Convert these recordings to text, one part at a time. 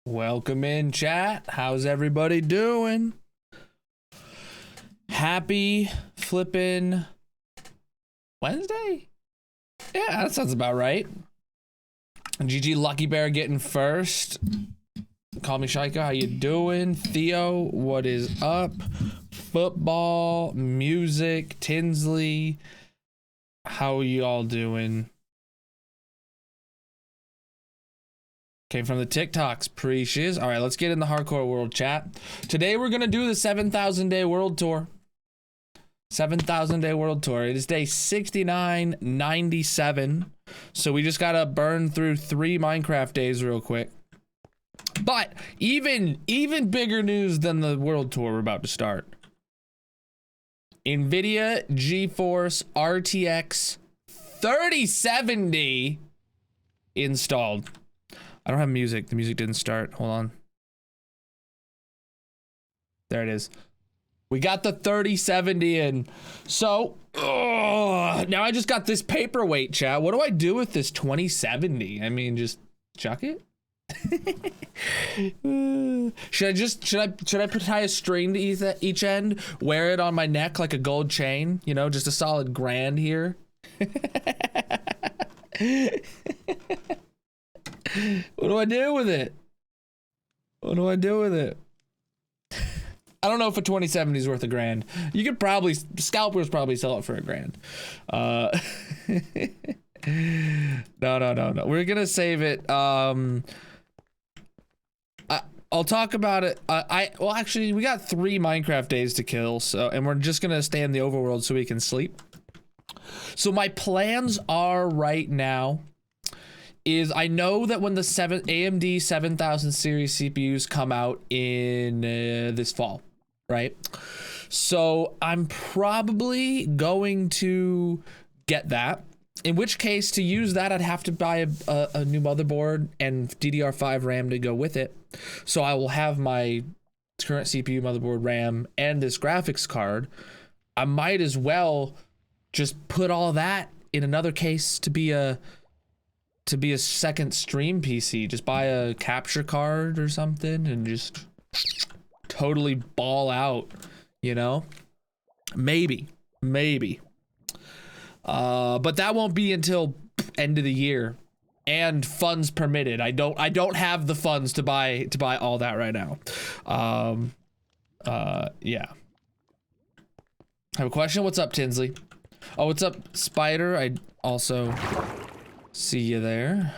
Welcome in, chat. How's everybody doing? Happy flippin' Wednesday? Yeah, that sounds about right. GG Lucky Bear getting first. Call me Shaika. How you doing? Theo, what is up? Football, music, Tinsley. How are you all doing? Came from the TikToks, pre-shiz. All right, let's get in the hardcore world chat. Today we're gonna do the 7,000 day world tour. 7,000 day world tour. It is day 6997. So we just gotta burn through 3 Minecraft days real quick. But even bigger news than the world tour we're about to start. NVIDIA GeForce RTX 3070 installed. I don't have music. The music didn't start. Hold on. There it is. We got the 3070 in. So, now I just got this paperweight, chat. What do I do with this 2070? I mean, just chuck it? Should I tie a string to each end, wear it on my neck like a gold chain? You know, just a solid grand here. What do I do with it? What do I do with it? I don't know if a 2070 is worth a grand. You could probably, scalpers probably sell it for a grand. No. We're gonna save it. I'll talk about it. Well, actually, we got 3 Minecraft days to kill, so, and we're just gonna stay in the overworld so we can sleep. So my plans are right now is I know that when the AMD 7000 series CPUs come out in this fall, right? So I'm probably going to get that. In which case, to use that, I'd have to buy a new motherboard and DDR5 RAM to go with it. So I will have my current CPU, motherboard, RAM, and this graphics card. I might as well just put all that in another case to be a second stream PC. Just buy a capture card or something and just totally ball out, you know? Maybe. But that won't be until end of the year and funds permitted. I don't have the funds to buy all that right now. Yeah. I have a question. What's up, Tinsley? Oh, what's up, Spider? I also see you there.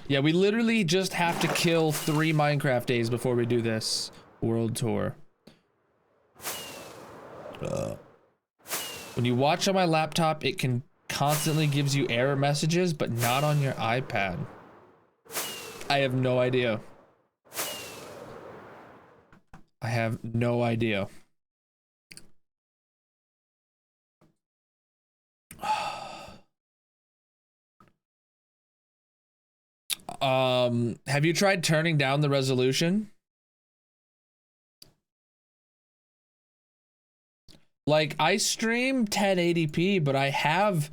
Yeah, we literally just have to kill 3 Minecraft days before we do this world tour. When you watch on my laptop, it can constantly gives you error messages, but not on your iPad. I have no idea. I have no idea. Have you tried turning down the resolution? Like, I stream 1080p, but I have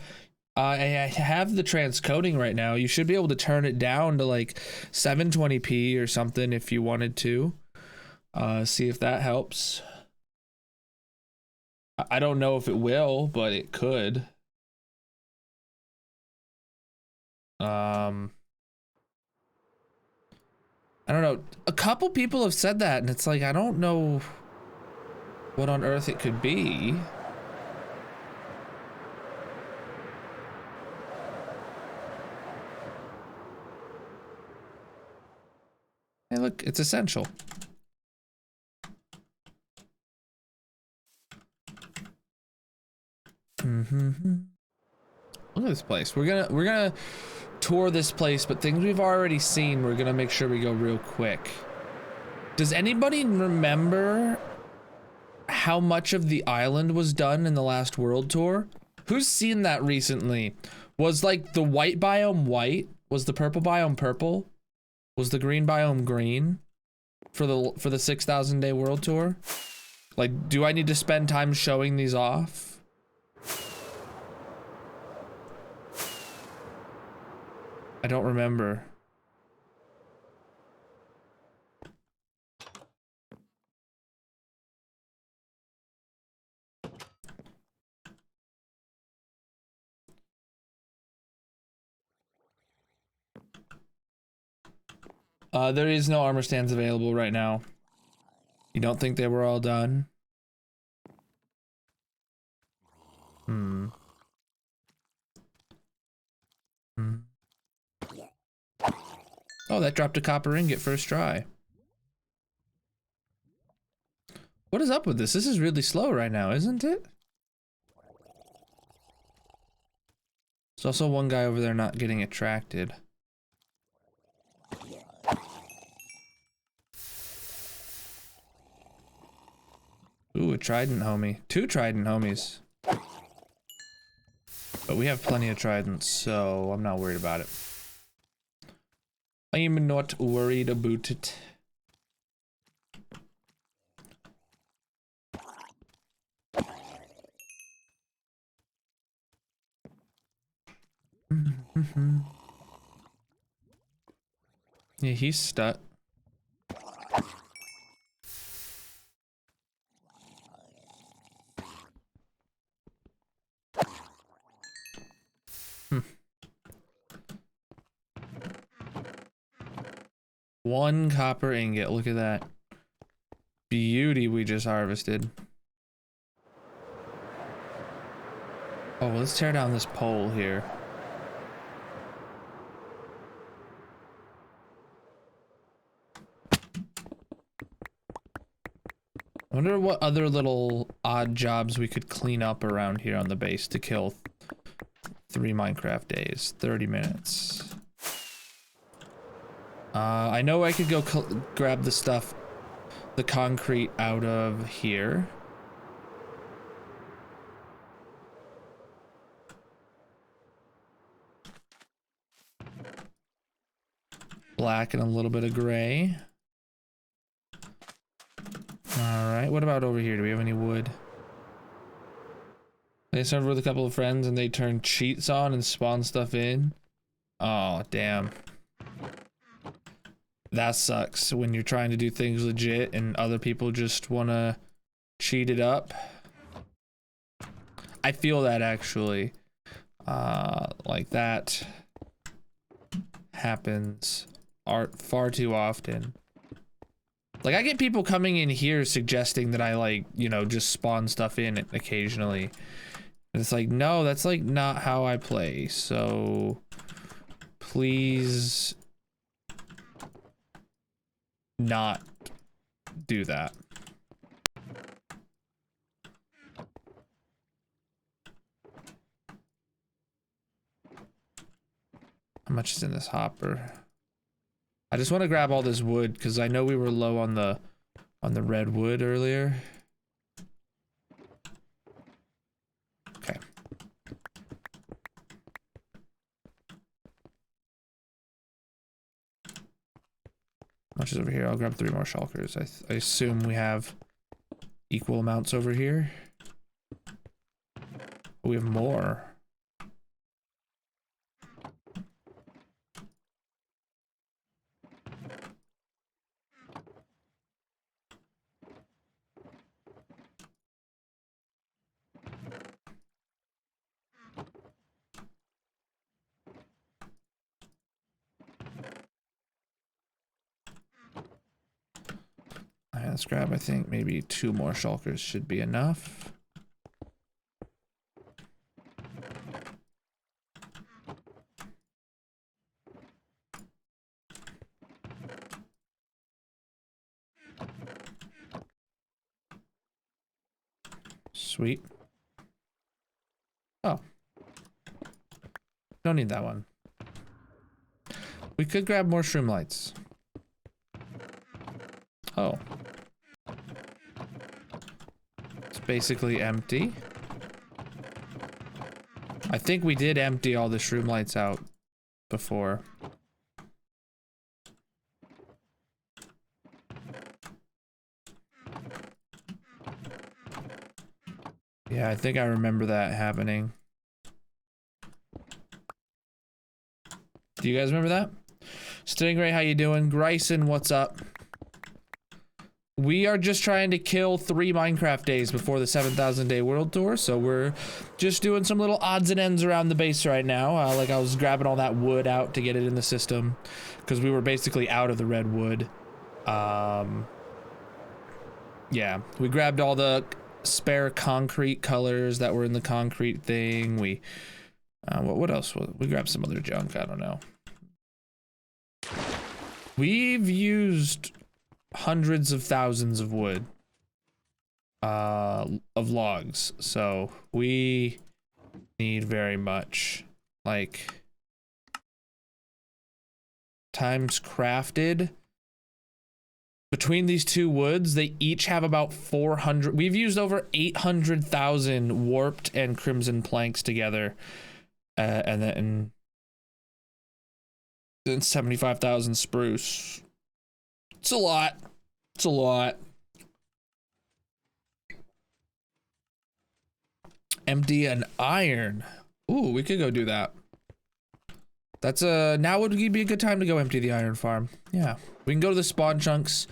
the transcoding right now. You should be able to turn it down to like 720p or something if you wanted to. See if that helps. I don't know if it will, but it could. I don't know. A couple people have said that, and it's like, I don't know what on earth it could be. Hey, look, it's essential. Look at this place. We're gonna tour this place, but things we've already seen, we're gonna make sure we go real quick. Does anybody remember how much of the island was done in the last world tour? Who's seen that recently? Was like the white biome white? Was the purple biome purple? Was the green biome green for the 6,000 day world tour? Like, do I need to spend time showing these off? I don't remember. There is no armor stands available right now. You don't think they were all done? Hmm. Hmm. Oh, that dropped a copper ingot first try. What is up with this? This is really slow right now, isn't it? There's also one guy over there not getting attracted. Ooh, a trident homie. 2 trident homies. But we have plenty of tridents, so I'm not worried about it. I'm not worried about it. Yeah, he's stuck. One copper ingot, look at that. Beauty we just harvested. Oh, let's tear down this pole here. I wonder what other little odd jobs we could clean up around here on the base to kill 3 Minecraft days. 30 minutes. I know I could go grab the stuff, the concrete out of here. Black and a little bit of gray. Alright, what about over here? Do we have any wood? They served with a couple of friends and they turn cheats on and spawn stuff in. Oh, damn. That sucks when you're trying to do things legit and other people just want to cheat it up. I feel that actually. Like that happens far too often. Like, I get people coming in here suggesting that I, like, you know, just spawn stuff in occasionally. And it's like, no, that's, like, not how I play. So, please not do that. How much is in this hopper? I just want to grab all this wood because I know we were low on the red wood earlier. Okay. How much is over here? I'll grab 3 more shulkers. I assume we have equal amounts over here. Oh, we have more. Alright, let's grab, I think, maybe 2 more shulkers should be enough. Sweet. Oh. Don't need that one. We could grab more shroom lights. Oh. It's basically empty. I think we did empty all the shroom lights out before. Yeah, I think I remember that happening. Do you guys remember that? Stingray, how you doing? Gryson, what's up? we are just trying to kill 3 Minecraft days before the 7,000 day world tour. So we're just doing some little odds and ends around the base right now. Like I was grabbing all that wood out to get it in the system because we were basically out of the red wood. Yeah, we grabbed all the spare concrete colors that were in the concrete thing. We, what else? We grabbed some other junk. I don't know. We've used hundreds of thousands of wood, of logs. So we need very much, like, times crafted. Between these 2 woods, they each have about 400. We've used over 800,000 warped and crimson planks together. And then 75,000 spruce. It's a lot. It's a lot. Empty an iron. Ooh, we could go do that. That's now would be a good time to go empty the iron farm. Yeah, we can go to the spawn chunks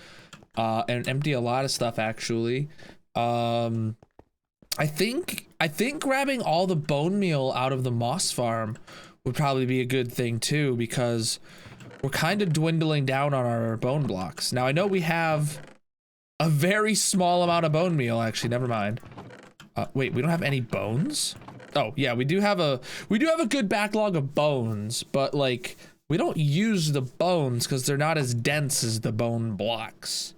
and empty a lot of stuff actually. I think grabbing all the bone meal out of the moss farm would probably be a good thing too, because we're kind of dwindling down on our bone blocks. Now I know we have a very small amount of bone meal actually, never mind. Wait, we don't have any bones? Oh yeah, we do have a good backlog of bones, but like we don't use the bones because they're not as dense as the bone blocks.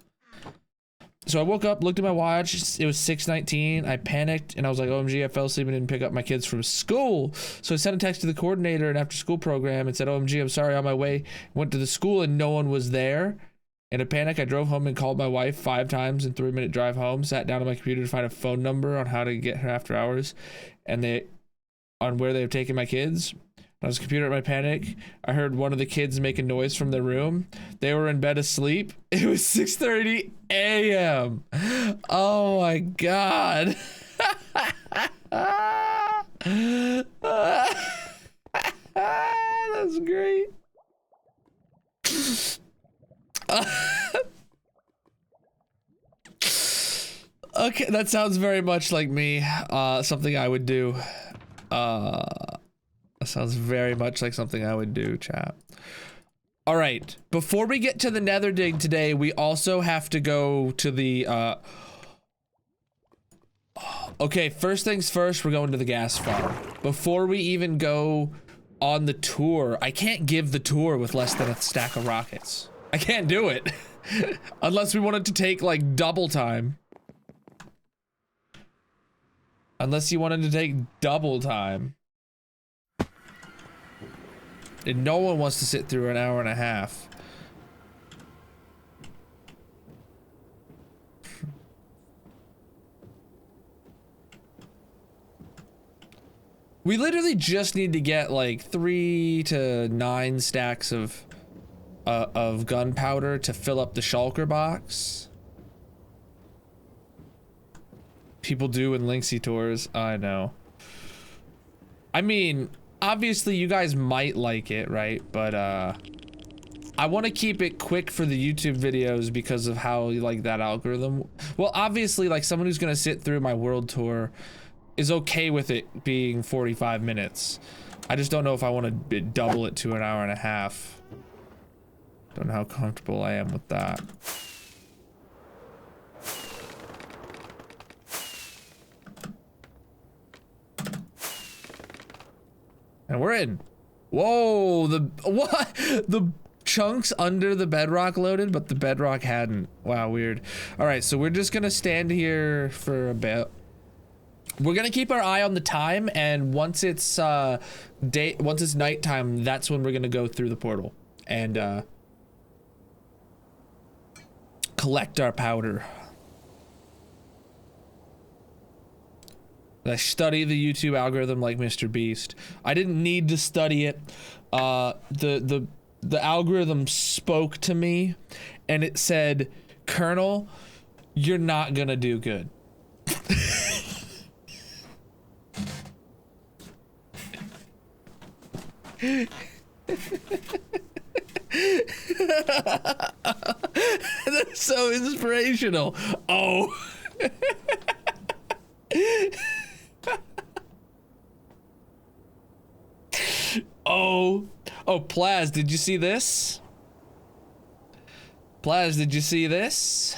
So I woke up, looked at my watch, it was 6:19. I panicked and I was like, OMG, I fell asleep and didn't pick up my kids from school. So I sent a text to the coordinator and after school program and said, OMG, I'm sorry, on my way. Went to the school and no one was there. In a panic, I drove home and called my wife 5 times in 3-minute drive home, sat down on my computer to find a phone number on how to get her after hours, and on where they have taken my kids. I was computer at my panic. I heard one of the kids make a noise from their room. They were in bed asleep. It was 6:30 a.m. Oh my God. That's great. Okay, that sounds very much like me. Something I would do. That sounds very much like something I would do, chat. All right, before we get to the nether dig today, we also have to go to the, okay, first things first, we're going to the gas farm. Before we even go on the tour, I can't give the tour with less than a stack of rockets. I can't do it. Unless we want it to take like double time. Unless you wanted to take double time. And no one wants to sit through an hour and a half. We literally just need to get like 3 to 9 stacks of gunpowder to fill up the shulker box. People do in Linksy tours. I know. I mean, obviously you guys might like it, right? But I want to keep it quick for the YouTube videos because of how like that algorithm. Well, obviously like someone who's gonna sit through my world tour is okay with it being 45 minutes. I just don't know if I want to double it to an hour and a half. Don't know how comfortable I am with that. And we're in. Whoa, what? The chunks under the bedrock loaded, but the bedrock hadn't. Wow, weird. All right, so we're just gonna stand here for a bit. We're gonna keep our eye on the time, and once it's nighttime, that's when we're gonna go through the portal and collect our powder. I study the YouTube algorithm like Mr. Beast. I didn't need to study it. The algorithm spoke to me, and it said, "Colonel, you're not gonna do good." So inspirational. Oh. Oh. Oh, Plaz, did you see this? Plaz, did you see this?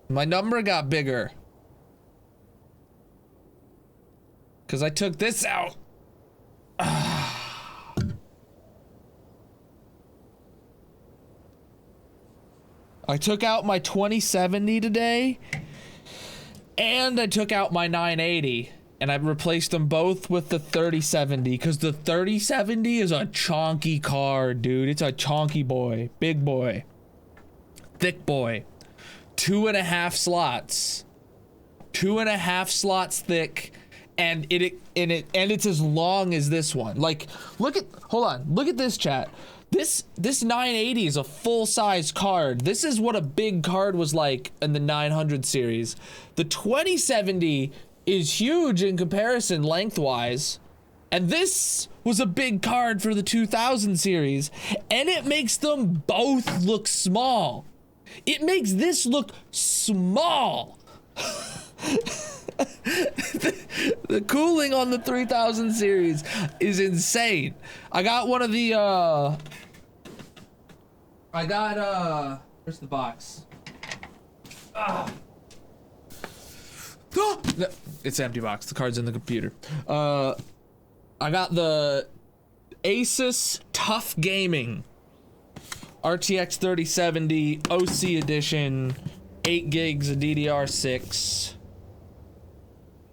My number got bigger. Because I took this out. I took out my 2070 today, and I took out my 980, and I replaced them both with the 3070, because the 3070 is a chonky card, dude. It's a chonky boy, big boy, thick boy, 2.5 slots, 2.5 slots thick, and it's as long as this one. Like, hold on, look at this, chat. This 980 is a full-size card. This is what a big card was like in the 900 series. The 2070 is huge in comparison lengthwise, and this was a big card for the 2000 series, and it makes them both look small. It makes this look small. The cooling on the 3000 series is insane. I got one of the where's the box? No, it's an empty box. The card's in the computer. I got the Asus Tough Gaming RTX 3070 OC edition, 8 gigs of DDR6.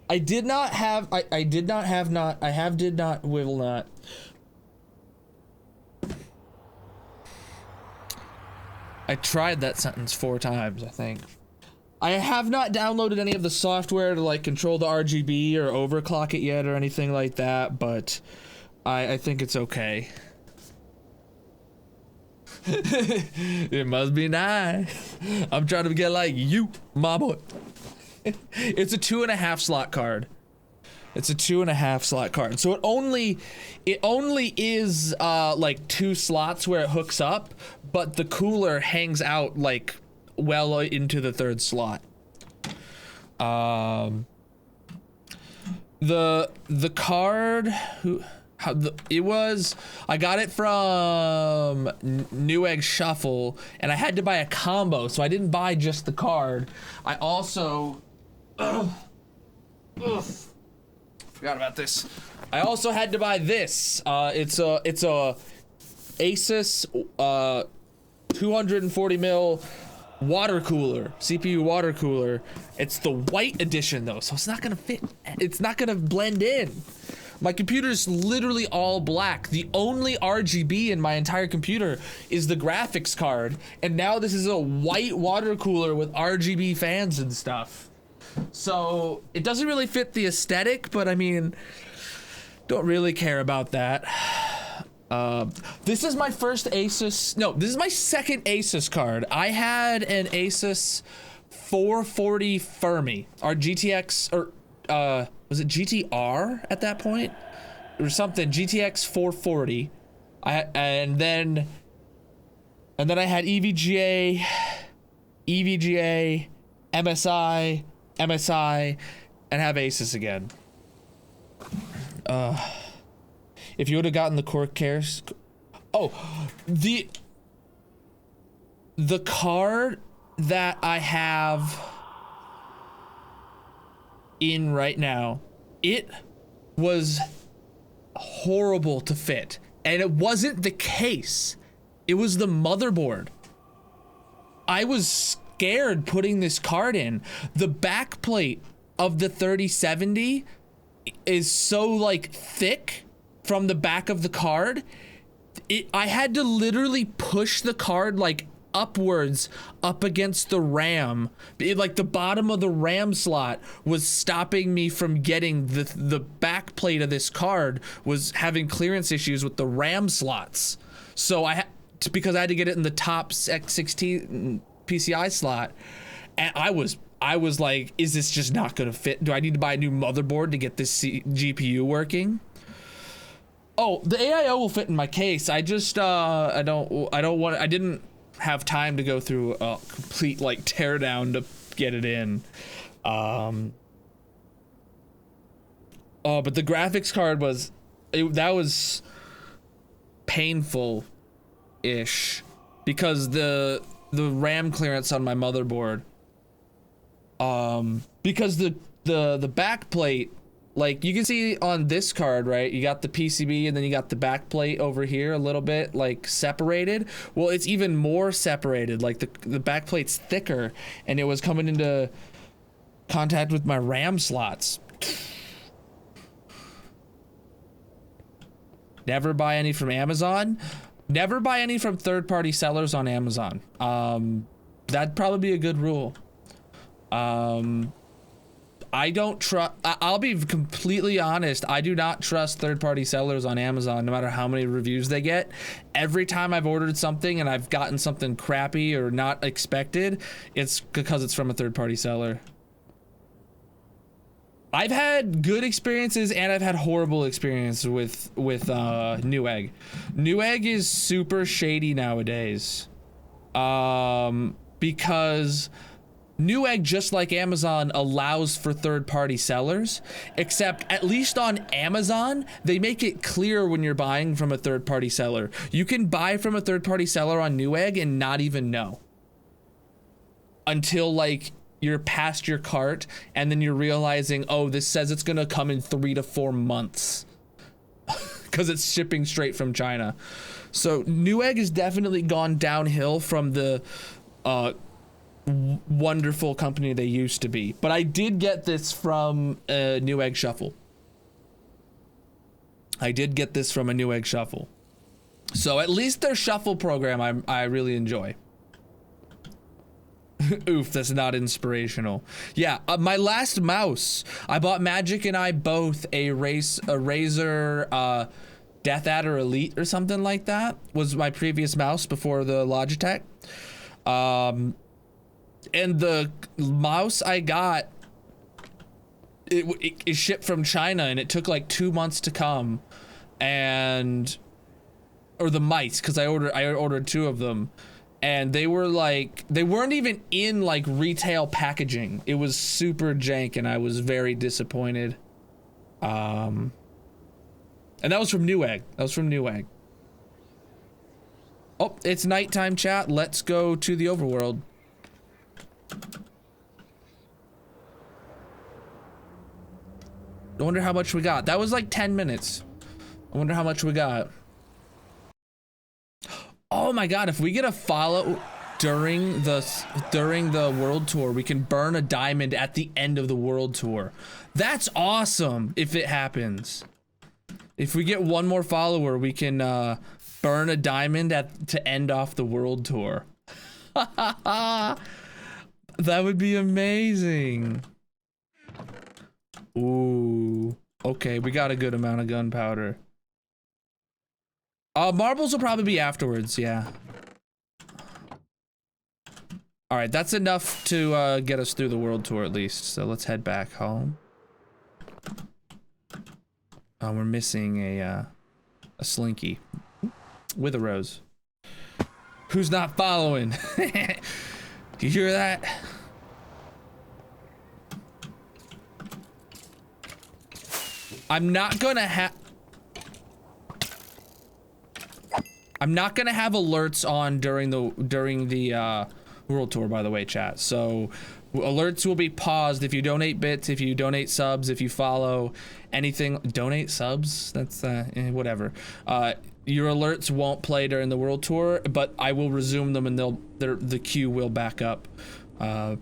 I did not, will not. I tried that sentence 4 times, I think. I have not downloaded any of the software to like control the RGB or overclock it yet or anything like that, but I think it's okay. It must be nice. I'm trying to get like you, my boy. It's a 2.5 slot card. It's a 2.5 slot card. So it only is like 2 slots where it hooks up, but the cooler hangs out like well into the 3rd slot. The card I got it from Newegg Shuffle, and I had to buy a combo, so I didn't buy just the card. I also forgot about this. I also had to buy this. It's a Asus 240 mil water cooler, CPU water cooler. It's the white edition though, so it's not gonna fit. It's not gonna blend in. My computer's literally all black. The only RGB in my entire computer is the graphics card, and now this is a white water cooler with RGB fans and stuff. So it doesn't really fit the aesthetic, but I mean, don't really care about that. This is my first Asus. No, this is my second Asus card. I had an Asus 440 Fermi, or GTX, or was it GTR at that point or something? GTX 440. And then I had EVGA, MSI, and have Asus again. If you would have gotten the Corsair, the card that I have in right now, it was horrible to fit, and it wasn't the case. It was the motherboard. I was scared putting this card in. The back plate of the 3070 is so like thick from the back of the card. I had to literally push the card like upwards up against the RAM. Like the bottom of the RAM slot was stopping me from getting the back plate of this card was having clearance issues with the RAM slots. So because I had to get it in the top X16 PCI slot, and I was like, is this just not gonna fit? Do I need to buy a new motherboard to get this GPU working? Oh, the AIO will fit in my case. I just I didn't have time to go through a complete like teardown to get it in. Oh, but the graphics card that was painful-ish because the RAM clearance on my motherboard. Because the back plate, like you can see on this card, right? You got the PCB and then you got the back plate over here a little bit like separated. Well, it's even more separated. Like the back plate's thicker and it was coming into contact with my RAM slots. Never buy any from Amazon. Never buy any from third-party sellers on Amazon. That'd probably be a good rule. I don't trust, I'll be completely honest, I do not trust third-party sellers on Amazon no matter how many reviews they get. Every time I've ordered something and I've gotten something crappy or not expected, it's because it's from a third-party seller. I've had good experiences and I've had horrible experiences with Newegg. Newegg is super shady nowadays. Because Newegg, just like Amazon, allows for third-party sellers, except at least on Amazon, they make it clear when you're buying from a third-party seller. You can buy from a third-party seller on Newegg and not even know. Until, like, you're past your cart, and then you're realizing, oh, this says it's gonna come in 3 to 4 months. Because it's shipping straight from China. So, Newegg has definitely gone downhill from the, wonderful company they used to be. But I did get this from a Newegg Shuffle. I did get this from a Newegg Shuffle. So at least their shuffle program I really enjoy. Oof, that's not inspirational. Yeah, my last mouse, I bought Magic and I both a Razer Death Adder Elite or something like that. Was my previous mouse before the Logitech. And the mouse I got, it shipped from China and it took like 2 months to come, or the mice, because I ordered 2 of them, and they were like, they weren't even in like retail packaging. It was super jank and I was very disappointed. And that was from Newegg. Oh, it's nighttime, chat. Let's go to the overworld. I wonder how much we got. That was like 10 minutes. I wonder how much we got. Oh my god, if we get a follow during the world tour, we can burn a diamond at the end of the world tour. That's awesome if it happens. If we get one more follower, we can burn a diamond to end off the world tour. That would be amazing. Ooh. Okay, we got a good amount of gunpowder. Marbles will probably be afterwards, yeah. Alright, that's enough to get us through the world tour at least. So let's head back home. We're missing a slinky. With a rose. Who's not following? Do you hear that? I'm not gonna have alerts on during the world tour, by the way, chat. So alerts will be paused if you donate bits, if you donate subs, if you follow anything. Donate subs? That's whatever. Your alerts won't play during the world tour, but I will resume them and the queue will back up,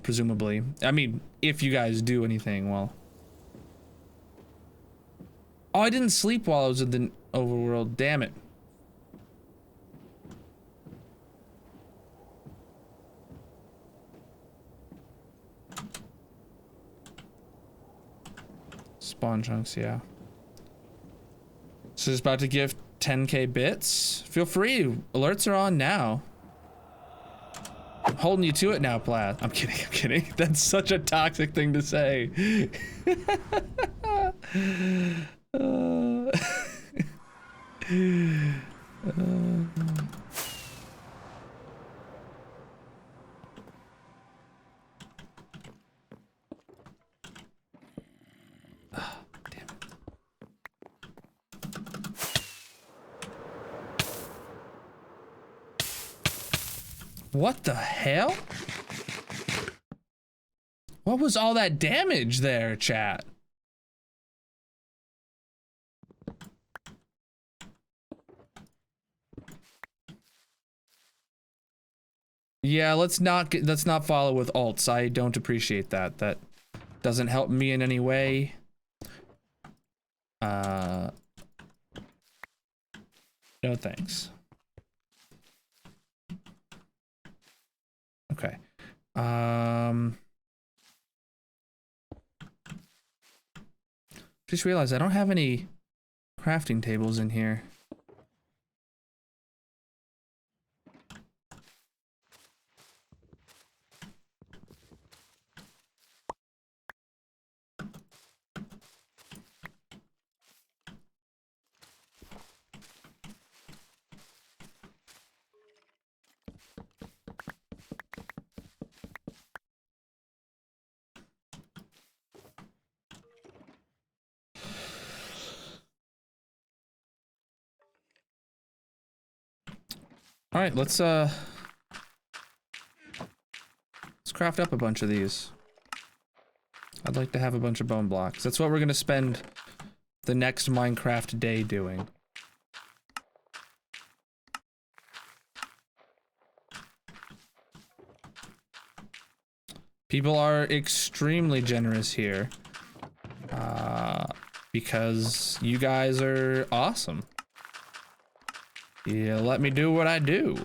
presumably. I mean, if you guys do anything, well. Oh, I didn't sleep while I was in the overworld. Damn it. Spawn chunks, yeah. So it's about to give 10k bits. Feel free. Alerts are on now. I'm holding you to it now, Plath. I'm kidding. That's such a toxic thing to say. Damn it. What the hell? What was all that damage there, chat? Yeah, let's not follow with alts. I don't appreciate that. That doesn't help me in any way. No thanks. Okay. Just realized I don't have any crafting tables in here. All right, let's craft up a bunch of these. I'd like to have a bunch of bone blocks. That's what we're gonna spend the next Minecraft day doing. People are extremely generous here. Because you guys are awesome. You let me do what I do.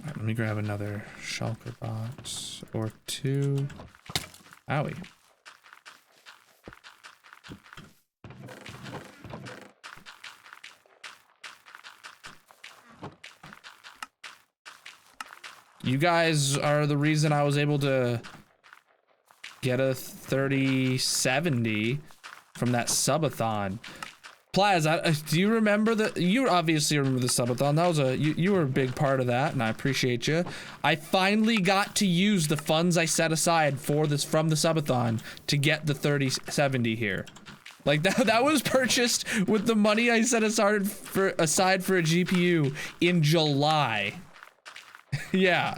Let me grab another shulker box or two. Owie. You guys are the reason I was able to get a 3070 from that subathon. Plaz, do you remember you obviously remember the subathon. That was you were a big part of that, and I appreciate you. I finally got to use the funds I set aside for this from the subathon to get the 3070 here. Like that was purchased with the money I set aside for a GPU in July. Yeah.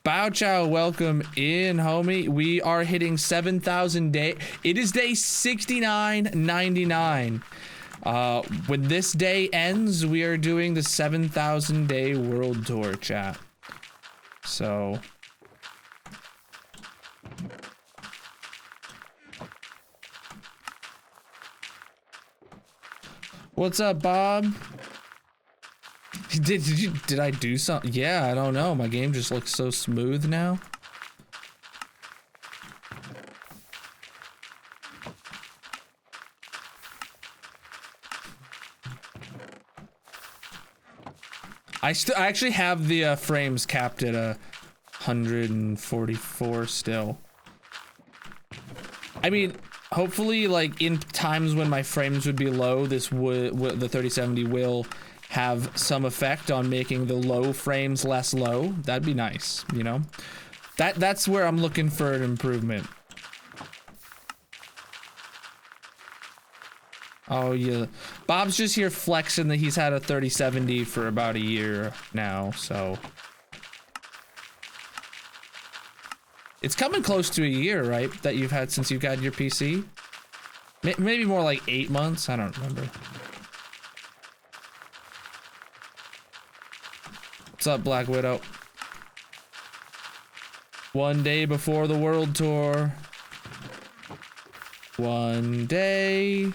Bow Chow, welcome in, homie. We are hitting 7,000 day. It is day 69.99. When this day ends, we are doing the 7,000 day world tour, chat. So. What's up, Bob? Did I do something? Yeah, I don't know. My game just looks so smooth now. I actually have the frames capped at 144 still. I mean, hopefully, like in times when my frames would be low, the 3070 will have some effect on making the low frames less low. That'd be nice, you know? That's where I'm looking for an improvement. Oh yeah, Bob's just here flexing that he's had a 3070 for about a year now, so. It's coming close to a year, right? That you've had since you've got your PC? Maybe more like 8 months, I don't remember. What's up, Black Widow? One day before the world tour. One day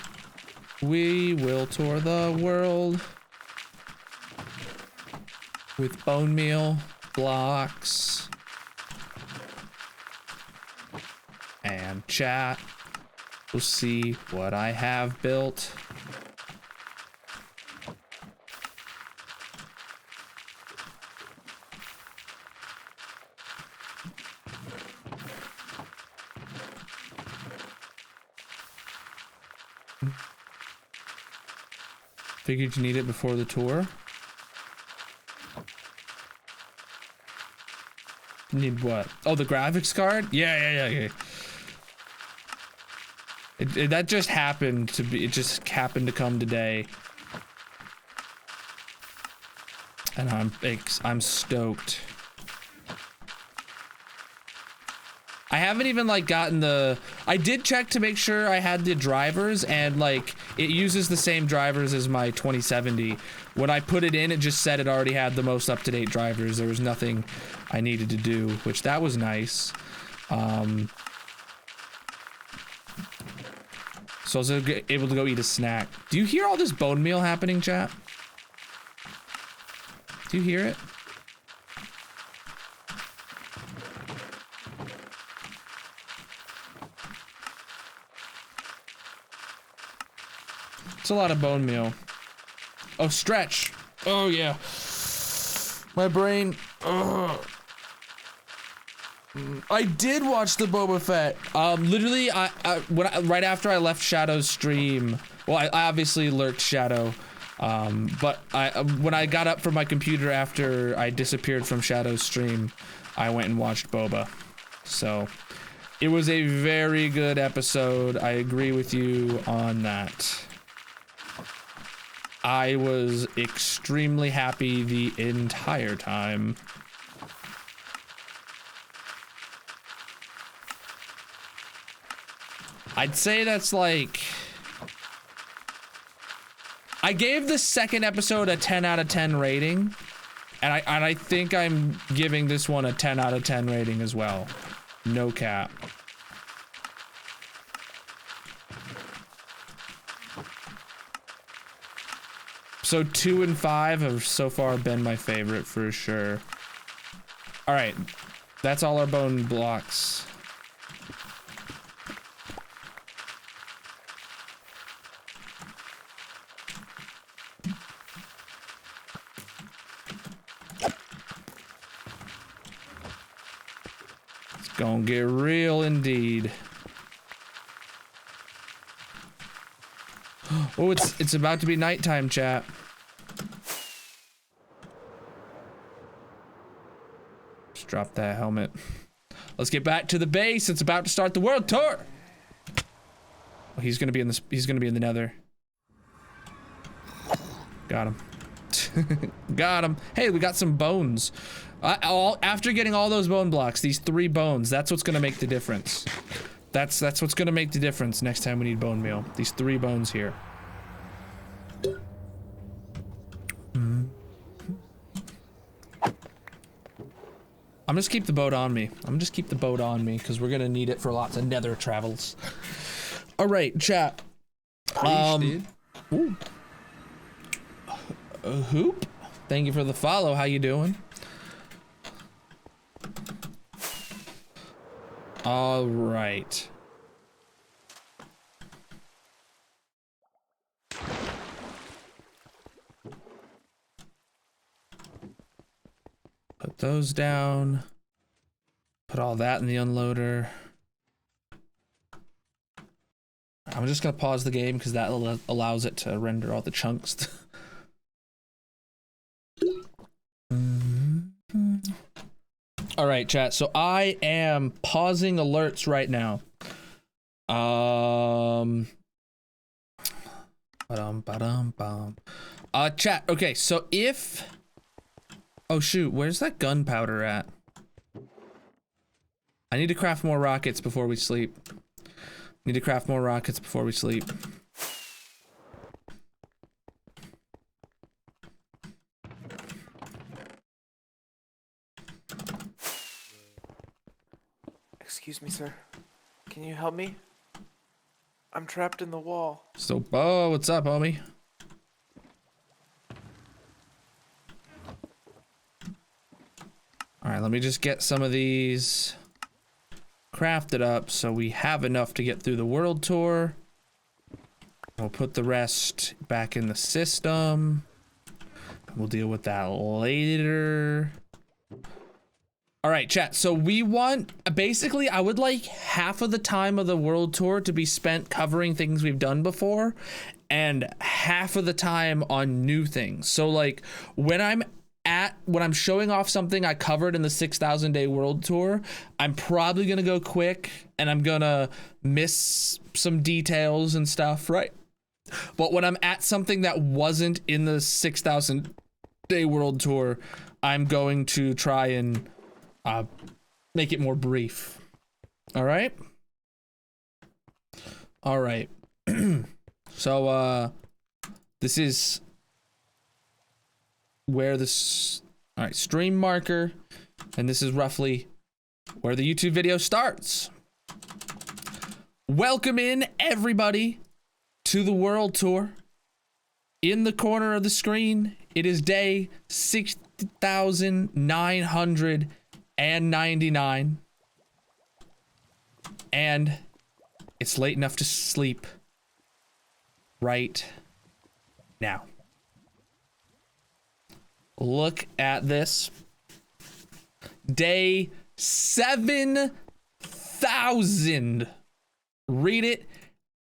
we will tour the world with bone meal blocks. And chat will see what I have built. Figured you need it before the tour. Need what? Oh, the graphics card? Yeah. That just happened to be, it just happened to come today. And I'm stoked. I haven't even like gotten the, I did check to make sure I had the drivers, and like it uses the same drivers as my 2070. When I put it in, it just said it already had the most up-to-date drivers. There was nothing I needed to do, which that was nice. So I was able to go eat a snack. Do you hear all this bone meal happening, chat? Do you hear it? It's a lot of bone meal. Oh, stretch. Oh, yeah. My brain. Ugh. I did watch the Boba Fett. Literally, right after I left Shadow's stream, well, I obviously lurked Shadow, but when I got up from my computer after I disappeared from Shadow's stream, I went and watched Boba. So, it was a very good episode. I agree with you on that. I was extremely happy the entire time. I'd say that's like, I gave the second episode a 10 out of 10 rating, and I think I'm giving this one a 10 out of 10 rating as well. No cap. So 2 and 5 have so far been my favorite for sure. All right, that's all our bone blocks. It's gonna get real indeed. Oh, it's about to be nighttime, chat. Just drop that helmet. Let's get back to the base. It's about to start the world tour. Oh, he's gonna be in the nether. Got him. Got him. Hey, we got some bones. After getting all those bone blocks, these 3 bones, that's what's gonna make the difference. That's what's gonna make the difference next time we need bone meal. These 3 bones here. I'm just keep the boat on me. Because we're gonna need it for lots of nether travels. All right, chat. Ooh. Hoop. Thank you for the follow. How you doing? All right. Put those down. Put all that in the unloader. I'm just gonna pause the game because that allows it to render all the chunks. All right, chat. So I am pausing alerts right now. Chat. Okay, so if, oh shoot, where's that gunpowder at? I need to craft more rockets before we sleep. Excuse me, sir. Can you help me? I'm trapped in the wall. So, oh, what's up, homie? All right, let me just get some of these craft it up so we have enough to get through the world tour. We'll put the rest back in the system. We'll deal with that later. All right, chat. So we want, basically, I would like half of the time of the world tour to be spent covering things we've done before and half of the time on new things. So like when I'm showing off something I covered in the 6,000 day world tour, I'm probably going to go quick and I'm going to miss some details and stuff, right? But when I'm at something that wasn't in the 6,000 day world tour, I'm going to try and make it more brief. All right. All right. So this is where this, all right, stream marker, and this is roughly where the YouTube video starts. Welcome in everybody to the world tour. In the corner of the screen, it is day 6,999, and it's late enough to sleep right now. Look at this. Day 7,000. Read it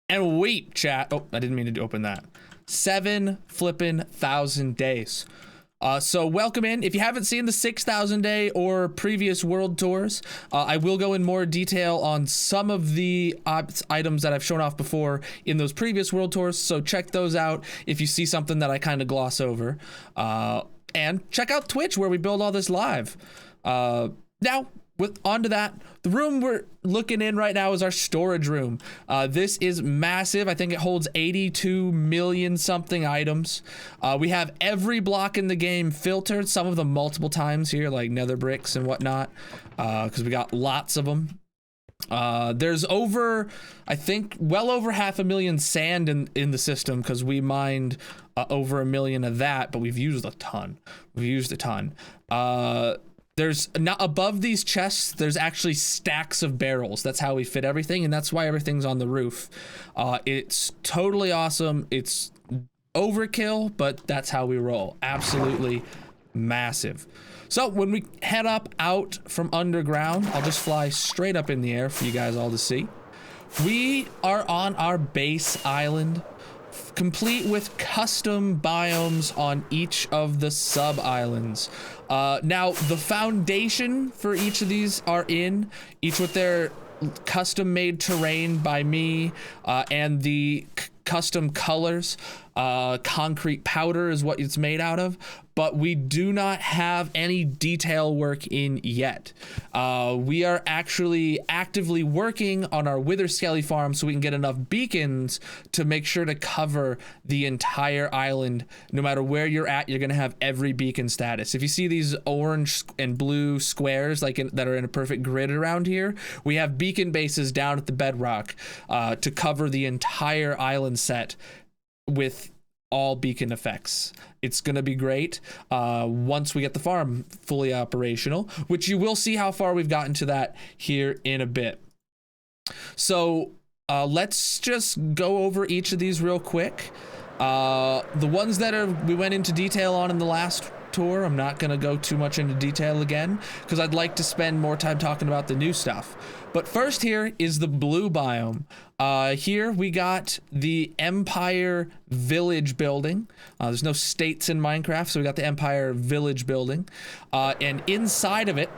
and weep, chat. Oh, I didn't mean to open that. 7,000 days. So welcome in. If you haven't seen the 6,000 day or previous world tours, I will go in more detail on some of the items that I've shown off before in those previous world tours. So check those out if you see something that I kind of gloss over. And check out Twitch where we build all this live. Now, onto that, the room we're looking in right now is our storage room. This is massive. I think it holds 82 million something items. We have every block in the game filtered, some of them multiple times here, like nether bricks and whatnot, because we got lots of them. There's over, I think, well over 500,000 sand in the system because we mined over 1 million of that, but we've used a ton. There's not above these chests, there's actually stacks of barrels. That's how we fit everything, and that's why everything's on the roof. It's totally awesome. It's overkill, but that's how we roll. Absolutely massive. So when we head up out from underground, I'll just fly straight up in the air for you guys all to see. We are on our base island, complete with custom biomes on each of the sub-islands. Now, the foundation for each of these are each with their custom-made terrain by me, and the custom colors. Concrete powder is what it's made out of, but we do not have any detail work in yet. We are actually actively working on our Wither Skelly farm so we can get enough beacons to make sure to cover the entire island. No matter where you're at, you're gonna have every beacon status. If you see these orange and blue squares that are in a perfect grid around here, we have beacon bases down at the bedrock to cover the entire island set with all beacon effects. It's gonna be great once we get the farm fully operational, which you will see how far we've gotten to that here in a bit. So let's just go over each of these real quick. The ones that we went into detail on in the last tour, I'm not gonna go too much into detail again because I'd like to spend more time talking about the new stuff. But first, here is the blue biome. Here we got the Empire Village building. There's no states in Minecraft, so we got the Empire Village building. And inside of it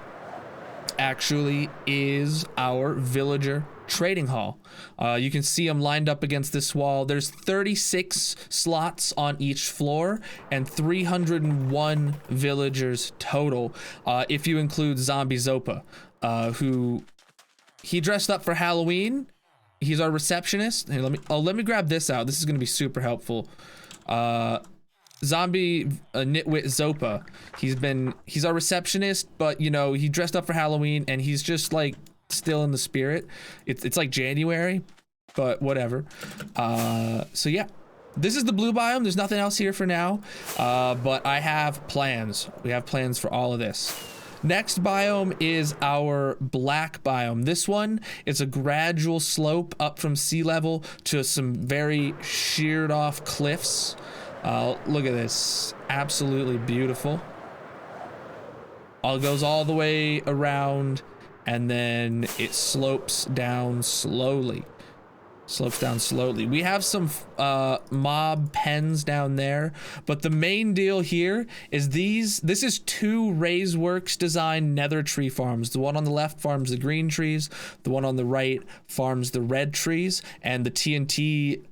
actually is our villager trading hall. You can see them lined up against this wall. There's 36 slots on each floor and 301 villagers total, if you include Zombie Zopa, who he dressed up for Halloween. He's our receptionist. Hey, let me grab this out. This is gonna be super helpful. Zombie Nitwit Zopa. He's our receptionist, but you know, he dressed up for Halloween and he's just like still in the spirit. It's like January, but whatever. So yeah, this is the blue biome. There's nothing else here for now, but I have plans. We have plans for all of this. Next biome is our black biome. This one, it's a gradual slope up from sea level to some very sheared off cliffs. Look at this, absolutely beautiful. Goes all the way around, and then it slopes down slowly. We have some mob pens down there, but the main deal here is this is 2 Razeworks designed nether tree farms. The one on the left farms the green trees, the one on the right farms the red trees, and the TNT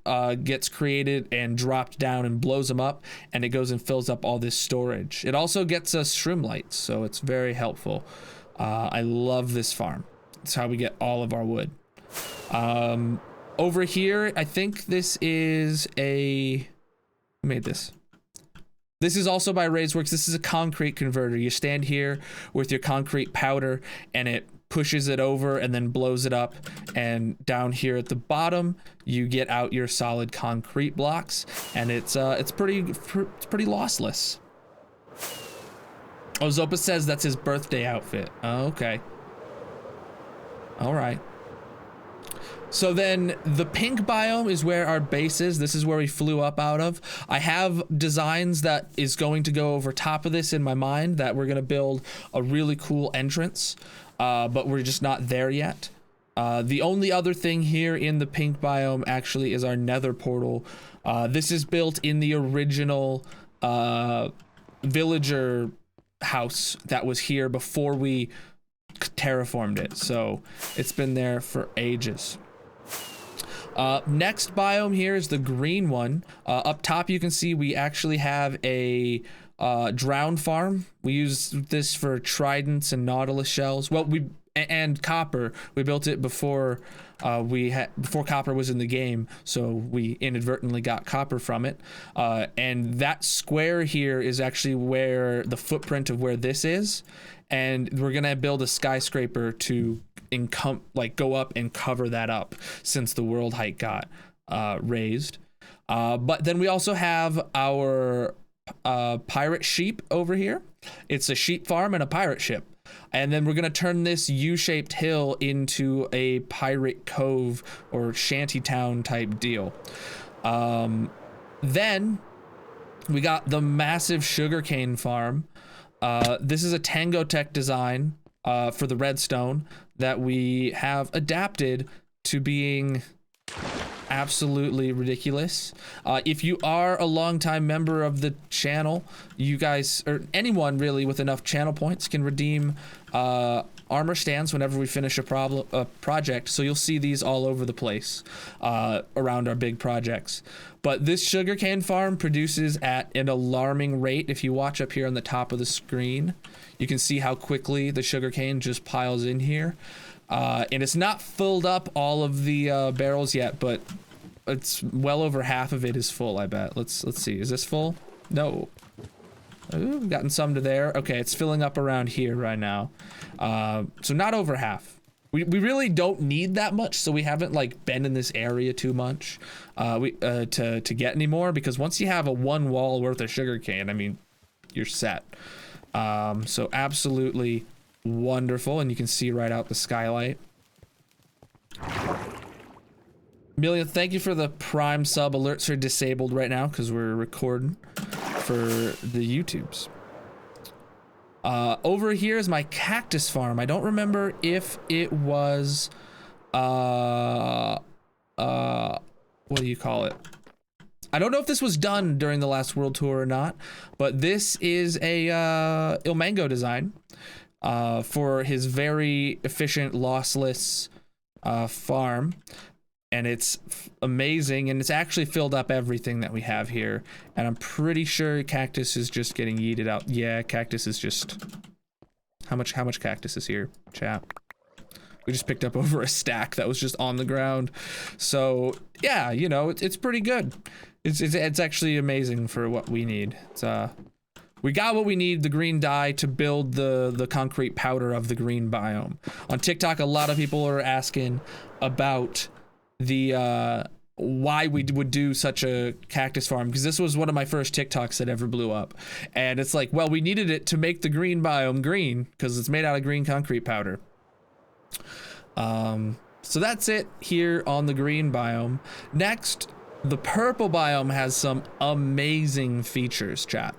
gets created and dropped down and blows them up, and it goes and fills up all this storage. It also gets us shroomlights, so it's very helpful. I love this farm. It's how we get all of our wood. Over here, I think this is who made this? This is also by Razeworks. This is a concrete converter. You stand here with your concrete powder and it pushes it over and then blows it up. And down here at the bottom, you get out your solid concrete blocks, and it's pretty lossless. Oh, Zopa says that's his birthday outfit. Oh, okay. All right. So then the pink biome is where our base is. This is where we flew up out of. I have designs that is going to go over top of this in my mind, that we're going to build a really cool entrance, but we're just not there yet. The only other thing here in the pink biome actually is our nether portal. This is built in the original villager house that was here before we terraformed it. So it's been there for ages. Next biome here is the green one. Up top you can see we actually have a drown farm. We use this for tridents and nautilus shells. Well, and copper. We built it before before copper was in the game, so we inadvertently got copper from it. And that square here is actually where the footprint of where this is, and we're gonna build a skyscraper to go up and cover that up, since the world height got raised. But then we also have our pirate sheep over here. It's a sheep farm and a pirate ship. And then we're gonna turn this U-shaped hill into a pirate cove or shantytown type deal. Then we got the massive sugarcane farm. This is a Tango Tech design for the redstone that we have adapted to being absolutely ridiculous. If you are a longtime member of the channel, you guys, or anyone really with enough channel points, can redeem armor stands whenever we finish a project. So you'll see these all over the place around our big projects. But this sugarcane farm produces at an alarming rate. If you watch up here on the top of the screen, you can see how quickly the sugarcane just piles in here. And it's not filled up all of the barrels yet, but it's well over half of it is full, I bet. Let's see. Is this full? No. Ooh, gotten some to there. Okay, it's filling up around here right now. So not over half. We really don't need that much, so we haven't like been in this area too much to get any more, because once you have a one wall worth of sugarcane, I mean, you're set. So absolutely wonderful, and you can see right out the skylight. Amelia, thank you for the Prime sub. Alerts are disabled right now because we're recording for the YouTubes. Over here is my cactus farm. I don't remember if it was what do you call it? I don't know if this was done during the last world tour or not, but this is a Ilmango design for his very efficient lossless farm, and it's amazing, and it's actually filled up everything that we have here, and I'm pretty sure cactus is just getting yeeted out. Yeah, cactus is just how much cactus is here, chat? We just picked up over a stack that was just on the ground. So yeah, you know, it's pretty good. It's actually amazing for what we need. It's we got what we need, the green dye, to build the concrete powder of the green biome. On TikTok, a lot of people are asking about the why we would do such a cactus farm, because this was one of my first TikToks that ever blew up. And it's like, well, we needed it to make the green biome green because it's made out of green concrete powder. So that's it here on the green biome. Next, the purple biome has some amazing features, chat.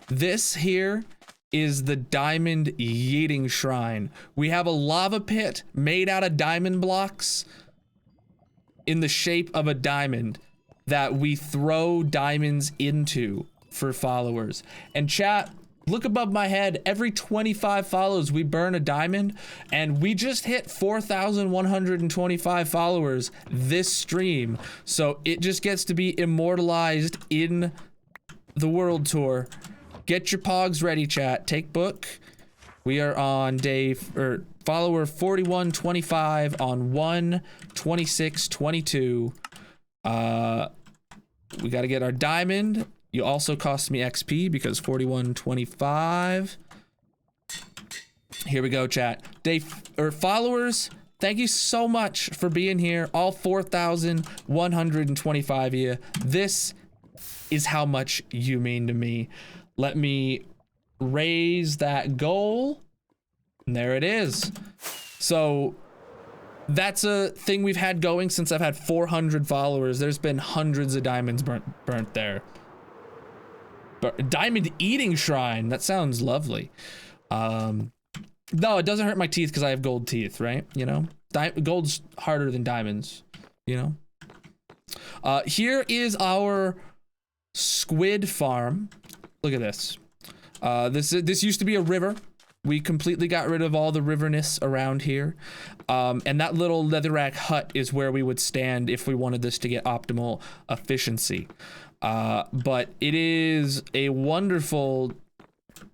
This here is the Diamond Yeeting Shrine. We have a lava pit made out of diamond blocks in the shape of a diamond that we throw diamonds into for followers. And chat, look above my head. Every 25 follows, we burn a diamond, and we just hit 4,125 followers this stream. So it just gets to be immortalized in the world tour. Get your pogs ready, chat. Take book. We are on follower 4125 on 1/26/22. We got to get our diamond. You also cost me XP because 4125. Here we go, chat. Followers, thank you so much for being here. All 4,125 of you. This is how much you mean to me. Let me raise that goal. And there it is. So that's a thing we've had going since I've had 400 followers. There's been hundreds of diamonds burnt there. But Diamond Eating Shrine, that sounds lovely. No, it doesn't hurt my teeth because I have gold teeth, right? You know, gold's harder than diamonds, you know. Here is our squid farm. Look at this. This used to be a river. We completely got rid of all the riverness around here. And that little leatherrack hut is where we would stand if we wanted this to get optimal efficiency. But it is a wonderful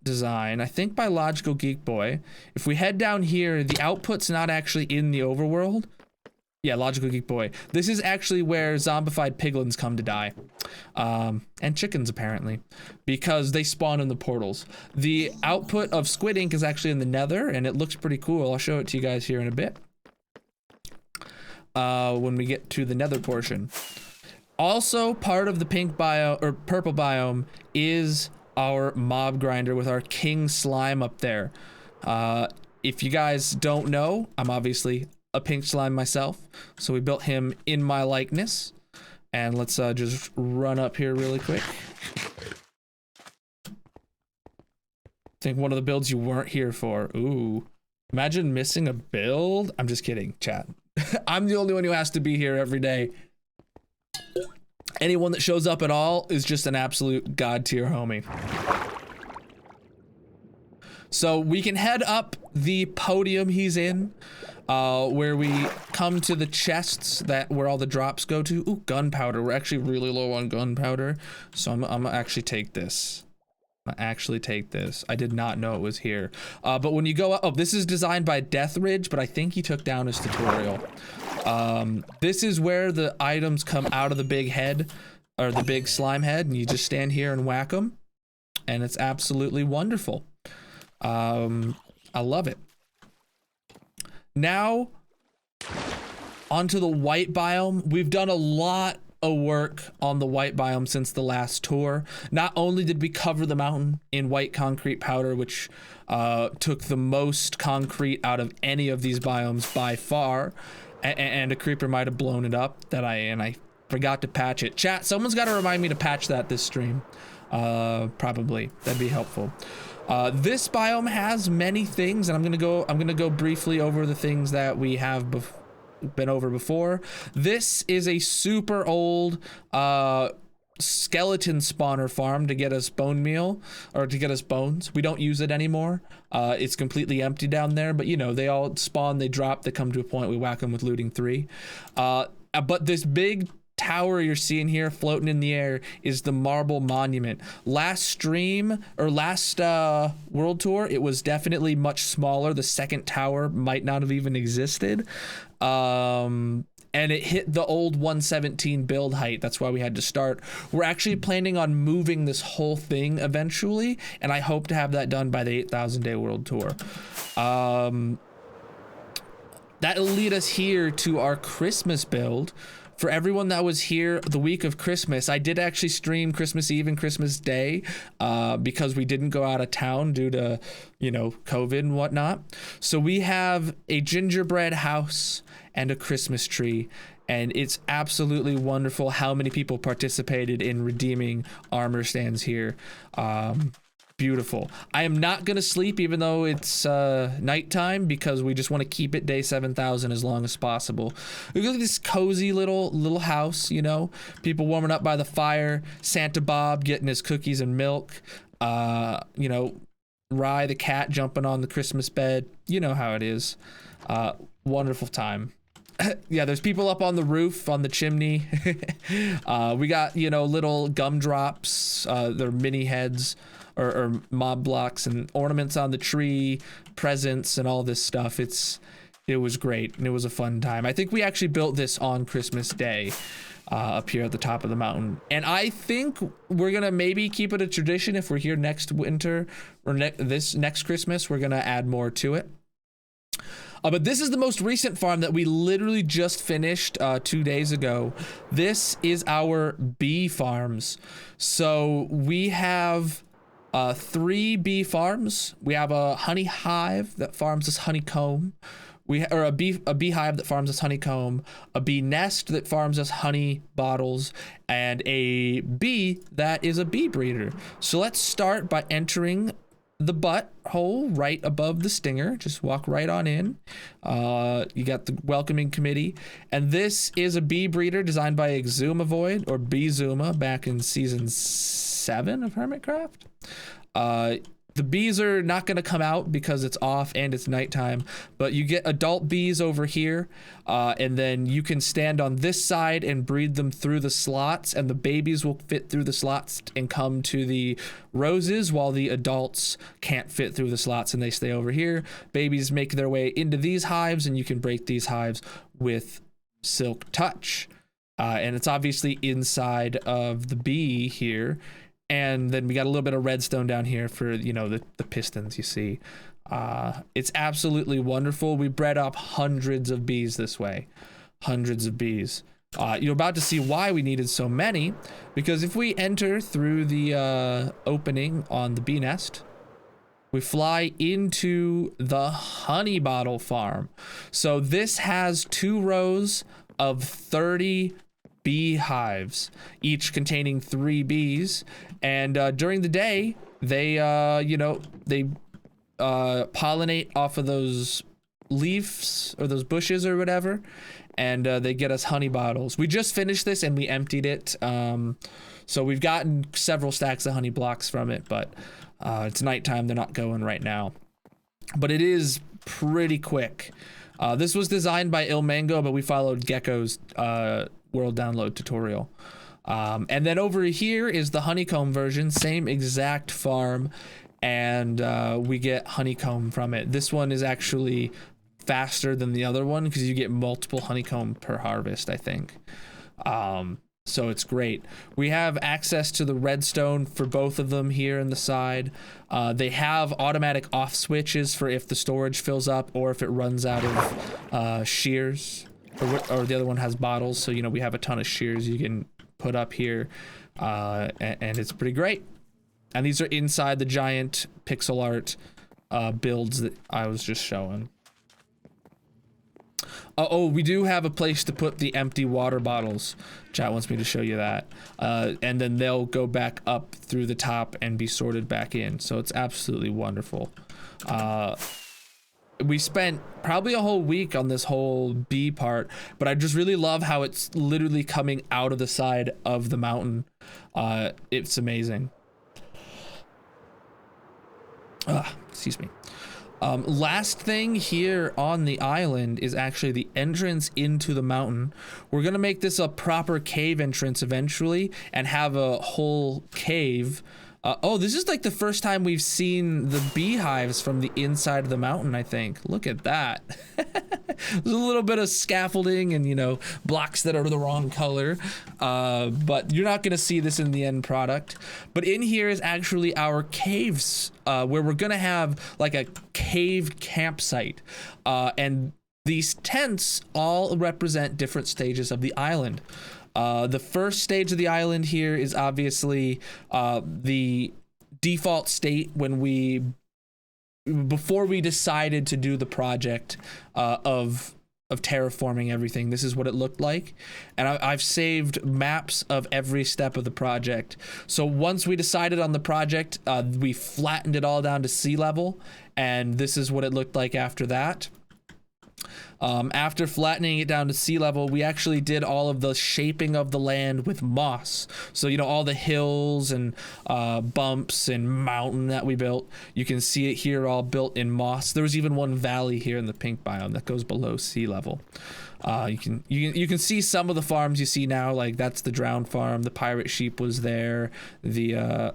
design, I think by Logical Geek Boy. If we head down here, the output's not actually in the overworld. Yeah, Logical Geek Boy. This is actually where zombified piglins come to die. And chickens, apparently, because they spawn in the portals. The output of Squid Ink is actually in the nether, and it looks pretty cool. I'll show it to you guys here in a bit. When we get to the nether portion. Also, part of the pink biome, or purple biome, is our mob grinder with our king slime up there. If you guys don't know, I'm obviously a pink slime myself, so we built him in my likeness. And let's just run up here really quick. Think one of the builds you weren't here for. Ooh, imagine missing a build. I'm just kidding, chat. I'm the only one who has to be here every day. Anyone that shows up at all is just an absolute god tier homie. So we can head up the podium he's in, where we come to the chests where all the drops go to. Ooh, gunpowder. We're actually really low on gunpowder, so I'm gonna actually take this. I did not know it was here. But when you go up, oh, this is designed by Deathridge, but I think he took down his tutorial. This is where the items come out of the big head, or the big slime head, and you just stand here and whack them, and it's absolutely wonderful. I love it. Now, onto the white biome. We've done a lot of work on the white biome since the last tour. Not only did we cover the mountain in white concrete powder, which took the most concrete out of any of these biomes by far, and a creeper might have blown it up, I forgot to patch it. Chat, someone's got to remind me to patch that this stream. Probably, that'd be helpful. This biome has many things, and I'm gonna go briefly over the things that we have been over before. This is a super old skeleton spawner farm to get us bone meal, or to get us bones. We don't use it anymore. It's completely empty down there, but you know, they all spawn, they drop, they come to a point, we whack them with looting 3. But this big tower you're seeing here floating in the air is the marble monument. Last stream, or last world tour, it was definitely much smaller. The second tower might not have even existed. And it hit the old 117 build height. That's why we had to start. We're actually planning on moving this whole thing eventually, and I hope to have that done by the 8,000 day world tour. that'll lead us here to our Christmas build. For everyone that was here the week of Christmas, I did actually stream Christmas Eve and Christmas Day because we didn't go out of town due to, COVID and whatnot. So we have a gingerbread house and a Christmas tree, and it's absolutely wonderful how many people participated in redeeming armor stands here. Beautiful. I am not gonna sleep even though it's nighttime because we just want to keep it day 7,000 as long as possible. Look at this cozy little house, people warming up by the fire, Santa Bob getting his cookies and milk, Rye the cat jumping on the Christmas bed. You know how it is. Wonderful time. Yeah, there's people up on the roof, on the chimney. We got, little gumdrops, they're mini heads. Or mob blocks and ornaments on the tree, presents and all this stuff. It was great and it was a fun time. I think we actually built this on Christmas Day up here at the top of the mountain. And I think we're gonna maybe keep it a tradition if we're here next winter or this next Christmas, we're gonna add more to it. But this is the most recent farm that we literally just finished 2 days ago. This is our bee farms. So we have 3 bee farms. We have a honey hive that farms us honeycomb. A beehive that farms us honeycomb, a bee nest that farms us honey bottles, and a bee that is a bee breeder. So let's start by entering the butt hole right above the stinger. Just walk right on in. You got the welcoming committee, and this is a bee breeder designed by Exumavoid or Beezuma back in season 7 of Hermitcraft. The bees are not going to come out because it's off and it's nighttime, but you get adult bees over here, and then you can stand on this side and breed them through the slots, and the babies will fit through the slots and come to the roses, while the adults can't fit through the slots and they stay over here. Babies make their way into these hives, and you can break these hives with Silk Touch. And it's obviously inside of the bee here. And then we got a little bit of redstone down here for, the pistons you see. It's absolutely wonderful. We bred up hundreds of bees this way. Hundreds of bees. You're about to see why we needed so many, because if we enter through the opening on the bee nest, we fly into the honey bottle farm. So this has 2 rows of 30 beehives, each containing 3 bees, and during the day they pollinate off of those leaves or those bushes or whatever, and they get us honey bottles. We just finished this and we emptied it, so we've gotten several stacks of honey blocks from it, but it's nighttime, they're not going right now, but it is pretty quick. This was designed by Ilmango, but we followed Gecko's world download tutorial. And then over here is the honeycomb version, same exact farm, and we get honeycomb from it. This one is actually faster than the other one because you get multiple honeycomb per harvest, I think. So it's great. We have access to the redstone for both of them here in the side. They have automatic off switches for if the storage fills up or if it runs out of shears, or the other one has bottles. So, we have a ton of shears you can put up here, and it's pretty great. And these are inside the giant pixel art builds that I was just showing. Oh, we do have a place to put the empty water bottles. Chat wants me to show you that. And then they'll go back up through the top and be sorted back in. So it's absolutely wonderful. We spent probably a whole week on this whole bee part, but I just really love how it's literally coming out of the side of the mountain. It's amazing. Excuse me. Last thing here on the island is actually the entrance into the mountain. We're gonna make this a proper cave entrance eventually and have a whole cave. Oh, this is like the first time we've seen the beehives from the inside of the mountain, I think. Look at that. There's a little bit of scaffolding and, blocks that are the wrong color. But you're not going to see this in the end product. But in here is actually our caves, where we're going to have like a cave campsite. And these tents all represent different stages of the island. The first stage of the island here is obviously the default state before we decided to do the project of terraforming everything. This is what it looked like, and I've saved maps of every step of the project. So once we decided on the project, we flattened it all down to sea level, and this is what it looked like after that. After flattening it down to sea level, we actually did all of the shaping of the land with moss. So, you know, all the hills and bumps and mountain that we built, you can see it here all built in moss. There was even one valley here in the pink biome that goes below sea level. You can see some of the farms you see now, like that's the drowned farm. The pirate sheep was there. The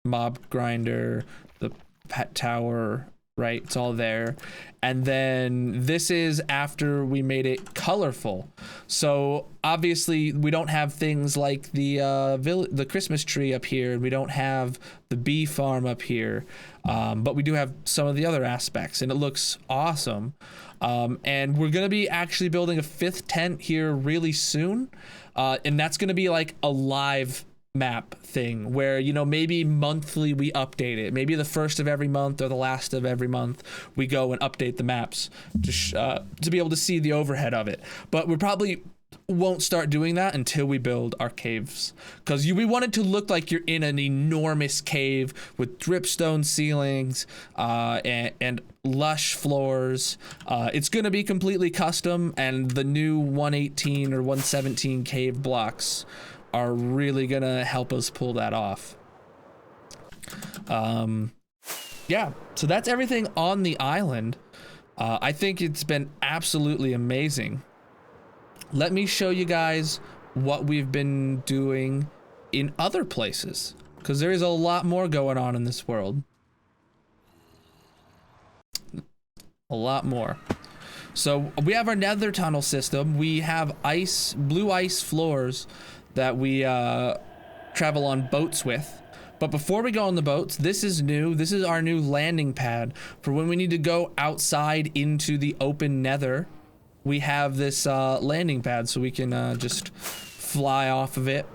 mob grinder, the pet tower, right? It's all there. And then this is after we made it colorful. So obviously we don't have things like the Christmas tree up here. We don't have the bee farm up here. But we do have some of the other aspects, and it looks awesome. And we're going to be actually building a 5th tent here really soon. And that's going to be like a live map thing where, you know, maybe monthly we update it. Maybe the first of every month or the last of every month we go and update the maps to be able to see the overhead of it. But we probably won't start doing that until we build our caves, because we want it to look like you're in an enormous cave with dripstone ceilings and lush floors. It's going to be completely custom, and the new 118 or 117 cave blocks are really gonna help us pull that off. Yeah, so that's everything on the island. I think it's been absolutely amazing. Let me show you guys what we've been doing in other places, because there is a lot more going on in this world. A lot more. So we have our nether tunnel system. We have blue ice floors that we travel on boats with. But before we go on the boats, this is new. This is our new landing pad for when we need to go outside into the open nether. We have this landing pad so we can just fly off of it,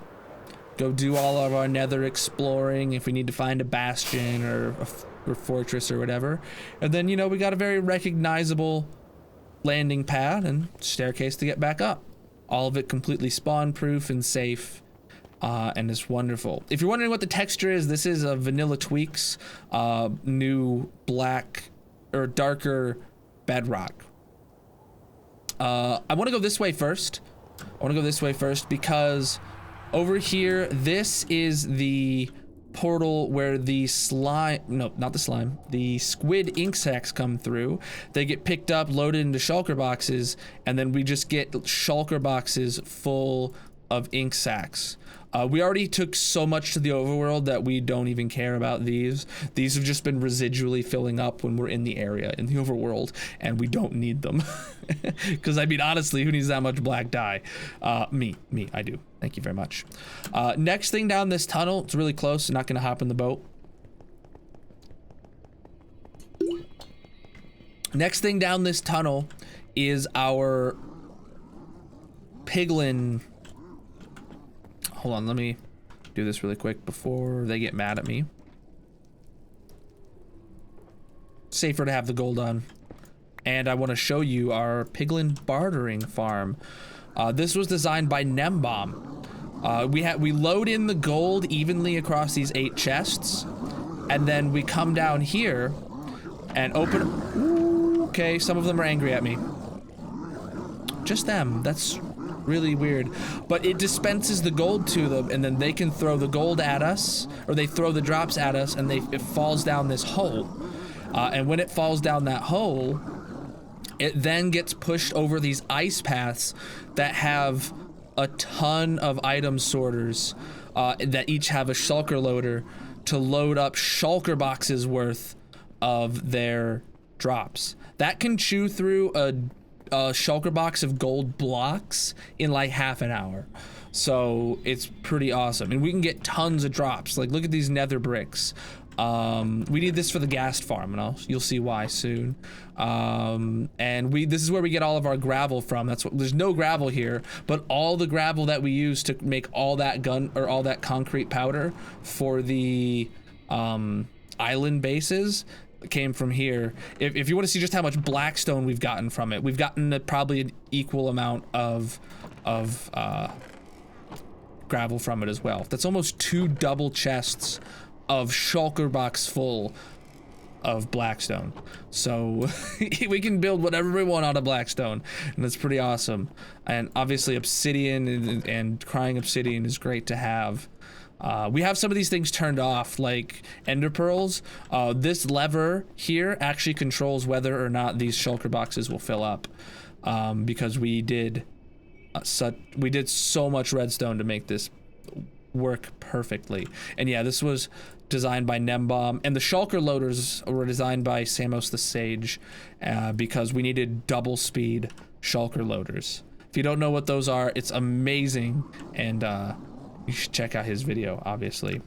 go do all of our nether exploring if we need to find a bastion or a fortress or whatever. And then, you know, we got a very recognizable landing pad and staircase to get back up. All of it completely spawn proof and safe, and it's wonderful. If you're wondering what the texture is, this is a Vanilla Tweaks new black or darker bedrock. I want to go this way first. Because over here, this is the portal where the the squid ink sacs come through. They get picked up, loaded into shulker boxes, and then we just get shulker boxes full of ink sacs. We already took so much to the overworld that we don't even care about these. These have just been residually filling up when we're in the area, in the overworld, and we don't need them. Because, I mean, honestly, who needs that much black dye? Me, I do. Thank you very much. Next thing down this tunnel, it's really close, I'm not gonna hop in the boat. Next thing down this tunnel is our piglin. Hold on, let me do this really quick before they get mad at me. Safer to have the gold on. And I want to show you our piglin bartering farm. This was designed by Nembomb. We load in the gold evenly across these 8 chests, and then we come down here and open. Ooh, okay, some of them are angry at me. Just them. That's really weird. But it dispenses the gold to them, and then they can throw the gold at us, or they throw the drops at us, and it falls down this hole. And when it falls down that hole, it then gets pushed over these ice paths that have a ton of item sorters that each have a shulker loader to load up shulker boxes worth of their drops. That can chew through a shulker box of gold blocks in like half an hour. So it's pretty awesome. And we can get tons of drops. Like, look at these nether bricks. We need this for the ghast farm, and you'll see why soon. And this is where we get all of our gravel from. There's no gravel here, but all the gravel that we use to make all that all that concrete powder for the island bases came from here. If you want to see just how much blackstone we've gotten from it, we've gotten probably an equal amount of gravel from it as well. That's almost 2 double chests of shulker box full of blackstone. So we can build whatever we want out of blackstone, and that's pretty awesome. And obviously obsidian and crying obsidian is great to have. We have some of these things turned off, like ender pearls. This lever here actually controls whether or not these shulker boxes will fill up, because we did so much redstone to make this work perfectly. And yeah, this was designed by Nembomb, and the shulker loaders were designed by Samos the Sage, because we needed double speed shulker loaders. If you don't know what those are, it's amazing, and you should check out his video, obviously.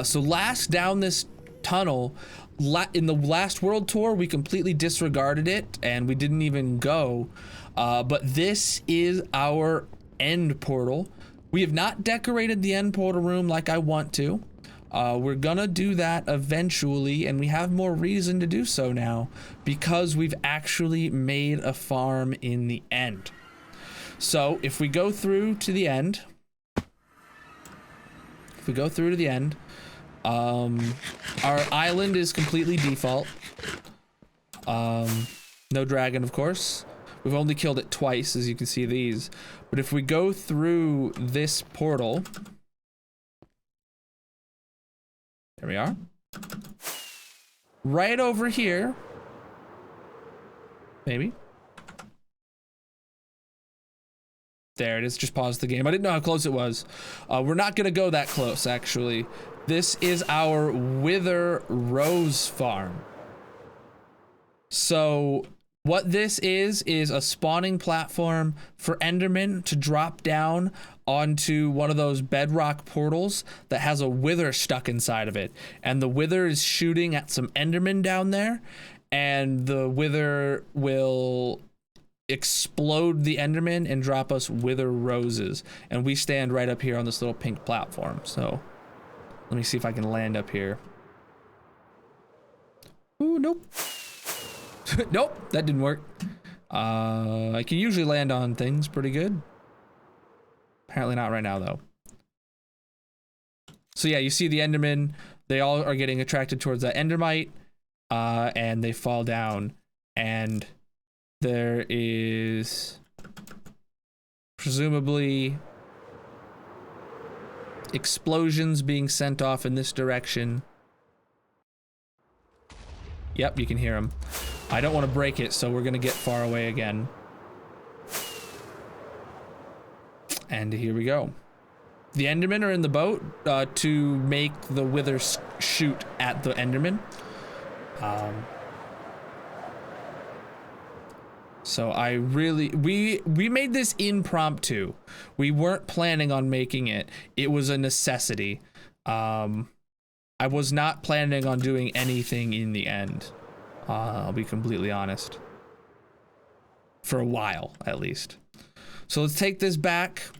So last down this tunnel, in the last world tour, we completely disregarded it and we didn't even go, but this is our end portal. We have not decorated the end portal room like I want to. We're gonna do that eventually, and we have more reason to do so now because we've actually made a farm in the end. So if we go through to the end, our island is completely default. No dragon, of course. We've only killed it twice, as you can see these. But if we go through this portal, there we are. Right over here, maybe. There it is, just paused the game. I didn't know how close it was. We're not gonna go that close, actually. This is our Wither Rose farm. So what this is a spawning platform for Endermen to drop down onto one of those bedrock portals that has a wither stuck inside of it. And the wither is shooting at some Endermen down there, and the wither will explode the Enderman and drop us Wither Roses. And we stand right up here on this little pink platform. So let me see if I can land up here. Ooh, nope. Nope, that didn't work. I can usually land on things pretty good. Apparently not right now, though. So yeah, you see the Endermen, they all are getting attracted towards that Endermite, and they fall down, and there is presumably explosions being sent off in this direction. Yep, you can hear them. I don't want to break it, so we're gonna get far away again. And here we go. The Endermen are in the boat to make the Wither shoot at the Enderman. So we made this impromptu. We weren't planning on making it. It was a necessity. I was not planning on doing anything in the end. I'll be completely honest. For a while, at least. So let's take this back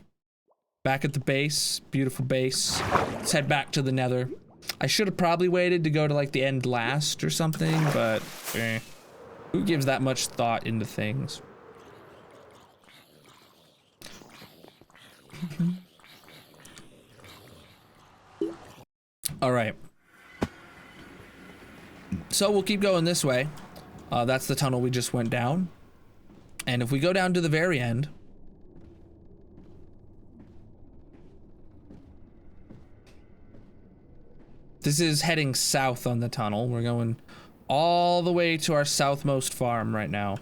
at the base. Beautiful base. Let's head back to the Nether. I should have probably waited to go to like the end last or something, but who gives that much thought into things? All right. So we'll keep going this way. That's the tunnel we just went down. And if we go down to the very end, this is heading south on the tunnel. We're going all the way to our southmost farm right now.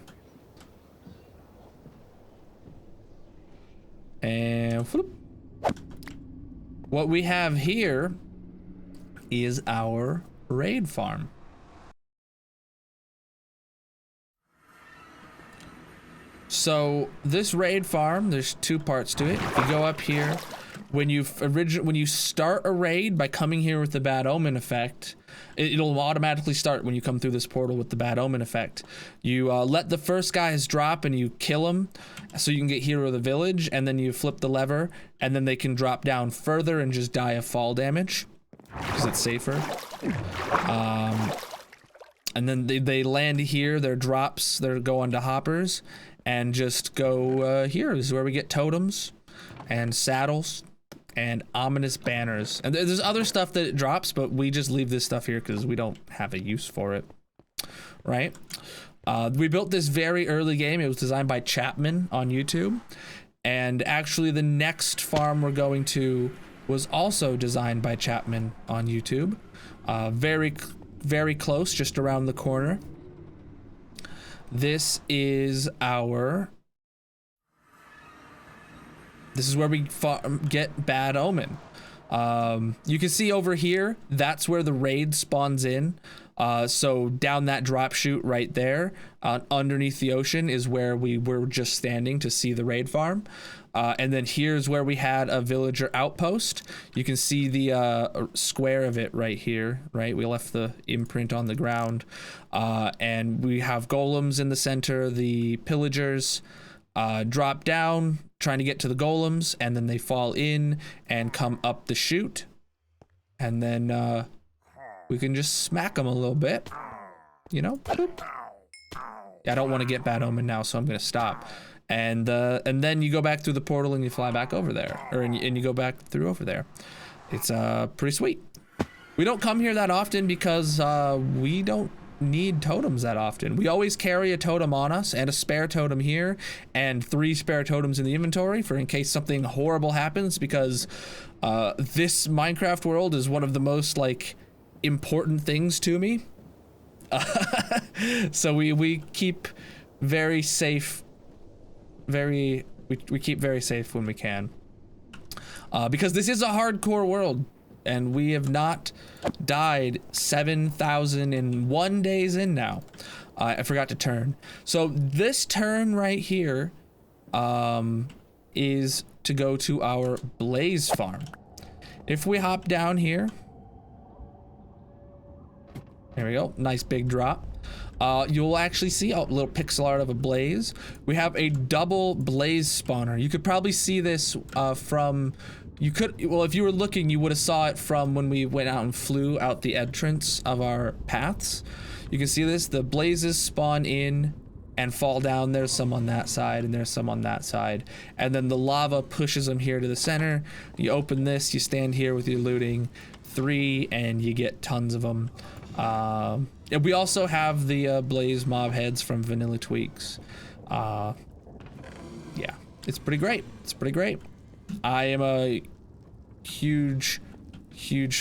And whoop. What we have here is our raid farm. So this raid farm, there's two parts to it. If you go up here, when you start a raid by coming here with the Bad Omen effect, it'll automatically start when you come through this portal with the Bad Omen effect. You let the first guys drop and you kill them so you can get Hero of the Village, and then you flip the lever and then they can drop down further and just die of fall damage because it's safer. And then they land here, their drops, they're going to hoppers, and just go here is where we get totems and saddles and ominous banners. And there's other stuff that it drops, but we just leave this stuff here because we don't have a use for it, right? We built this very early game. It was designed by Chapman on YouTube. And actually the next farm we're going to was also designed by Chapman on YouTube. Very close, just around the corner. This is where we get Bad Omen. You can see over here, that's where the raid spawns in. So down that drop chute right there, underneath the ocean is where we were just standing to see the raid farm. And then here's where we had a villager outpost. You can see the square of it right here, right? We left the imprint on the ground. And we have golems in the center, the pillagers drop down, trying to get to the golems, and then they fall in and come up the chute. And then we can just smack them a little bit, you know? Boop. I don't want to get Bad Omen now, so I'm going to stop. And then you go back through the portal and you fly back over there, and you go back through over there. It's pretty sweet. We don't come here that often because we don't need totems that often. We always carry a totem on us and a spare totem here and 3 spare totems in the inventory for in case something horrible happens, because this Minecraft world is one of the most like important things to me. So we keep very safe. We keep very safe when we can, because this is a hardcore world and we have not died 7,001 days in now. I forgot to turn. So this turn right here is to go to our Blaze farm. If we hop down here, there we go, nice big drop. You'll actually see a little pixel art of a blaze. We have a double blaze spawner. You could probably see this well, if you were looking, you would have saw it from when we went out and flew out the entrance of our paths. You can see this, the blazes spawn in and fall down. There's some on that side and there's some on that side. And then the lava pushes them here to the center. You open this, you stand here with your looting 3 and you get tons of them. We also have the blaze mob heads from Vanilla Tweaks. Yeah, it's pretty great. It's pretty great. I am a huge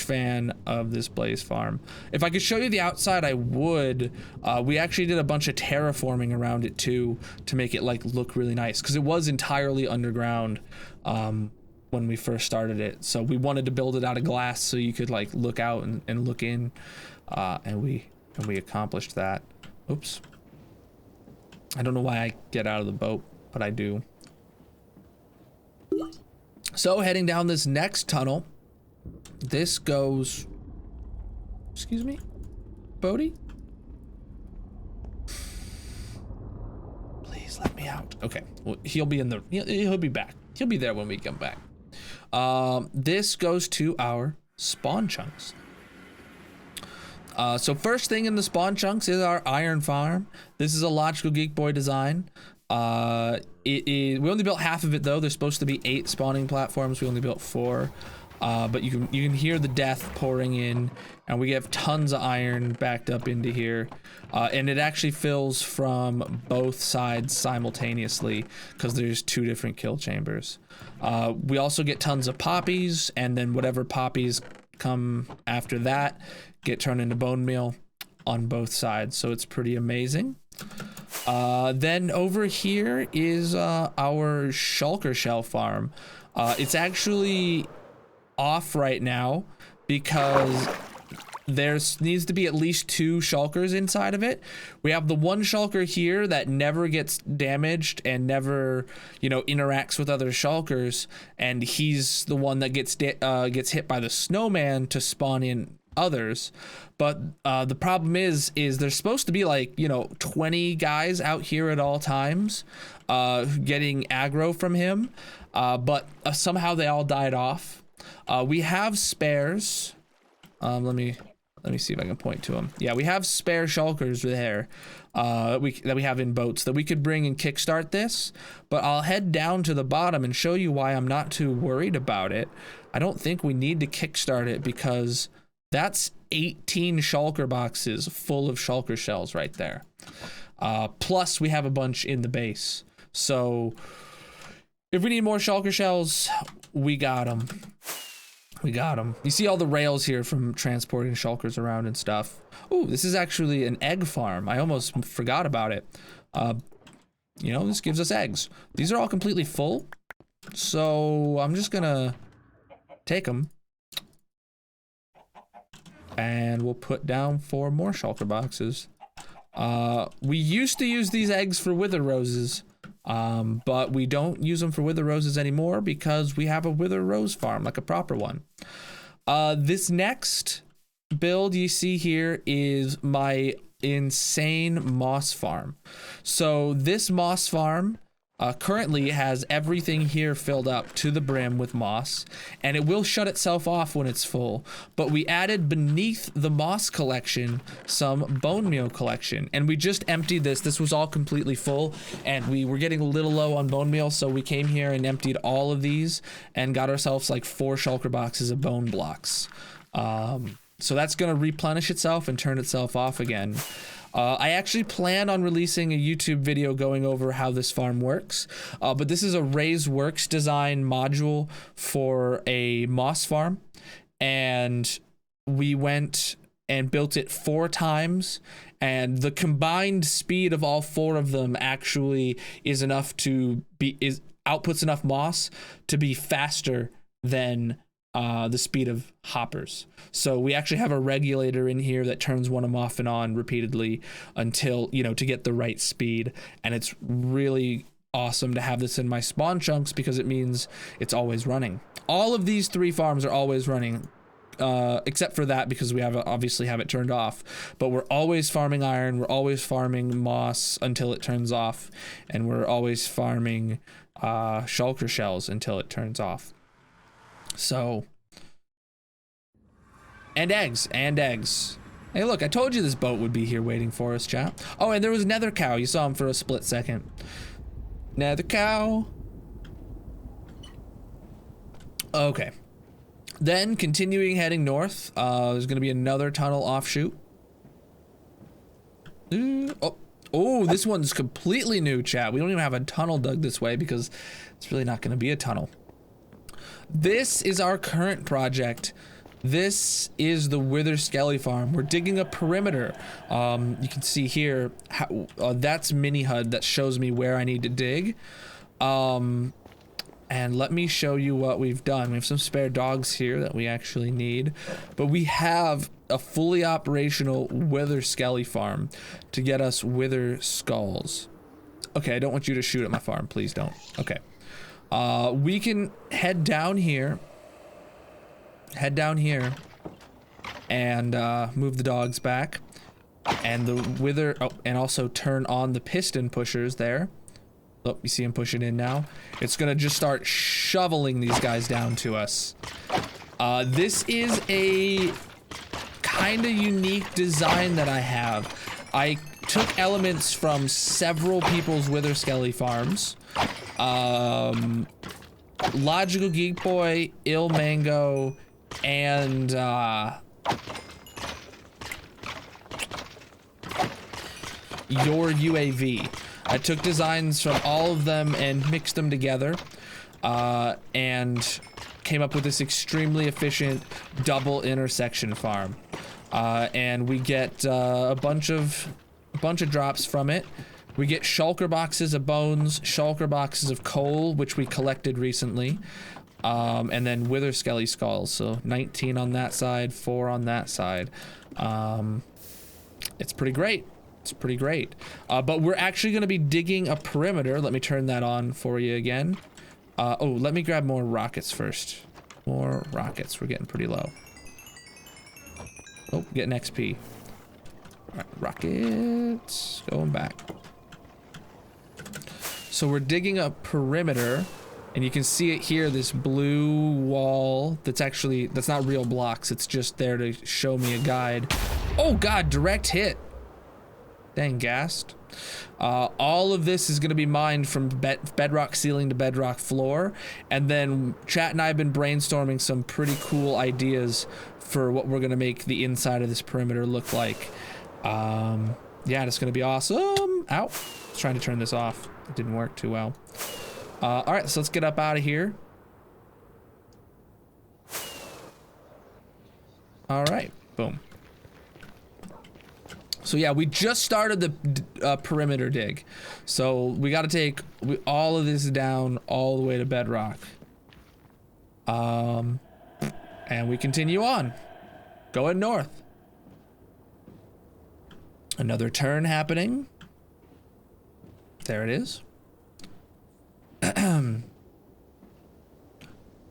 fan of this blaze farm. If I could show you the outside, I would. We actually did a bunch of terraforming around it too to make it like look really nice, because it was entirely underground when we first started it. So we wanted to build it out of glass so you could like look out and look in, and we accomplished that. Oops. I don't know why I get out of the boat, but I do. So heading down this next tunnel, this goes, excuse me, Bodhi? Please let me out. Okay, well, he'll be back. He'll be there when we come back. This goes to our spawn chunks. So first thing in the spawn chunks is our iron farm. This is a Logical Geek Boy design. We only built half of it though. There's supposed to be 8 spawning platforms. We only built 4. But you can hear the death pouring in, and we have tons of iron backed up into here. And it actually fills from both sides simultaneously because there's 2 different kill chambers. We also get tons of poppies, and then whatever poppies come after that get turned into bone meal on both sides. So it's pretty amazing. Then over here is our shulker shell farm. It's actually off right now because needs to be at least 2 shulkers inside of it. We have the one shulker here that never gets damaged and never, you know, interacts with other shulkers, and he's the one that gets hit by the snowman to spawn in others. But the problem is there's supposed to be like, you know, 20 guys out here at all times getting aggro from him, but somehow they all died off. We have spares. Let me see if I can point to them. Yeah, we have spare shulkers there that we have in boats that we could bring and kickstart this, but I'll head down to the bottom and show you why I'm not too worried about it. I don't think we need to kickstart it because that's 18 shulker boxes full of shulker shells right there. Plus we have a bunch in the base. So if we need more shulker shells, we got them. We got them. You see all the rails here from transporting shulkers around and stuff. Ooh, this is actually an egg farm. I almost forgot about it. You know, this gives us eggs. These are all completely full. So I'm just gonna take them. And we'll put down 4 more shulker boxes. We used to use these eggs for wither roses. But we don't use them for wither roses anymore because we have a wither rose farm, like a proper one. This next build you see here is my insane moss farm. So this moss farm currently has everything here filled up to the brim with moss, and it will shut itself off when it's full. But we added beneath the moss collection some bone meal collection, and we just emptied this. This was all completely full, and we were getting a little low on bone meal, so we came here and emptied all of these and got ourselves like 4 shulker boxes of bone blocks. So that's gonna replenish itself and turn itself off again. I actually plan on releasing a YouTube video going over how this farm works, but this is a Raise Works design module for a moss farm, and we went and built it 4 times, and the combined speed of all 4 of them actually is enough to outputs enough moss to be faster than the speed of hoppers. So we actually have a regulator in here that turns one of them off and on repeatedly until, you know, to get the right speed. And it's really awesome to have this in my spawn chunks because it means it's always running. All of these 3 farms are always running, except for that because we obviously have it turned off. But we're always farming iron, we're always farming moss until it turns off, and we're always farming shulker shells until it turns off. So, and eggs. Hey, look, I told you this boat would be here waiting for us, chat. Oh, and there was Nether Cow. You saw him for a split second. Nether Cow. Okay. Then, continuing heading north, there's going to be another tunnel offshoot. Oh, this one's completely new, chat. We don't even have a tunnel dug this way because it's really not going to be a tunnel. This is our current project. This is the Wither Skelly farm. We're digging a perimeter. You can see here, how, that's Mini HUD that shows me where I need to dig. And let me show you what we've done. We have some spare dogs here that we actually need, but we have a fully operational Wither Skelly farm to get us Wither Skulls. Okay, I don't want you to shoot at my farm. Please don't. Okay. We can head down here and move the dogs back, and the wither, and also turn on the piston pushers there. Oh, you see him pushing in now. It's gonna just start shoveling these guys down to us. This is a kind of unique design that I have. I took elements from several people's Wither Skelly farms. Logical Geek Boy, Ill Mango, and Your UAV. I took designs from all of them and mixed them together, and came up with this extremely efficient double intersection farm. And we get a bunch of drops from it. We get shulker boxes of bones, shulker boxes of coal, which we collected recently. and then Wither Skelly Skulls. So 19 on that side, 4 on that side. It's pretty great. It's pretty great. But we're actually going to be digging a perimeter. Let me turn that on for you again. Oh, let me grab more rockets first. More rockets. We're getting pretty low. Oh, getting XP. All right, rockets. Going back. So we're digging a perimeter. And you can see it here, this blue wall that's not real blocks. It's just there to show me a guide. Oh God, direct hit. Dang, gassed. All of this is gonna be mined from bedrock ceiling to bedrock floor. And then chat and I have been brainstorming some pretty cool ideas for what we're gonna make the inside of this perimeter look like. Yeah, it's gonna be awesome. Ow, I was trying to turn this off. It didn't work too well. All right, so let's get up out of here. All right, boom. So yeah, we just started the perimeter dig. So we got to take all of this down all the way to bedrock. And we continue on, going north. Another turn happening. There it is.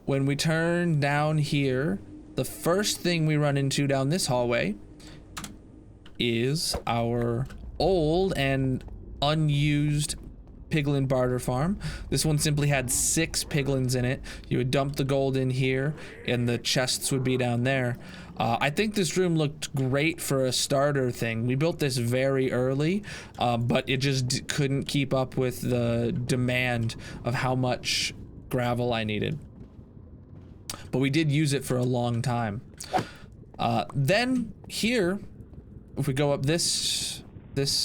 When we turn down here, the first thing we run into down this hallway is our old and unused piglin barter farm. This one simply had 6 piglins in it. You would dump the gold in here and the chests would be down there. I think this room looked great for a starter thing. We built this very early, but it just couldn't keep up with the demand of how much gravel I needed. But we did use it for a long time. Then here, if we go up this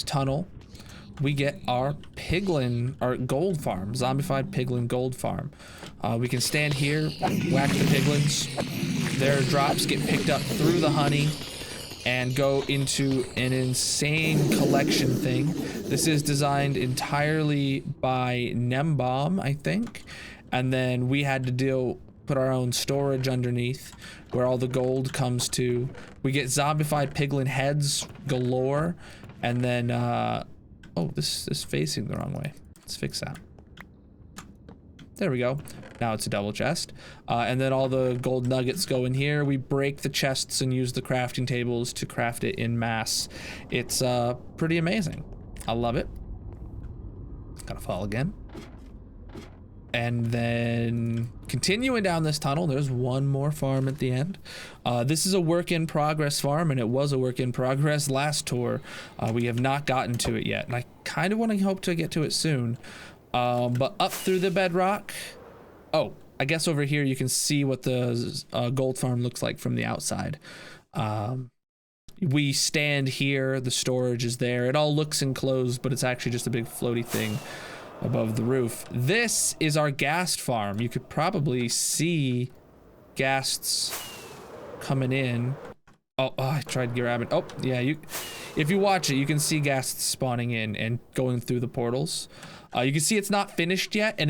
tunnel, we get our gold farm, zombified piglin gold farm. We can stand here, whack the piglins. Their drops get picked up through the honey and go into an insane collection thing. This is designed entirely by Nembomb, I think. And then we had to put our own storage underneath where all the gold comes to. We get zombified piglin heads galore. And then, oh, this is facing the wrong way. Let's fix that. There we go. Now it's a double chest. And then all the gold nuggets go in here. We break the chests and use the crafting tables to craft it in mass. It's pretty amazing. I love it. Gotta fall again. And then continuing down this tunnel, there's one more farm at the end. This is a work in progress farm, and it was a work in progress last tour. We have not gotten to it yet, and I kind of want to hope to get to it soon. But up through the bedrock. Oh, I guess over here you can see what the gold farm looks like from the outside. We stand here, the storage is there. It all looks enclosed, but it's actually just a big floaty thing above the roof. This is our ghast farm. You could probably see ghasts coming in. Oh, I tried grabbing. Oh, yeah, if you watch it, you can see ghasts spawning in and going through the portals. You can see it's not finished yet, and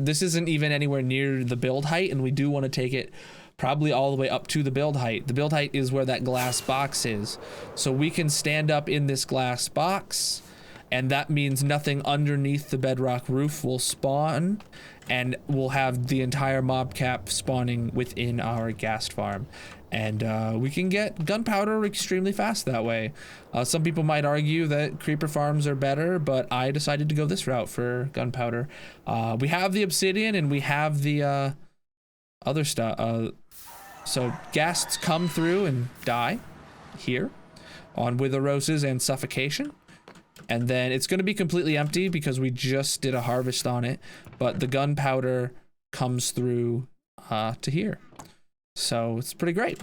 this isn't even anywhere near the build height, and we do want to take it probably all the way up to the build height. The build height is where that glass box is. So we can stand up in this glass box, and that means nothing underneath the bedrock roof will spawn, and we'll have the entire mob cap spawning within our ghast farm. And we can get gunpowder extremely fast that way. Some people might argue that creeper farms are better, but I decided to go this route for gunpowder. We have the obsidian and we have the other stuff. So ghasts come through and die here on Wither Roses and Suffocation. And then it's going to be completely empty because we just did a harvest on it, but the gunpowder comes through to here. So it's pretty great.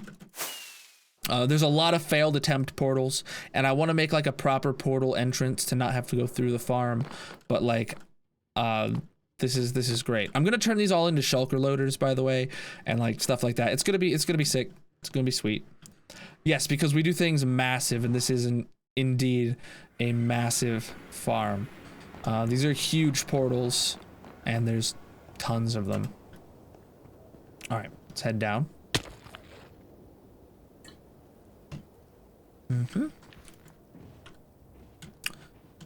There's a lot of failed attempt portals, and I want to make like a proper portal entrance to not have to go through the farm. But like, this is great. I'm gonna turn these all into shulker loaders, by the way, and like stuff like that. It's gonna be sick. It's gonna be sweet. Yes, because we do things massive, and this is indeed a massive farm. These are huge portals, and there's tons of them. All right, let's head down.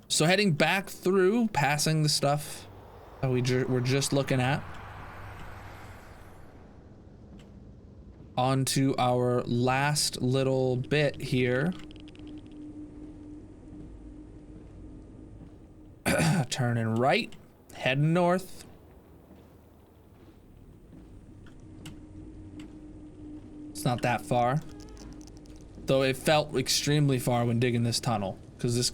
So heading back through, passing the stuff that we're just looking at, onto our last little bit here. Turning right, heading north. It's not that far, though it felt extremely far when digging this tunnel, because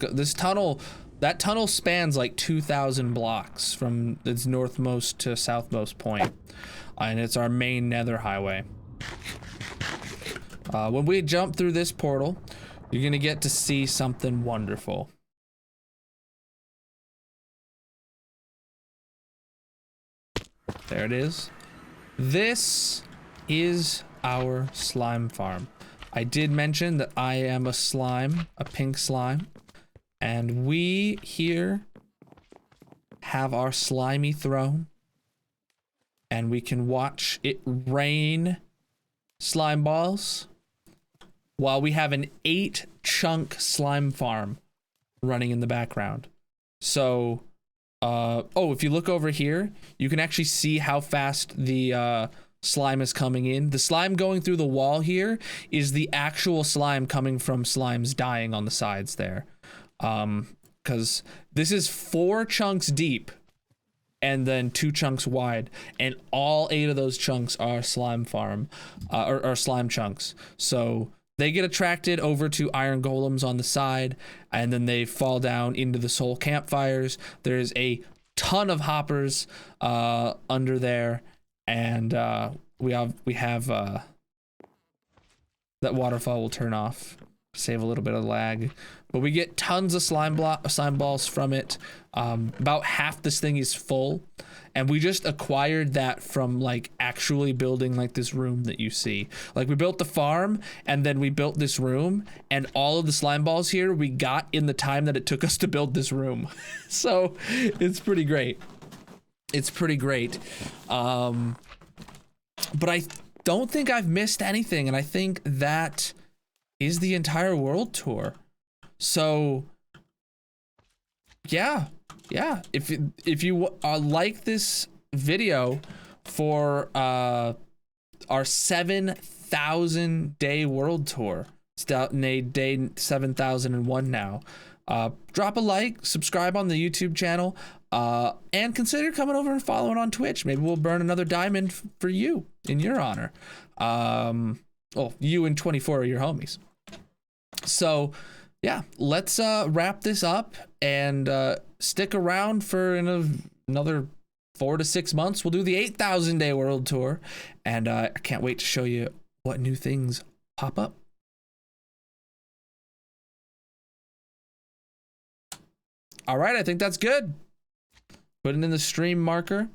that tunnel spans like 2,000 blocks from its northmost to southmost point, and it's our main nether highway. When we jump through this portal, you're gonna get to see something wonderful. There it is. This is our slime farm. I did mention that I am a slime, a pink slime, and we here have our slimy throne, and we can watch it rain slime balls while we have an 8-chunk slime farm running in the background. So oh, if you look over here, you can actually see how fast the slime is coming in. The slime going through the wall here is the actual slime coming from slimes dying on the sides there. Because this is 4 chunks deep and then 2 chunks wide, and all 8 of those chunks are slime farm, or slime chunks. So they get attracted over to iron golems on the side, and then they fall down into the soul campfires. There's a ton of hoppers under there, and we have that waterfall will turn off, save a little bit of lag, but we get tons of slime balls from it. About half this thing is full, and we just acquired that from like actually building like this room that you see. Like we built the farm, and then we built this room, and all of the slime balls here we got in the time that it took us to build this room. So it's pretty great. It's pretty great. But I don't think I've missed anything, and I think that is the entire world tour. So yeah, if you like this video for our 7,000 day world tour, it's day 7,001 now, drop a like, subscribe on the YouTube channel, and consider coming over and following on Twitch. Maybe we'll burn another diamond for you in your honor. Well, you and 24 of your homies. So yeah, let's wrap this up, and stick around for another 4 to 6 months. We'll do the 8,000 day world tour, and I can't wait to show you what new things pop up. All right, I think that's good. Putting in the stream marker.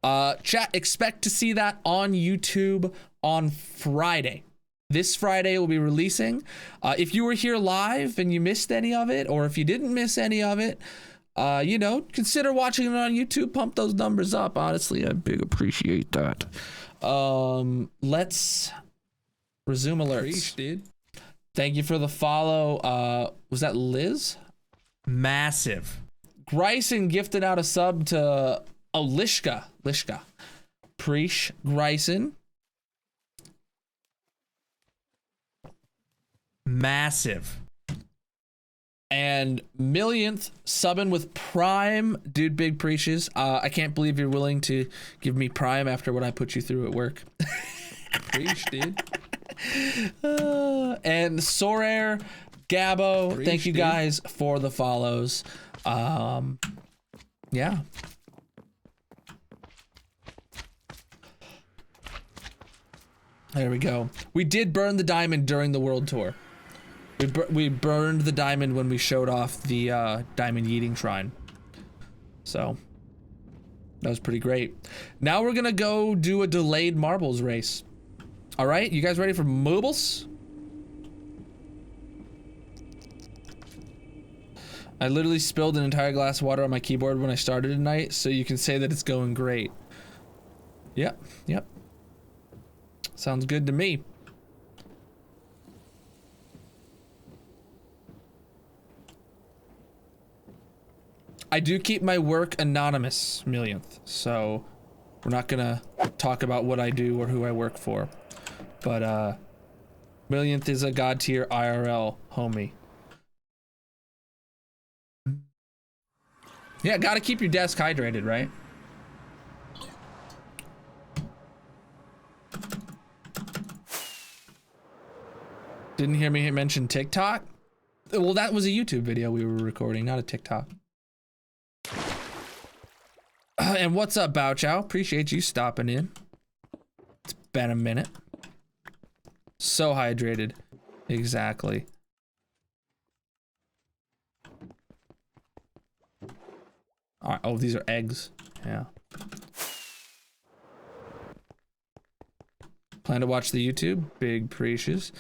Chat, expect to see that on YouTube on Friday. This Friday we'll be releasing. If you were here live and you missed any of it, or if you didn't miss any of it, you know, consider watching it on YouTube. Pump those numbers up. Honestly, I big appreciate that. Let's resume alerts. Dude. Thank you for the follow. Was that Liz? Massive. Gryson gifted out a sub to Lishka. Preesh Gryson. Massive. And millionth subbing with Prime. Dude, big preaches. I can't believe you're willing to give me Prime after what I put you through at work. Preach, dude. And Sorair, Gabo, preach, thank you guys for the follows. Yeah. There we go. We did burn the diamond during the world tour. We burned the diamond when we showed off the diamond yeeting shrine. So that was pretty great. Now we're gonna go do a delayed marbles race. All right, you guys ready for mobiles? I literally spilled an entire glass of water on my keyboard when I started tonight, so you can say that it's going great. Yep. Sounds good to me. I do keep my work anonymous, Millionth, so we're not gonna talk about what I do or who I work for. But Millionth is a god tier IRL homie. Yeah, gotta keep your desk hydrated, right? Didn't hear me mention TikTok? Well, that was a YouTube video we were recording, not a TikTok. And what's up, Bow Chow? Appreciate you stopping in. It's been a minute. So hydrated. Exactly. All right. Oh, these are eggs. Yeah. Plan to watch the YouTube? Big precious.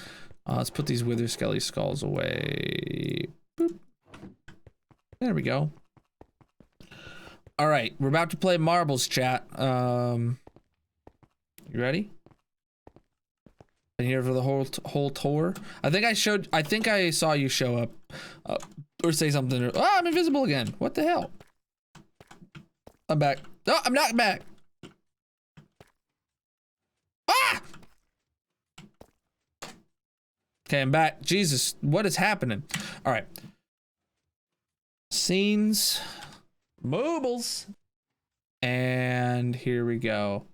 Let's put these Wither Skelly skulls away. Boop. There we go. All right, we're about to play marbles, chat. You ready? Been here for the whole tour. I think I saw you show up, or say something. Oh, I'm invisible again. What the hell? I'm back. No, I'm not back. Ah! Okay, I'm back. Jesus, what is happening? All right. Scenes. Mobiles. And here we go.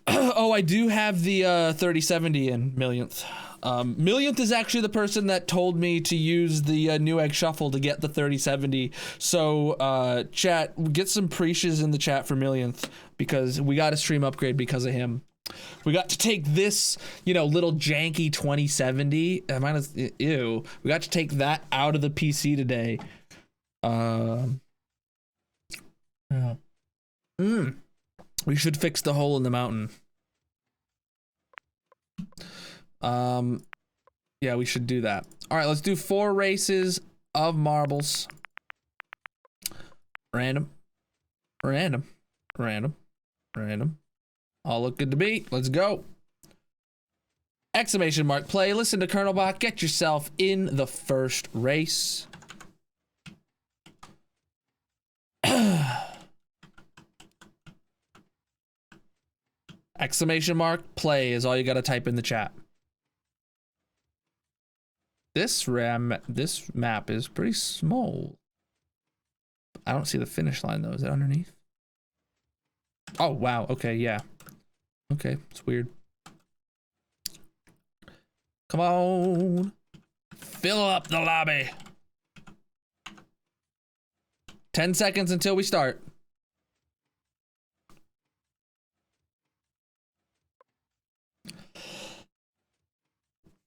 Oh, I do have the 3070 in Millionth. Millionth is actually the person that told me to use the Newegg Shuffle to get the 3070. So, chat, get some preaches in the chat for Millionth because we got a stream upgrade because of him. We got to take this, you know, little janky 2070. Ew. We got to take that out of the PC today. Yeah. We should fix the hole in the mountain. Yeah, we should do that. All right, let's do 4 races of marbles. Random. All look good to me. Let's go. Exclamation mark play. Listen to Colonelbot. Get yourself in the first race. Exclamation mark play is all you gotta type in the chat. This map is pretty small. I don't see the finish line though. Is it underneath? Oh wow. Okay, yeah. Okay, it's weird. Come on. Fill up the lobby. 10 seconds until we start.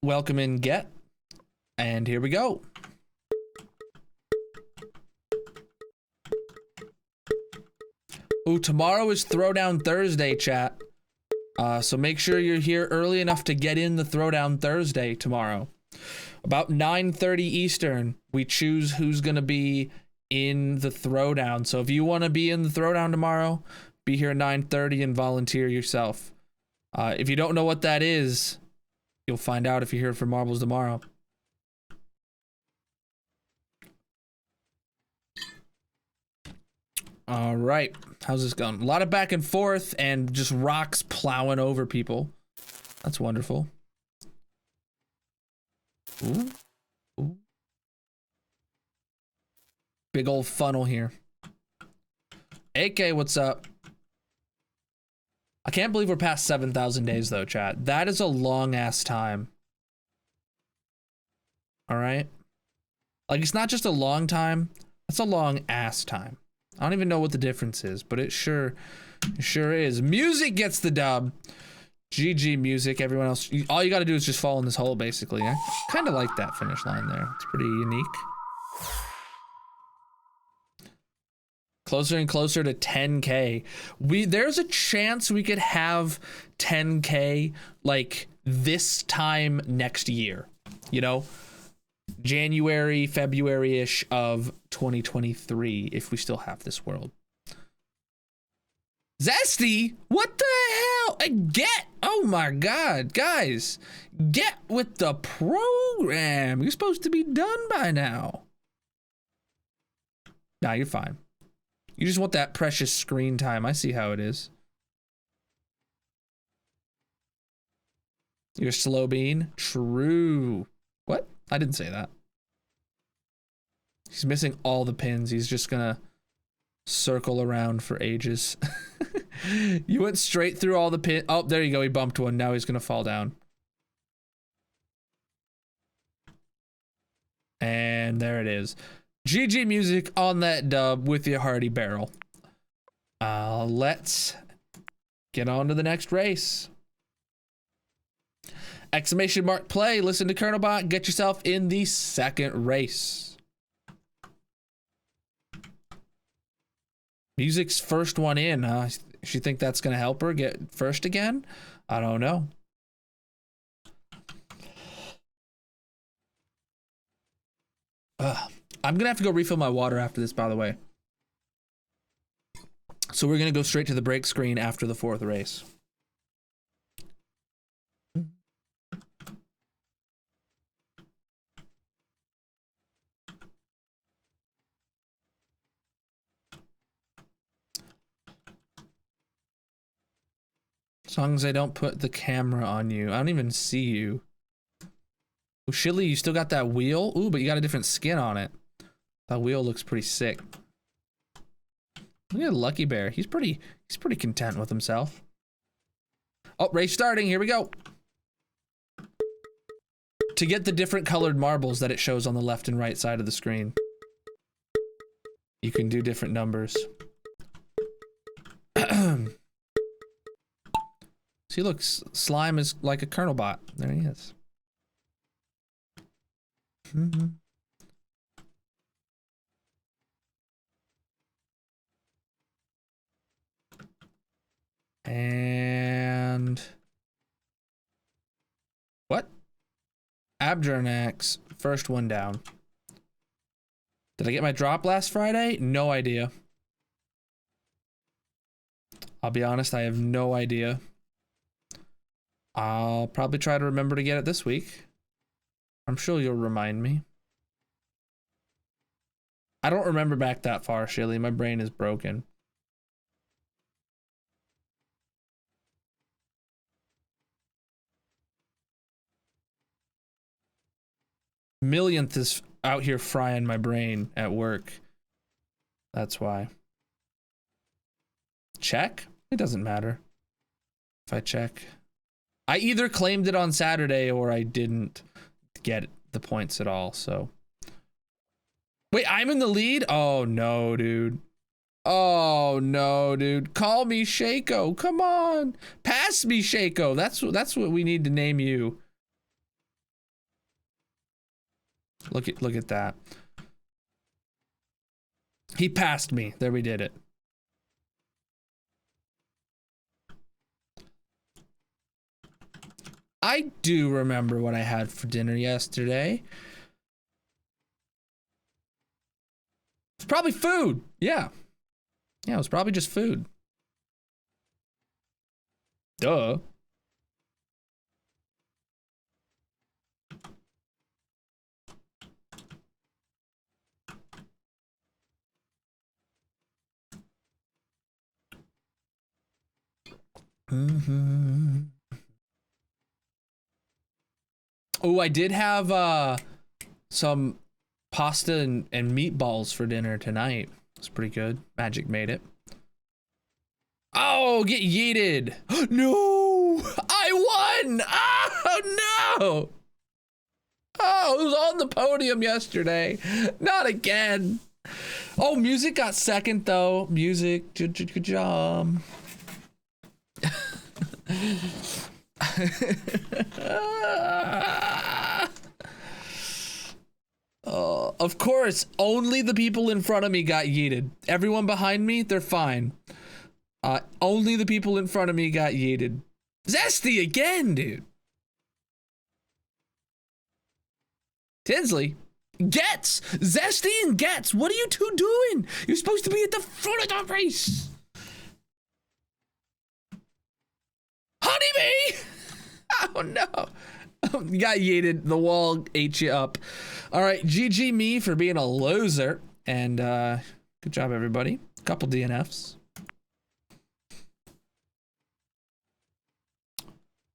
Welcome in, Get. And here we go. Ooh, tomorrow is Throwdown Thursday, chat. So make sure you're here early enough to get in the Throwdown Thursday tomorrow. About 9:30 Eastern, we choose who's gonna be in the Throwdown. So if you want to be in the Throwdown tomorrow, be here at 9:30 and volunteer yourself. If you don't know what that is, you'll find out if you're here for marbles tomorrow. All right, how's this going? A lot of back and forth and just rocks plowing over people. That's wonderful. Ooh. Ooh. Big old funnel here. AK, what's up? I can't believe we're past 7,000 days though, chat. That is a long ass time. All right. Like, it's not just a long time. It's a long ass time. I don't even know what the difference is, but it sure is. Music gets the dub. GG Music. Everyone else, all you got to do is just fall in this hole, basically. I kind of like that finish line there. It's pretty unique. Closer and closer to 10K. There's a chance we could have 10K like this time next year. You know? January, February-ish of 2023, if we still have this world. Zesty? What the hell? Get! Oh my God, guys, get with the program. You're supposed to be done by now. Nah, you're fine. You just want that precious screen time. I see how it is. You're slow bean? True. What? I didn't say that. He's missing all the pins. He's just gonna circle around for ages. You went straight through all the pins. Oh, there you go. He bumped one. Now he's gonna fall down. And there it is. GG Music on that dub with your hearty barrel. Let's get on to the next race. Exclamation mark play. Listen to Colonelbot. Get yourself in the second race. Music's first one in. She think that's gonna help her get first again? I don't know. I'm gonna have to go refill my water after this, by the way. So we're gonna go straight to the break screen after the fourth race. As long as I don't put the camera on you. I don't even see you. Oh, Shilly, you still got that wheel? Ooh, but you got a different skin on it. That wheel looks pretty sick. Look at Lucky Bear. He's pretty content with himself. Oh, race starting. Here we go. To get the different colored marbles that it shows on the left and right side of the screen, you can do different numbers. See, look, Slime is like a Colonelbot. There he is. And what? Abjurnax, first one down. Did I get my drop last Friday? No idea. I'll be honest, I have no idea. I'll probably try to remember to get it this week. I'm sure you'll remind me. I don't remember back that far, Shilly. My brain is broken. Millionth is out here frying my brain at work. That's why. Check? It doesn't matter if I check. I either claimed it on Saturday or I didn't get the points at all, so. Wait, I'm in the lead? Oh no, dude. Oh no, dude. Call me Shaco. Come on. Pass me Shaco. That's what we need to name you. Look at that. He passed me. There, we did it. I do remember what I had for dinner yesterday. It's probably food. Yeah. Yeah, it was probably just food. Duh. Oh, I did have some pasta and meatballs for dinner tonight. It's pretty good. Magic made it. Oh, get yeeted. No, I won. Oh, no. Oh, it was on the podium yesterday. Not again. Oh, Music got second, though. Music, good job. Of course, only the people in front of me got yeeted. Everyone behind me, they're fine. Only the people in front of me got yeeted. Zesty again, dude. Tinsley. Getz! Zesty and Getz, what are you two doing? You're supposed to be at the front of the race. 100 me! Oh no. You got yeeted. The wall ate you up. All right, GG me for being a loser. And good job, everybody. Couple DNFs.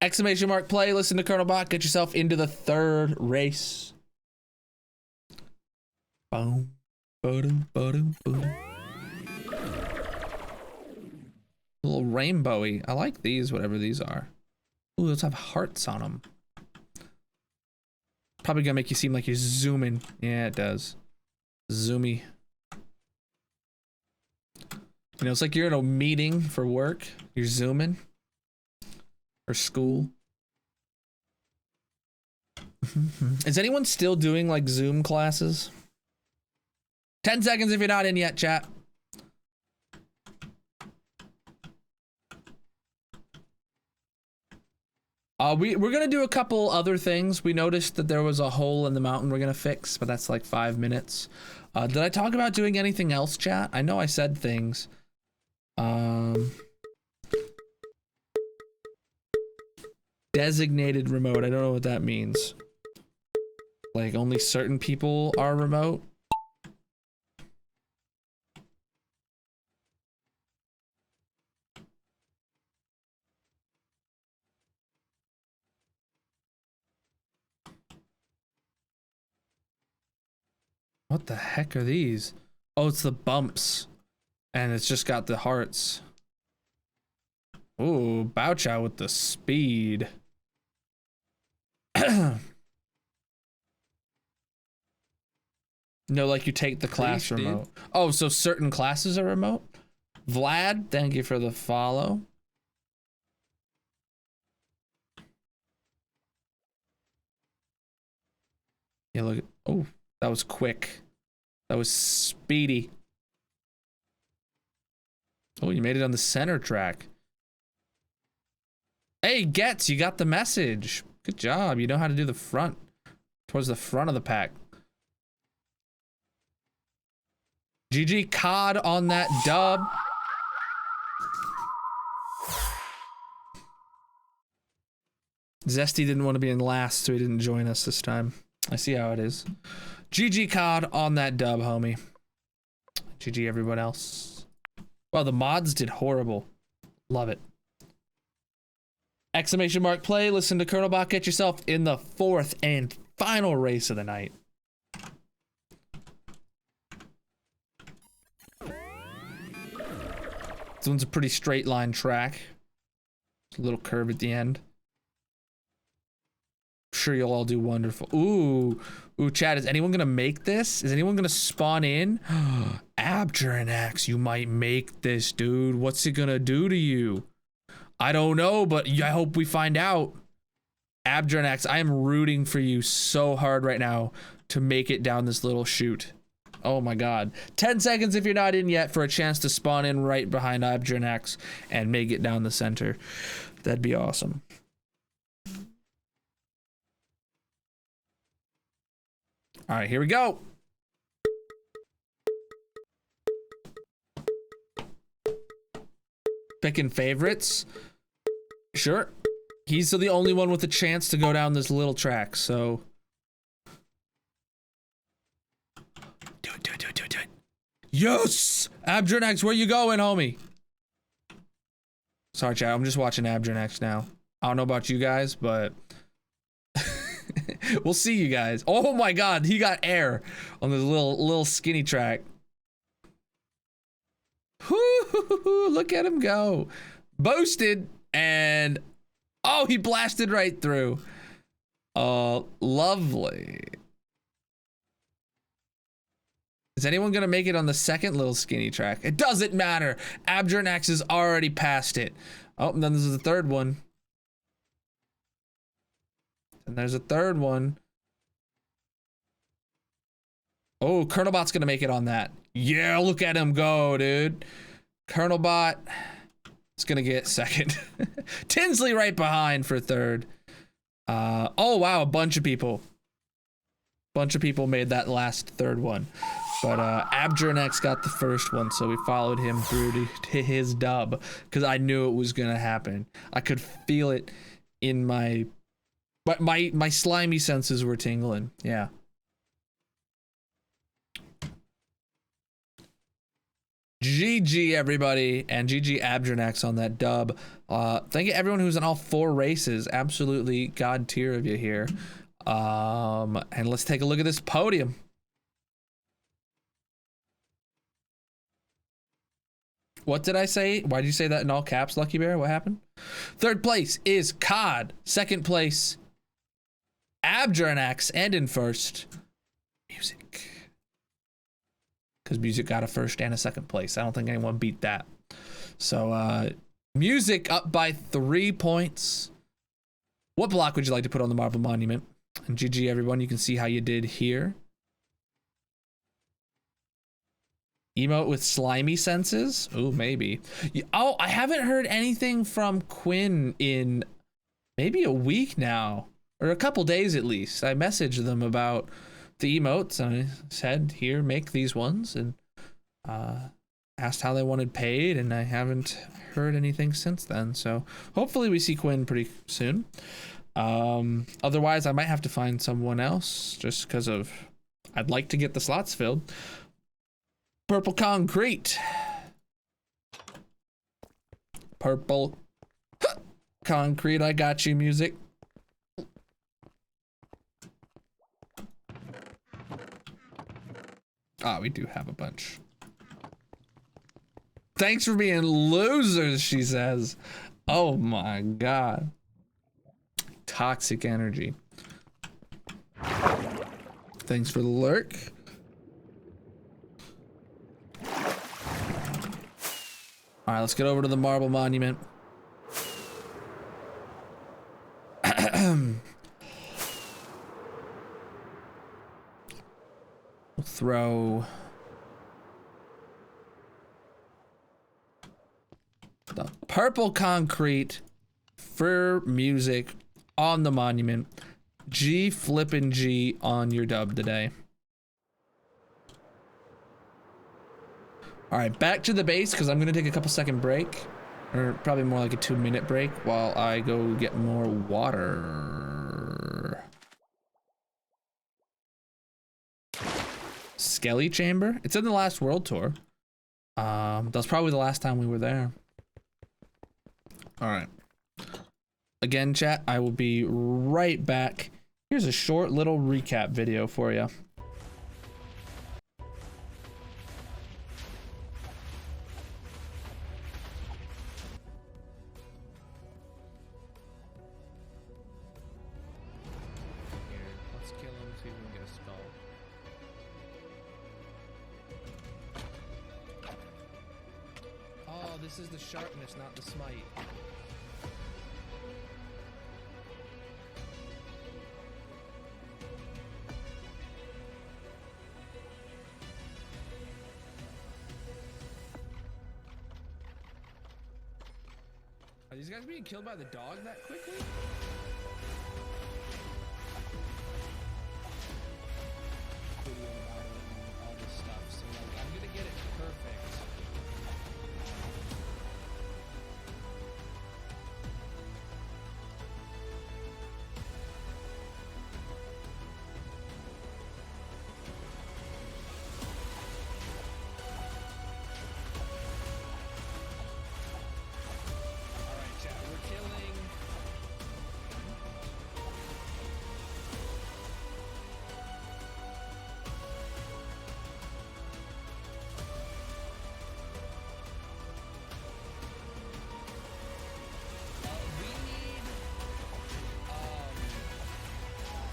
Exclamation mark play. Listen to Colonel Bot. Get yourself into the third race. Boom. Boom. Boom. Boom. A little rainbowy. I like these, whatever these are. Ooh, those have hearts on them. Probably gonna make you seem like you're zooming. Yeah, it does. Zoomy. You know, it's like you're in a meeting for work. You're zooming. Or school. Is anyone still doing like Zoom classes? 10 seconds if you're not in yet, chat. We're gonna do a couple other things. We noticed that there was a hole in the mountain we're gonna fix, but that's like 5 minutes. Did I talk about doing anything else, chat? I know I said things. Designated remote. I don't know what that means. Like only certain people are remote. What the heck are these? Oh, it's the bumps. And it's just got the hearts. Ooh, Bow Chow with the speed. No, like you take the class remote. Oh, so certain classes are remote? Vlad, thank you for the follow. Yeah, look. Oh, that was quick. That was speedy. Oh, you made it on the center track. Hey, Getz, you got the message. Good job. You know how to do the front. Towards the front of the pack. GG COD on that dub. Zesty didn't want to be in last, so he didn't join us this time. I see how it is. GG COD on that dub, homie. GG everyone else. Wow, the mods did horrible. Love it. Exclamation mark play. Listen to Colonel Bot. Get yourself in the fourth and final race of the night. This one's a pretty straight line track. There's a little curve at the end. I'm sure you'll all do wonderful. Ooh, Chad, is anyone gonna make this? Is anyone gonna spawn in? Abjuranex, you might make this, dude. What's it gonna do to you? I don't know, but I hope we find out. Abjuranex, I am rooting for you so hard right now to make it down this little chute. Oh my god. 10 seconds if you're not in yet for a chance to spawn in right behind Abjuranex and make it down the center. That'd be awesome. All right, here we go. Picking favorites. Sure. He's the only one with a chance to go down this little track, so. Do it. Yes! Abjuranex, where you going, homie? Sorry, chat, I'm just watching Abjuranex now. I don't know about you guys, but we'll see you guys. Oh my god, he got air on this little skinny track. Whoo, look at him go. Boasted, and oh, he blasted right through. Lovely. Is anyone gonna make it on the second little skinny track? It doesn't matter. Abjuranex is already past it. Oh, and then this is the third one. And there's a third one. Oh, Colonelbot's gonna make it on that. Yeah, look at him go, dude. Colonelbot is gonna get second. Tinsley right behind for third. Oh wow, a bunch of people. Bunch of people made that last third one. But Abdronex got the first one, so we followed him through to his dub because I knew it was gonna happen. I could feel it in my slimy senses were tingling. Yeah. GG everybody, and GG Abdronex on that dub. Thank you everyone who's in all 4 races. Absolutely god tier of you here. And let's take a look at this podium. What did I say? Why did you say that in all caps, Lucky Bear? What happened? 3rd place is COD. 2nd place, Abdronex. And in 1st, Music. Because Music got a 1st and a 2nd place. I don't think anyone beat that. So, Music up by 3 points. What block would you like to put on the Marble Monument? And GG everyone, you can see how you did here. Emote with slimy senses? Oh, maybe. Oh, I haven't heard anything from Quinn in maybe a week now, or a couple days at least. I messaged them about the emotes and I said, here, make these ones, and asked how they wanted paid, and I haven't heard anything since then. So hopefully we see Quinn pretty soon. Otherwise I might have to find someone else just because of I'd like to get the slots filled. Purple Concrete. Purple Concrete, I got you, Music. Ah, we do have a bunch. Thanks for being losers, she says. Oh my god. Toxic energy. Thanks for the lurk. All right, let's get over to the Marble Monument. We'll throw the Purple Concrete for Music on the monument. G flippin' G on your dub today. All right, back to the base because I'm gonna take a couple second break, or probably more like a 2-minute break while I go get more water. Skelly Chamber? It's in the last World Tour. That's probably the last time we were there. All right. Again, chat, I will be right back. Here's a short little recap video for you. Let's kill him, see if we can get a skull. Oh, this is the sharpness, not the smite. Are these guys being killed by the dog that quickly? Video about it and all this stuff, so like I'm gonna get it perfect. Alright, chat, we're killing. We need,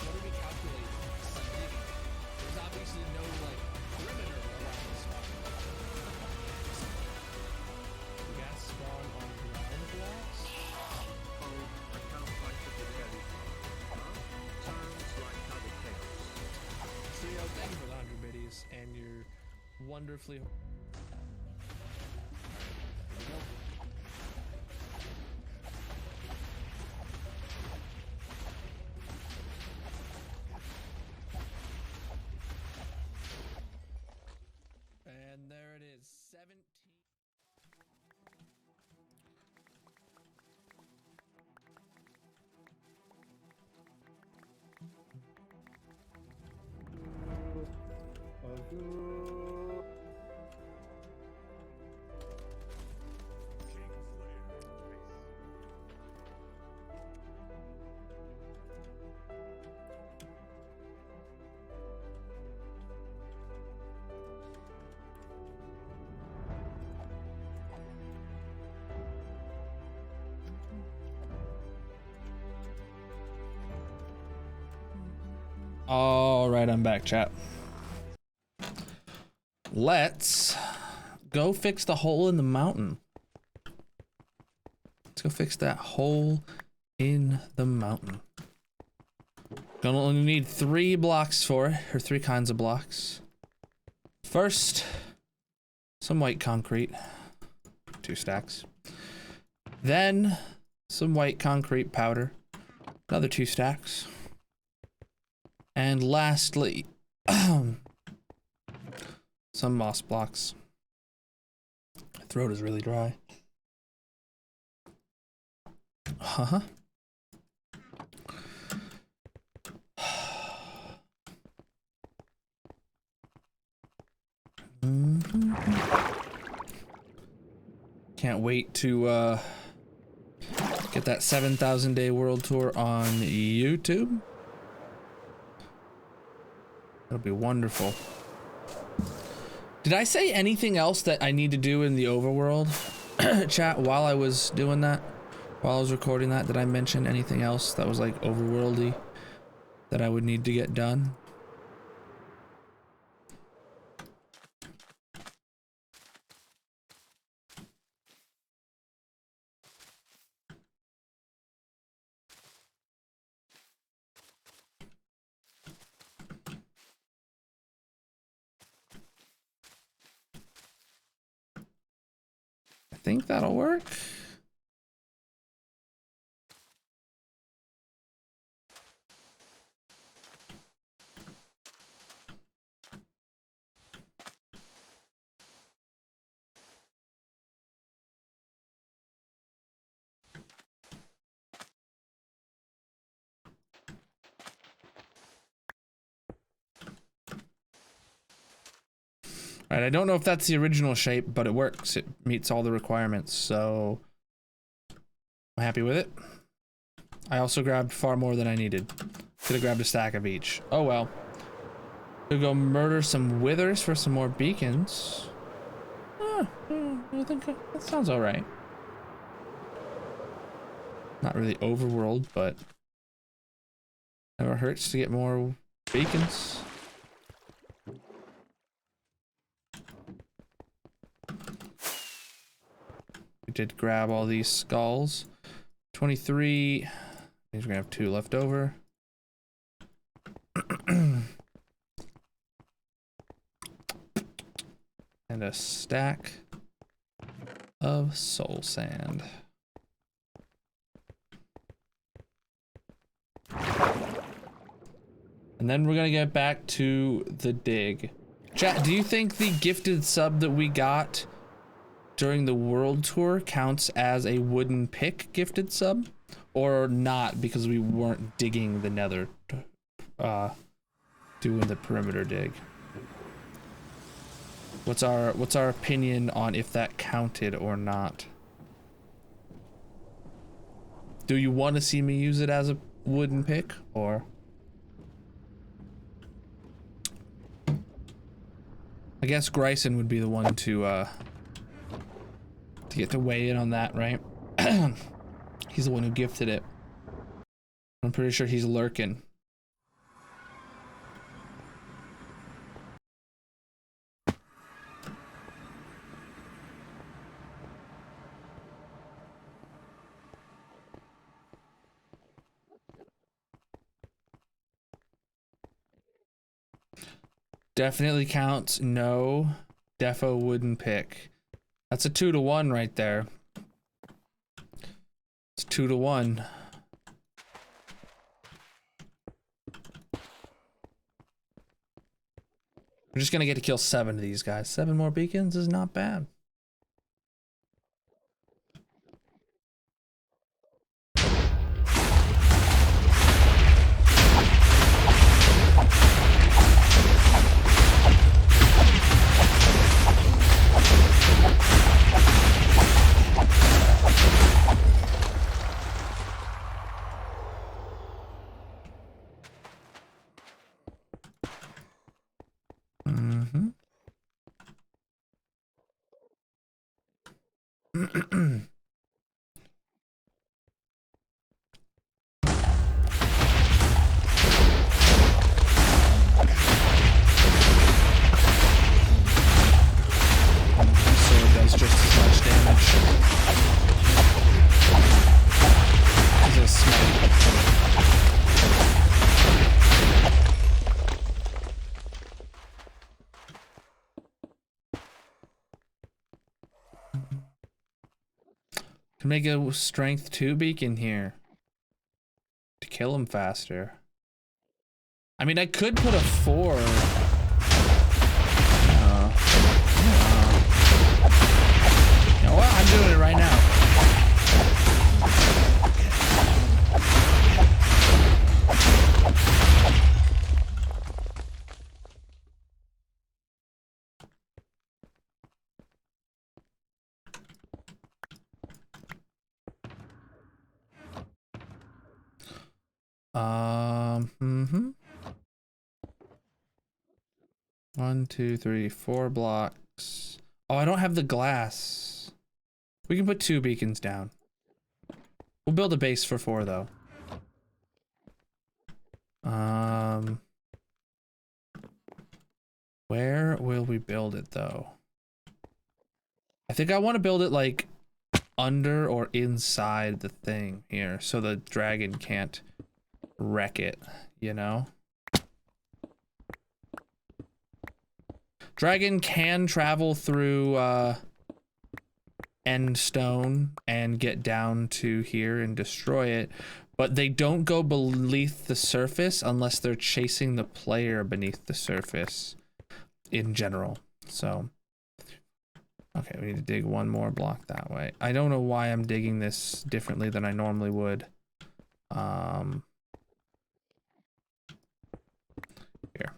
what do we calculate? City. There's obviously no, like, perimeter around this one. We got spawn on ground blocks. Trio, thank you for the 100 biddies and your wonderfully. All right, I'm back, chat. Let's go fix the hole in the mountain. Let's go fix that hole in the mountain. Gonna only need 3 blocks for it, or 3 kinds of blocks. First, some white concrete, 2 stacks. Then, some white concrete powder, another 2 stacks. And lastly, some moss blocks. My throat is really dry. Uh-huh. Can't wait to get that 7,000 day world tour on YouTube. That'll be wonderful. Did I say anything else that I need to do in the overworld chat while I was doing that? While I was recording that, did I mention anything else that was like overworldy that I would need to get done? I think that'll work. Alright, I don't know if that's the original shape, but it works. It meets all the requirements, so I'm happy with it. I also grabbed far more than I needed. Could have grabbed a stack of each. Oh well. We'll go murder some withers for some more beacons. I think that sounds alright. Not really overworld, but never hurts to get more beacons. We did grab all these skulls. 23. We're gonna have 2 left over. And a stack of soul sand. And then we're gonna get back to the dig. Chat, do you think the gifted sub that we got during the world tour counts as a wooden pick gifted sub, or not because we weren't digging the nether, doing the perimeter dig? What's our opinion on if that counted or not? Do you want to see me use it as a wooden pick, or? I guess Gryson would be the one to get to weigh in on that, right? He's the one who gifted it. I'm pretty sure he's lurking. Definitely counts. No. Defo wooden pick. That's a 2 to 1 right there. It's 2 to 1. We're just gonna get to kill 7 of these guys. 7 more beacons is not bad. Can make a strength 2 beacon here to kill him faster. I mean, I could put a 4. You know what? I'm doing it right now. One, two, three, 4 blocks. Oh, I don't have the glass. We can put 2 beacons down. We'll build a base for 4 though. Where will we build it though? I think I want to build it like under or inside the thing here so the dragon can't wreck it, you know? Dragon can travel through End Stone and get down to here and destroy it, but they don't go beneath the surface unless they're chasing the player beneath the surface in general. So, okay, we need to dig 1 more block that way. I don't know why I'm digging this differently than I normally would. Here.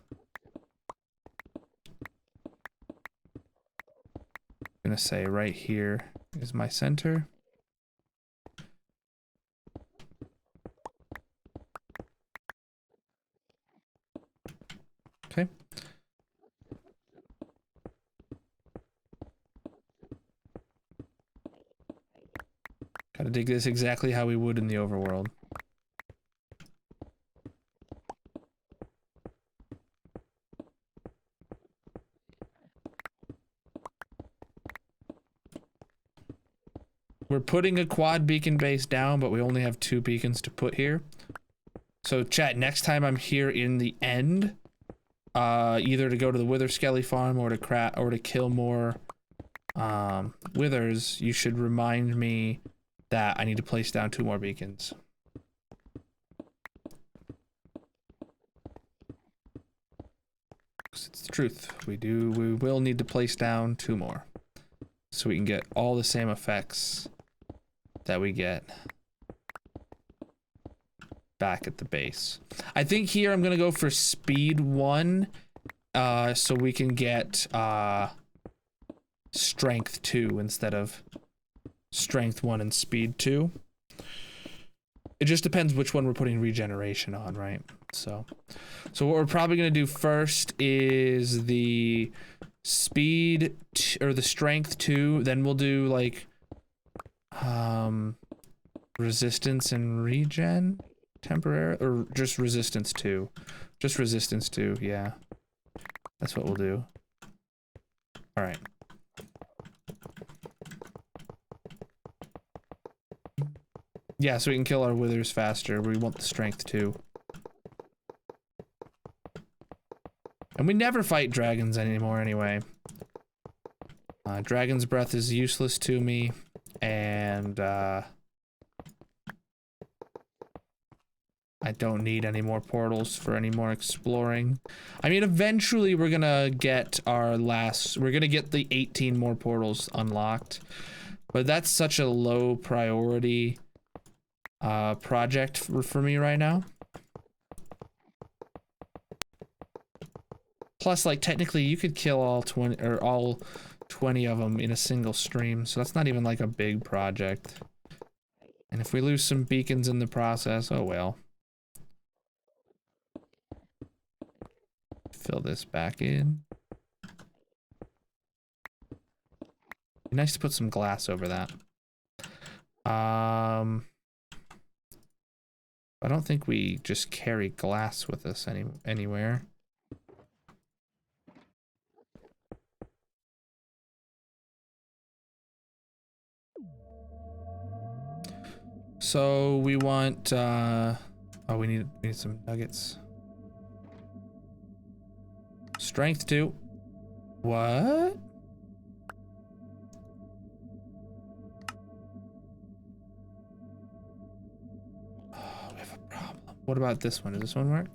I'm gonna say right here is my center. Okay. Gotta dig this exactly how we would in the overworld. We're putting a quad beacon base down, but we only have 2 beacons to put here. So chat, next time I'm here in the end, either to go to the Wither Skelly farm or to kill more withers, you should remind me that I need to place down 2 more beacons. It's the truth. We will need to place down 2 more so we can get all the same effects that we get back at the base. I think here I'm gonna go for speed 1 so we can get strength 2 instead of strength 1 and speed 2. It just depends which one we're putting regeneration on, right? So what we're probably gonna do first is the speed or the strength 2, then we'll do like resistance and regen temporary, or just resistance 2. Just resistance 2, yeah. That's what we'll do. All right. Yeah, so we can kill our withers faster. We want the strength 2. And we never fight dragons anymore anyway. Dragon's breath is useless to me, and I don't need any more portals for any more exploring. I mean, eventually we're gonna get we're gonna get the 18 more portals unlocked, but that's such a low priority project for me right now. Plus, like, technically you could kill all 20 of them in a single stream, so that's not even like a big project. And if we lose some beacons in the process, oh well. Fill this back in. Be nice to put some glass over that. I don't think we just carry glass with us anywhere. So we want oh, we need some nuggets. Strength 2. What? What about this one? Does this one work?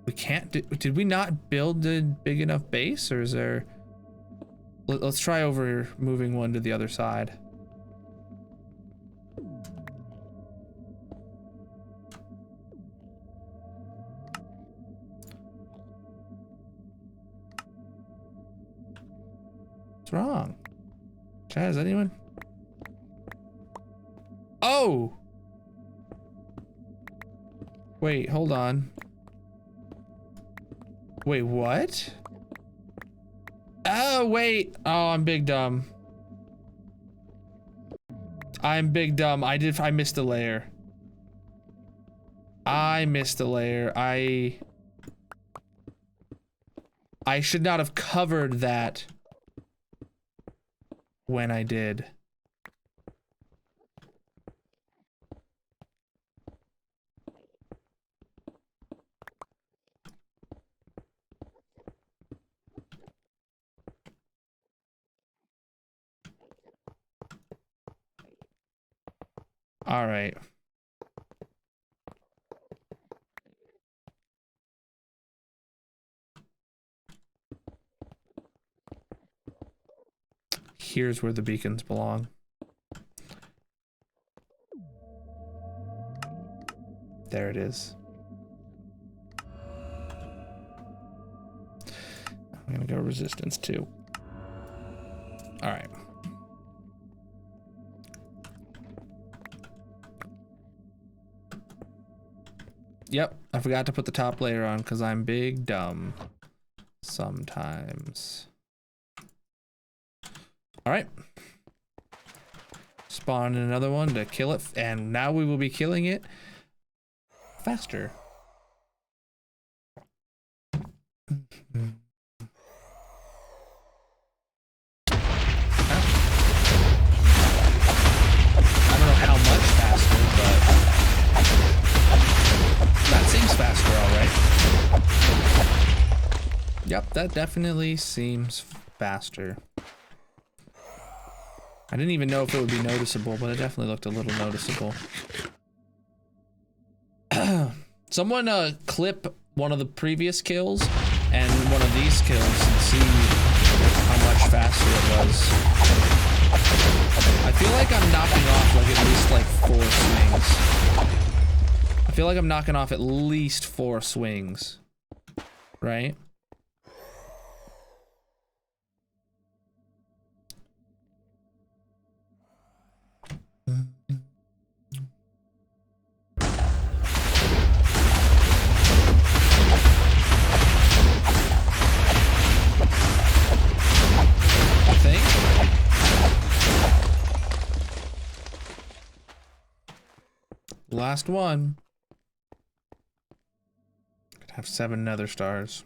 We can't do, did we not build a big enough base, or is there... Let's try over moving one to the other side. What's wrong? Chaz, anyone? Oh! Wait, hold on. Wait, what? Oh, wait. Oh, I'm big dumb. I'm big dumb. I missed a layer. I missed a layer. I should not have covered that when I did. All right. Here's where the beacons belong. There it is. I'm gonna go resistance 2. All right. Yep, I forgot to put the top layer on because I'm big dumb sometimes. All right. Spawn another one to kill it, and now we will be killing it faster. I don't know how much faster, but that seems faster, all right. Yep, that definitely seems faster. I didn't even know if it would be noticeable, but it definitely looked a little noticeable. Someone clip one of the previous kills and one of these kills and see how much faster it was. I feel like I'm knocking off like at least like 4 swings. I feel like I'm knocking off at least 4 swings, right? Last one. Could have 7 nether stars.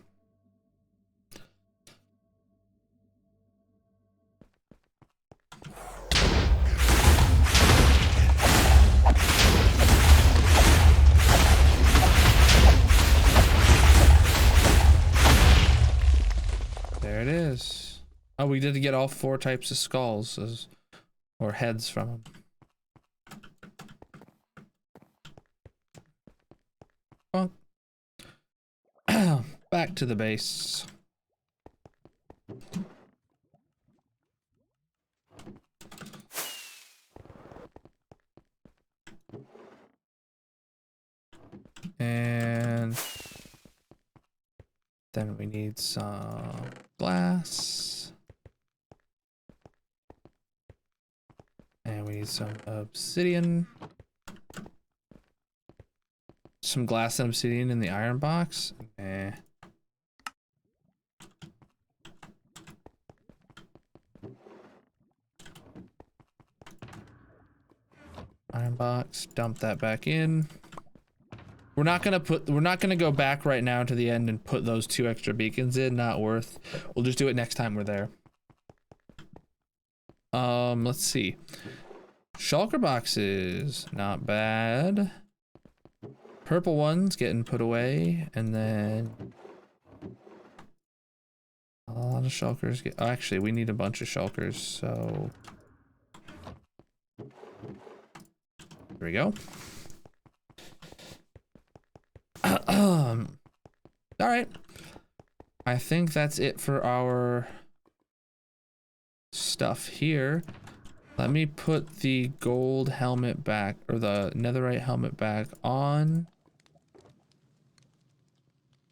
There it is. Oh, we did get all 4 types of skulls or heads from them. Back to the base. And then we need some glass. And we need some obsidian. Some glass and obsidian in the iron box. Iron box, dump that back in. We're not gonna go back right now to the end and put those 2 extra beacons in, not worth. We'll just do it next time we're there. Let's see. Shulker boxes, not bad. Purple ones getting put away, and then a lot of shulkers get, oh, actually we need a bunch of shulkers, so there we go. All right. I think that's it for our stuff here. Let me put the gold helmet back, or the netherite helmet back on.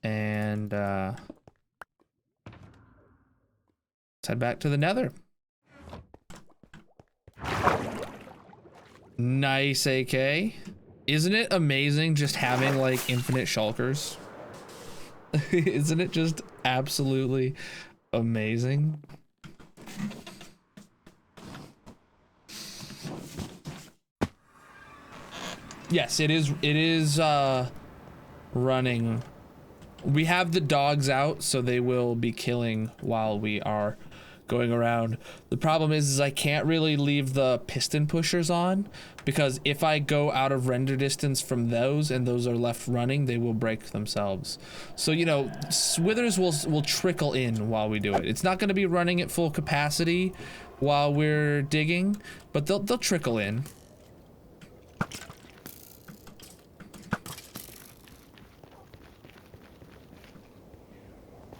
And let's head back to the nether. Nice AK. Isn't it amazing just having like infinite shulkers? Isn't it just absolutely amazing? Yes, it is running. We have the dogs out, so they will be killing while we are going around. The problem is I can't really leave the piston pushers on, because if I go out of render distance from those and those are left running, they will break themselves. So, you know, swithers will trickle in while we do it. It's not going to be running at full capacity while we're digging, but they'll trickle in.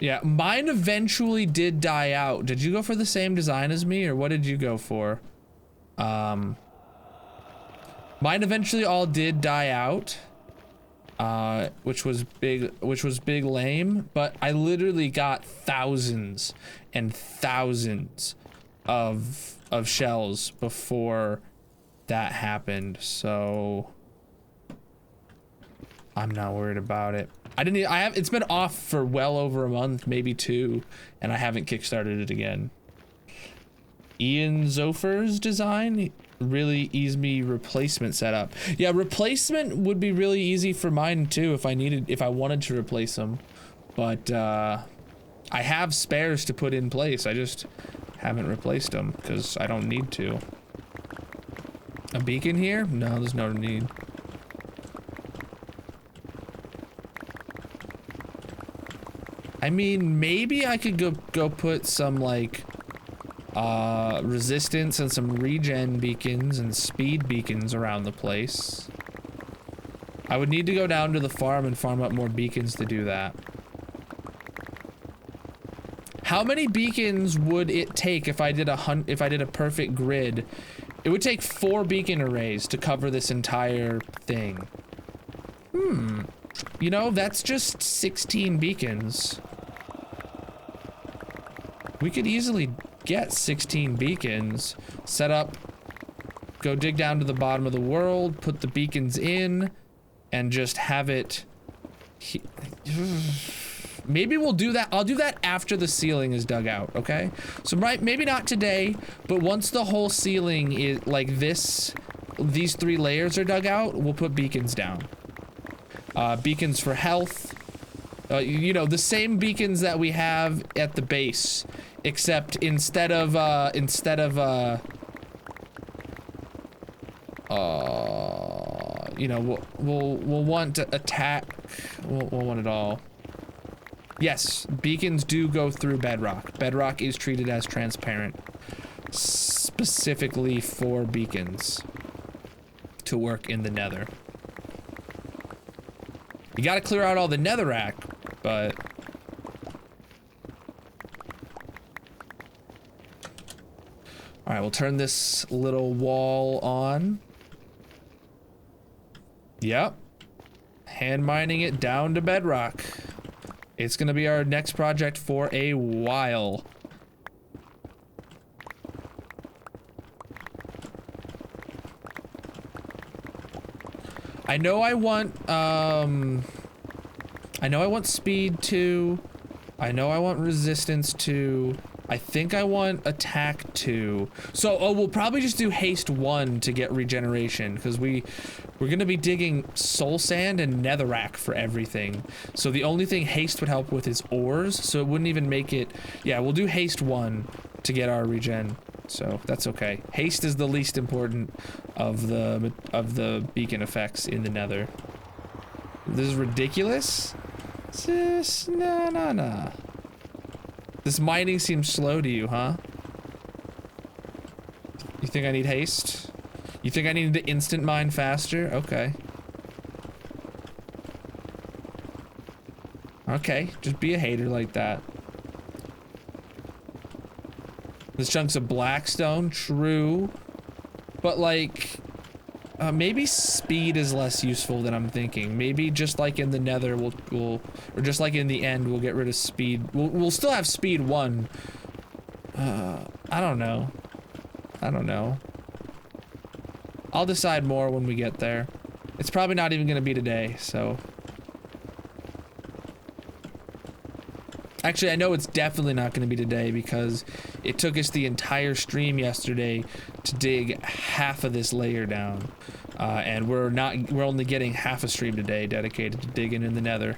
Yeah, mine eventually did die out. Did you go for the same design as me, or what did you go for? Mine eventually all did die out, which was big lame, but I literally got thousands and thousands of shells before that happened, so I'm not worried about it. It's been off for well over a month, maybe 2, and I haven't kickstarted it again. Ian Zofer's design really eased me replacement setup. Yeah, replacement would be really easy for mine too if I wanted to replace them. But I have spares to put in place. I just haven't replaced them because I don't need to. A beacon here? No, there's no need. I mean, maybe I could go put some like resistance and some regen beacons and speed beacons around the place. I would need to go down to the farm and farm up more beacons to do that. How many beacons would it take if I did a perfect grid? It would take 4 beacon arrays to cover this entire thing. You know, that's just 16 beacons. We could easily get 16 beacons, set up, go dig down to the bottom of the world, put the beacons in, and just have it. Maybe we'll do that. I'll do that after the ceiling is dug out, okay? So maybe not today, but once the whole ceiling is like these 3 layers are dug out, we'll put beacons down. Beacons for health. You know, the same beacons that we have at the base, except instead of you know, we'll want to attack. We'll want it all. Yes, beacons do go through bedrock. Bedrock is treated as transparent, specifically for beacons to work in the nether. You gotta clear out all the netherrack, but all right, we'll turn this little wall on. Yep. Hand mining it down to bedrock. It's gonna be our next project for a while. I know I want speed 2. I know I want resistance 2. I think I want attack 2. So, we'll probably just do haste 1 to get regeneration, because we're gonna be digging soul sand and netherrack for everything. So the only thing haste would help with is ores, so it wouldn't even make it. Yeah, we'll do haste 1 to get our regen. So that's okay. Haste is the least important of the beacon effects in the nether. This is ridiculous. Nah. This mining seems slow to you, huh? You think I need haste? You think I need to instant mine faster? Okay. Okay, just be a hater like that. This chunk's of blackstone, true. But like, maybe speed is less useful than I'm thinking. Maybe just like in the nether, or just like in the end, we'll get rid of speed. We'll still have speed 1. I don't know. I don't know. I'll decide more when we get there. It's probably not even gonna be today, so. Actually, I know it's definitely not gonna be today because it took us the entire stream yesterday to dig half of this layer down. And we're only getting half a stream today dedicated to digging in the nether.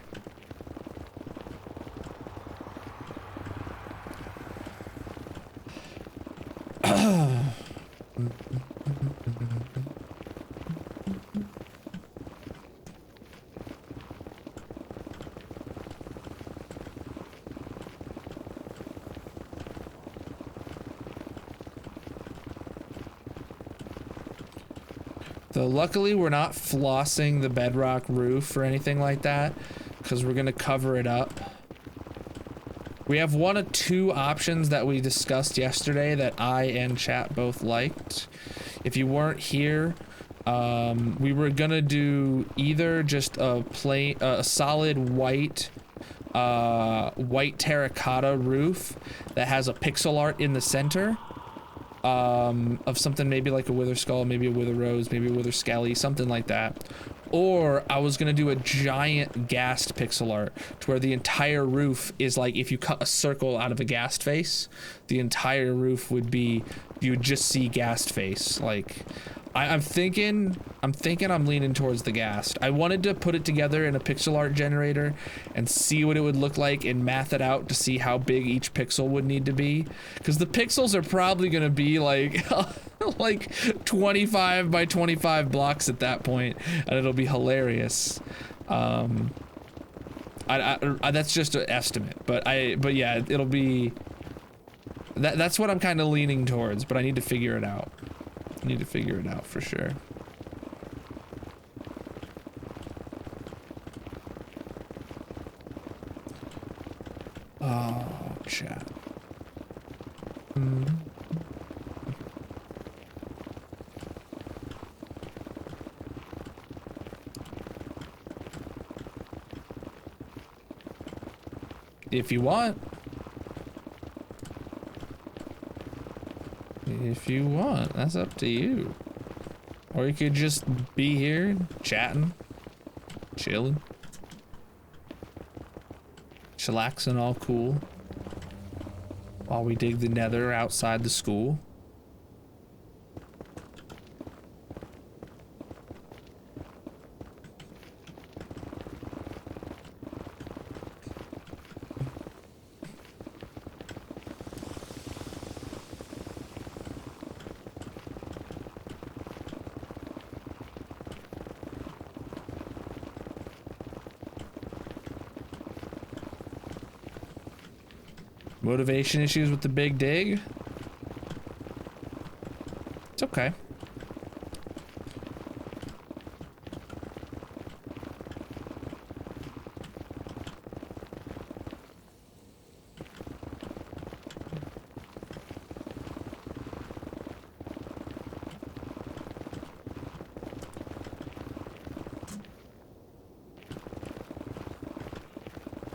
So luckily we're not flossing the bedrock roof or anything like that because we're gonna cover it up. We have one of 2 options that we discussed yesterday that I and chat both liked. If you weren't here, we were gonna do either just a solid white terracotta roof that has a pixel art in the center. Of something maybe like a wither skull, maybe a wither rose, maybe a wither skelly, something like that. Or I was gonna do a giant ghast pixel art to where the entire roof is like if you cut a circle out of a ghast face, the entire roof would be, you would just see ghast face. Like, I'm thinking I'm leaning towards the ghast. I wanted to put it together in a pixel art generator and see what it would look like and math it out to see how big each pixel would need to be. Because the pixels are probably gonna be like, like 25 by 25 blocks at that point, and it'll be hilarious. That's just an estimate, but yeah, it'll be, that's what I'm kind of leaning towards, but I need to figure it out. Need to figure it out for sure. Oh, chat. If you want. If you want, that's up to you. Or you could just be here, chatting, chilling, chillaxing all cool while we dig the nether outside the school. Motivation issues with the big dig? It's okay.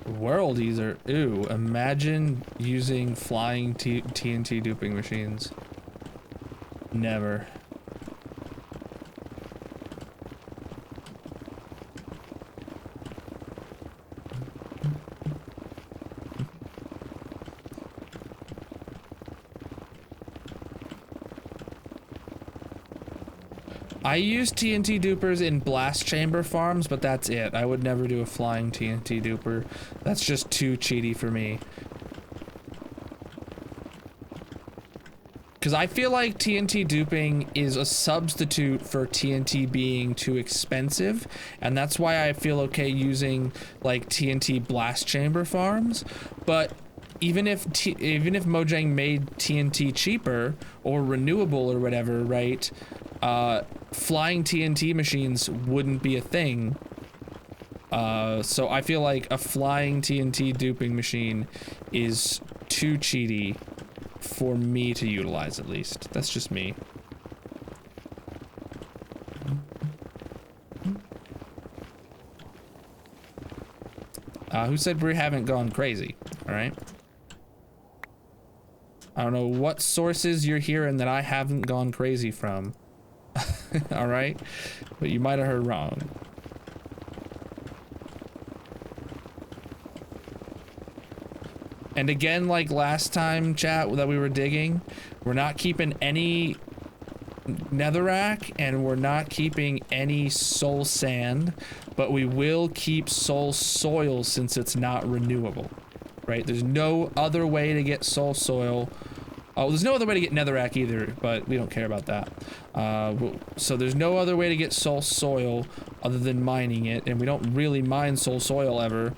Worldies are, ooh, imagine using flying TNT duping machines. Never. I use TNT dupers in blast chamber farms, but that's it. I would never do a flying TNT duper. That's just too cheaty for me. Because I feel like TNT duping is a substitute for TNT being too expensive, and that's why I feel okay using like TNT blast chamber farms. But even if Mojang made TNT cheaper or renewable or whatever, right? Flying TNT machines wouldn't be a thing. So I feel like a flying TNT duping machine is too cheaty for me to utilize, at least. That's just me. Who said we haven't gone crazy? All right. I don't know what sources you're hearing that I haven't gone crazy from. All right, but you might have heard wrong. And again, like last time, chat, that we were digging, we're not keeping any netherrack and we're not keeping any soul sand, but we will keep soul soil since it's not renewable, right? There's no other way to get soul soil. Oh, there's no other way to get netherrack either, but we don't care about that. So there's no other way to get soul soil other than mining it, and we don't really mine soul soil ever.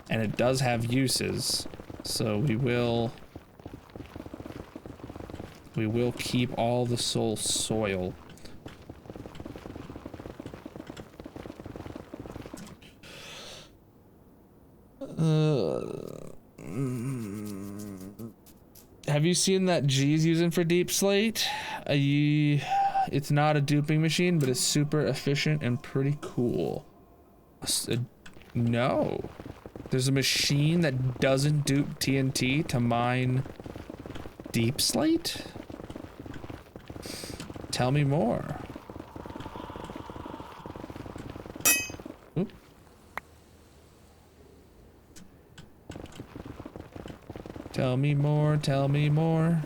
And it does have uses, so we will keep all the soul soil. Have you seen that G's using for Deep Slate? It's not a duping machine, but it's super efficient and pretty cool. No. There's a machine that doesn't dupe TNT to mine Deep Slate? Tell me more. Oop. Tell me more, tell me more.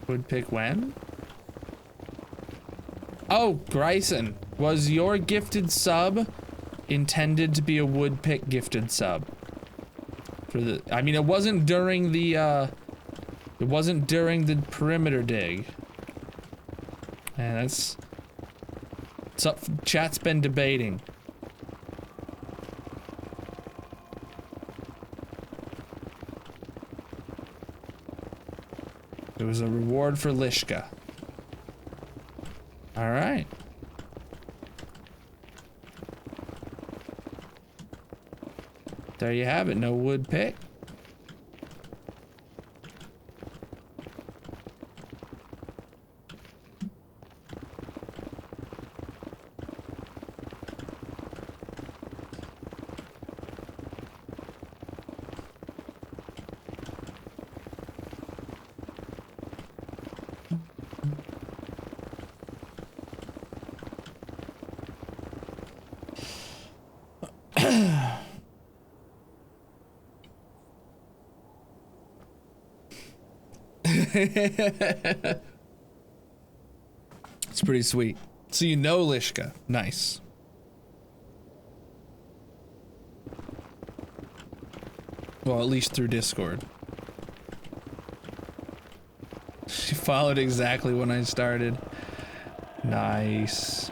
Would pick when? Oh, Gryson, was your gifted sub intended to be a woodpick gifted sub? For the, I mean, it wasn't during the perimeter dig. And that's up. Chat's been debating. It was a reward for Lishka. All right. There you have it. No wood pick. It's pretty sweet. So you know Lishka. Nice. Well, at least through Discord. She followed exactly when I started. Nice.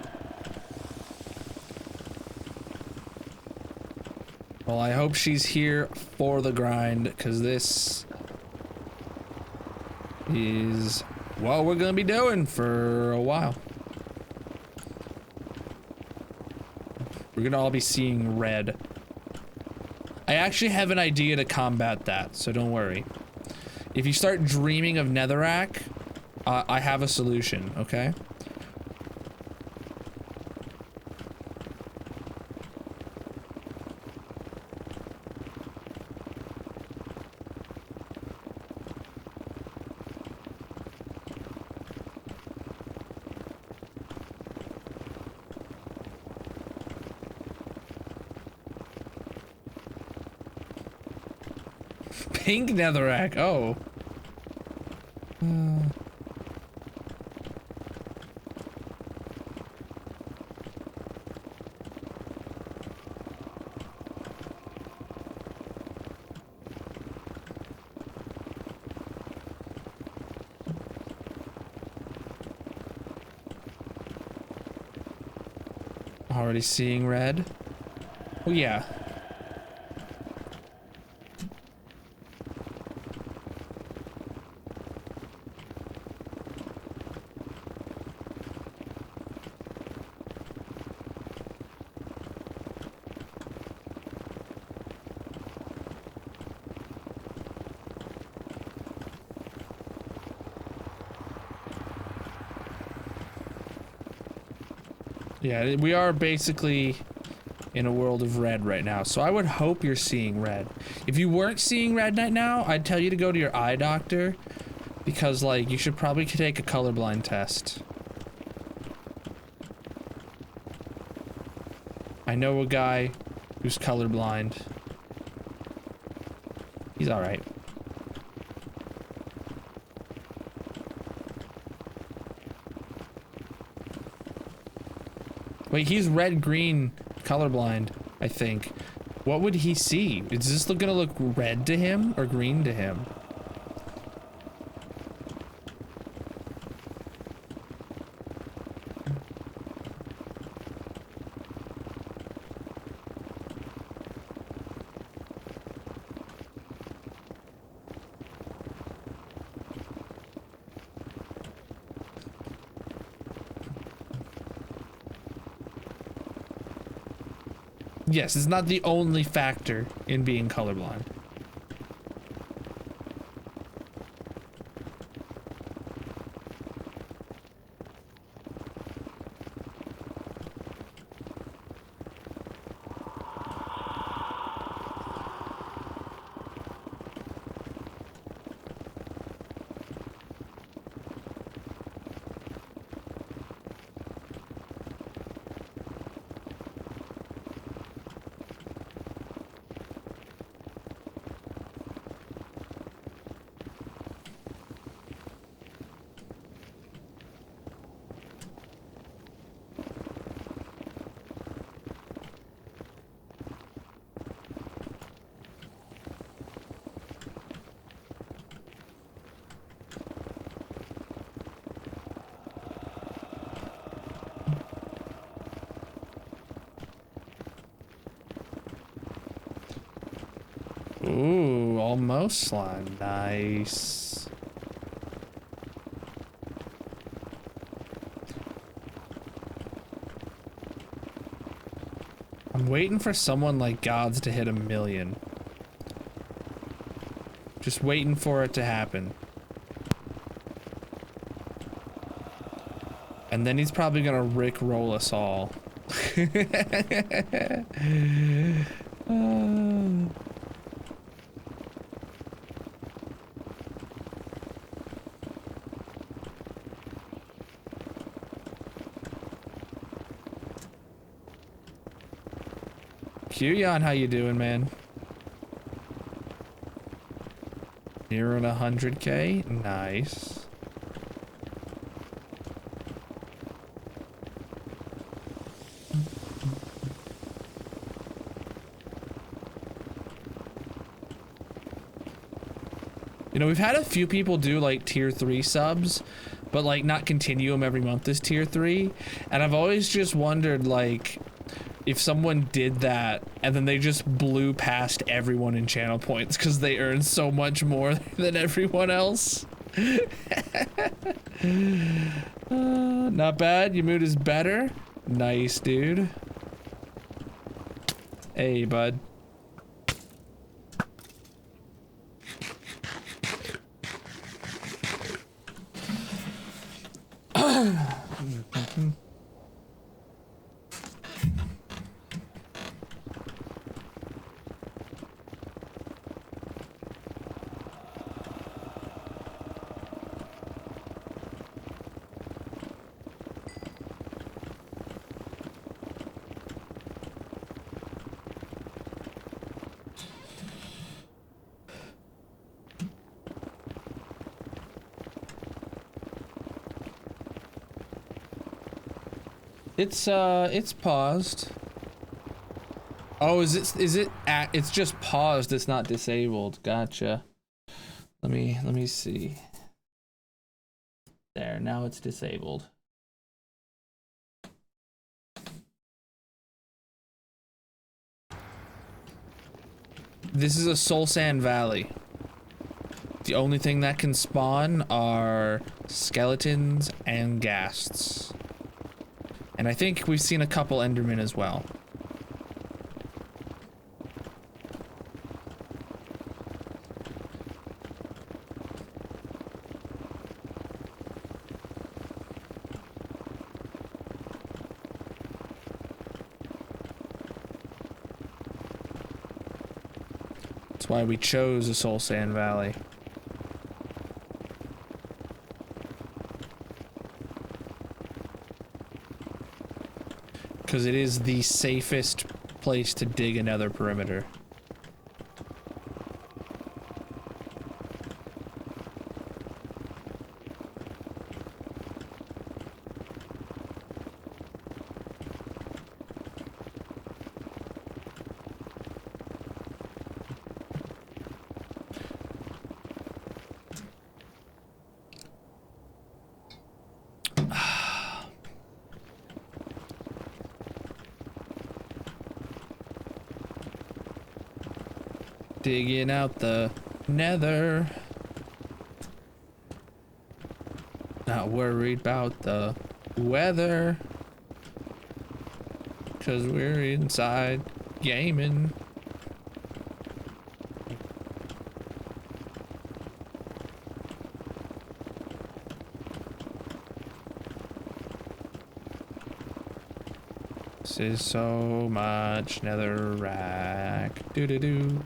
Well, I hope she's here for the grind, because this is what we're gonna be doing for a while. We're gonna all be seeing red. I actually have an idea to combat that, so don't worry. If you start dreaming of netherrack, I have a solution, okay? Pink netherrack, oh. Already seeing red. Oh yeah. Yeah, we are basically in a world of red right now, so I would hope you're seeing red. If you weren't seeing red right now, I'd tell you to go to your eye doctor, because, like, you should probably take a colorblind test. I know a guy who's colorblind. He's alright. Wait, he's red-green colorblind, I think. What would he see? Is this gonna look red to him or green to him? Yes, it's not the only factor in being colorblind. Ooh, almost slime. Nice. I'm waiting for someone like Gods to hit 1,000,000. Just waiting for it to happen. And then he's probably gonna rickroll us all. Qyon, how you doing, man? Nearing 100K? Nice. You know, we've had a few people do like tier 3 subs, but like not continue them every month as tier 3. And I've always just wondered, like, if someone did that and then they just blew past everyone in channel points because they earn so much more than everyone else. Not bad. Your mood is better. Nice, dude. Hey, bud. It's paused. Oh, is it it's just paused, it's not disabled. Gotcha. Let me see. There, now it's disabled. This is a Soul Sand Valley. The only thing that can spawn are skeletons and ghasts. And I think we've seen a couple Endermen as well. That's why we chose the Soul Sand Valley. Because it is the safest place to dig another perimeter. Digging out the nether. Not worried about the weather. 'Cause we're inside gaming. This is so much netherrack. Doo-doo-doo.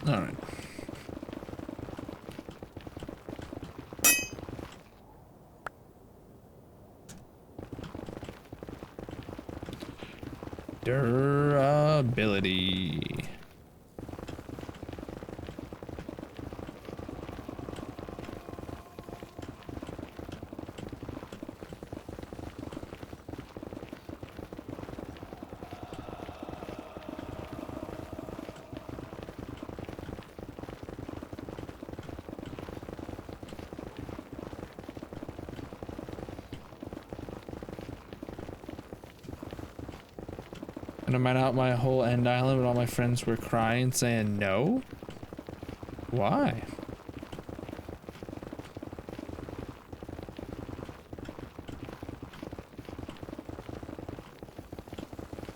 All right. Durability. And I mined out my whole end island, but all my friends were crying, saying no? Why?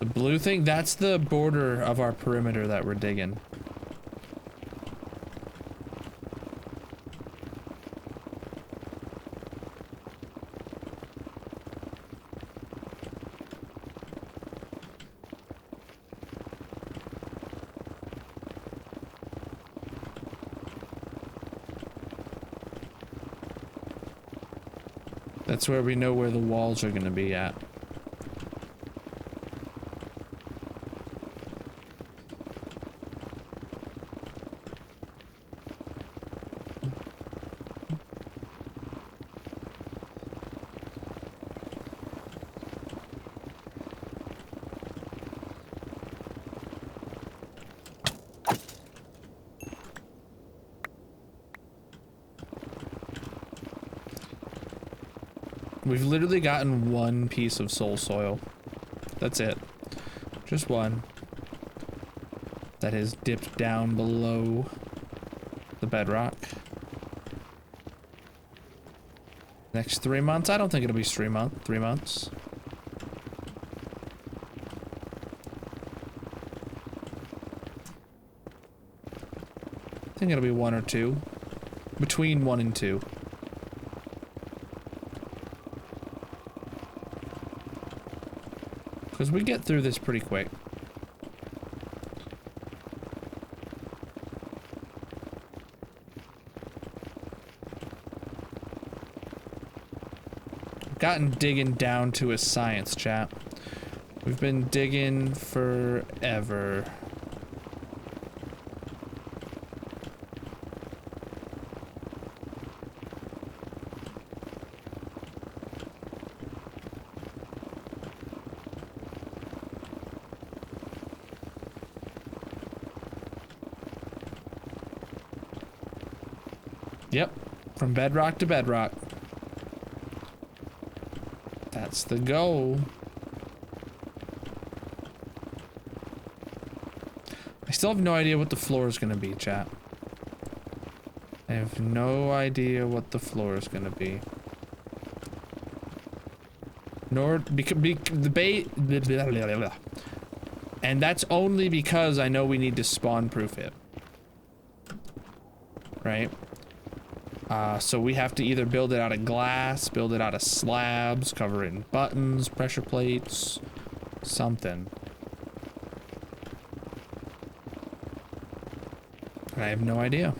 The blue thing? That's the border of our perimeter that we're digging. That's where we know where the walls are gonna be at. We've literally gotten one piece of soul soil. That's it. Just one. That has dipped down below the bedrock. Next 3 months? I don't think it'll be 3 months. I think it'll be 1 or 2. Between 1 and 2. Because we get through this pretty quick. gotten digging down to a science, chat. We've been digging forever. Yep, from bedrock to bedrock. That's the goal. I still have no idea what the floor is gonna be, chat. I have no idea what the floor is gonna be. Nor the bait, and that's only because I know we need to spawn proof it. Right? So we have to either build it out of glass, build it out of slabs, cover it in buttons, pressure plates, something. And I have no idea.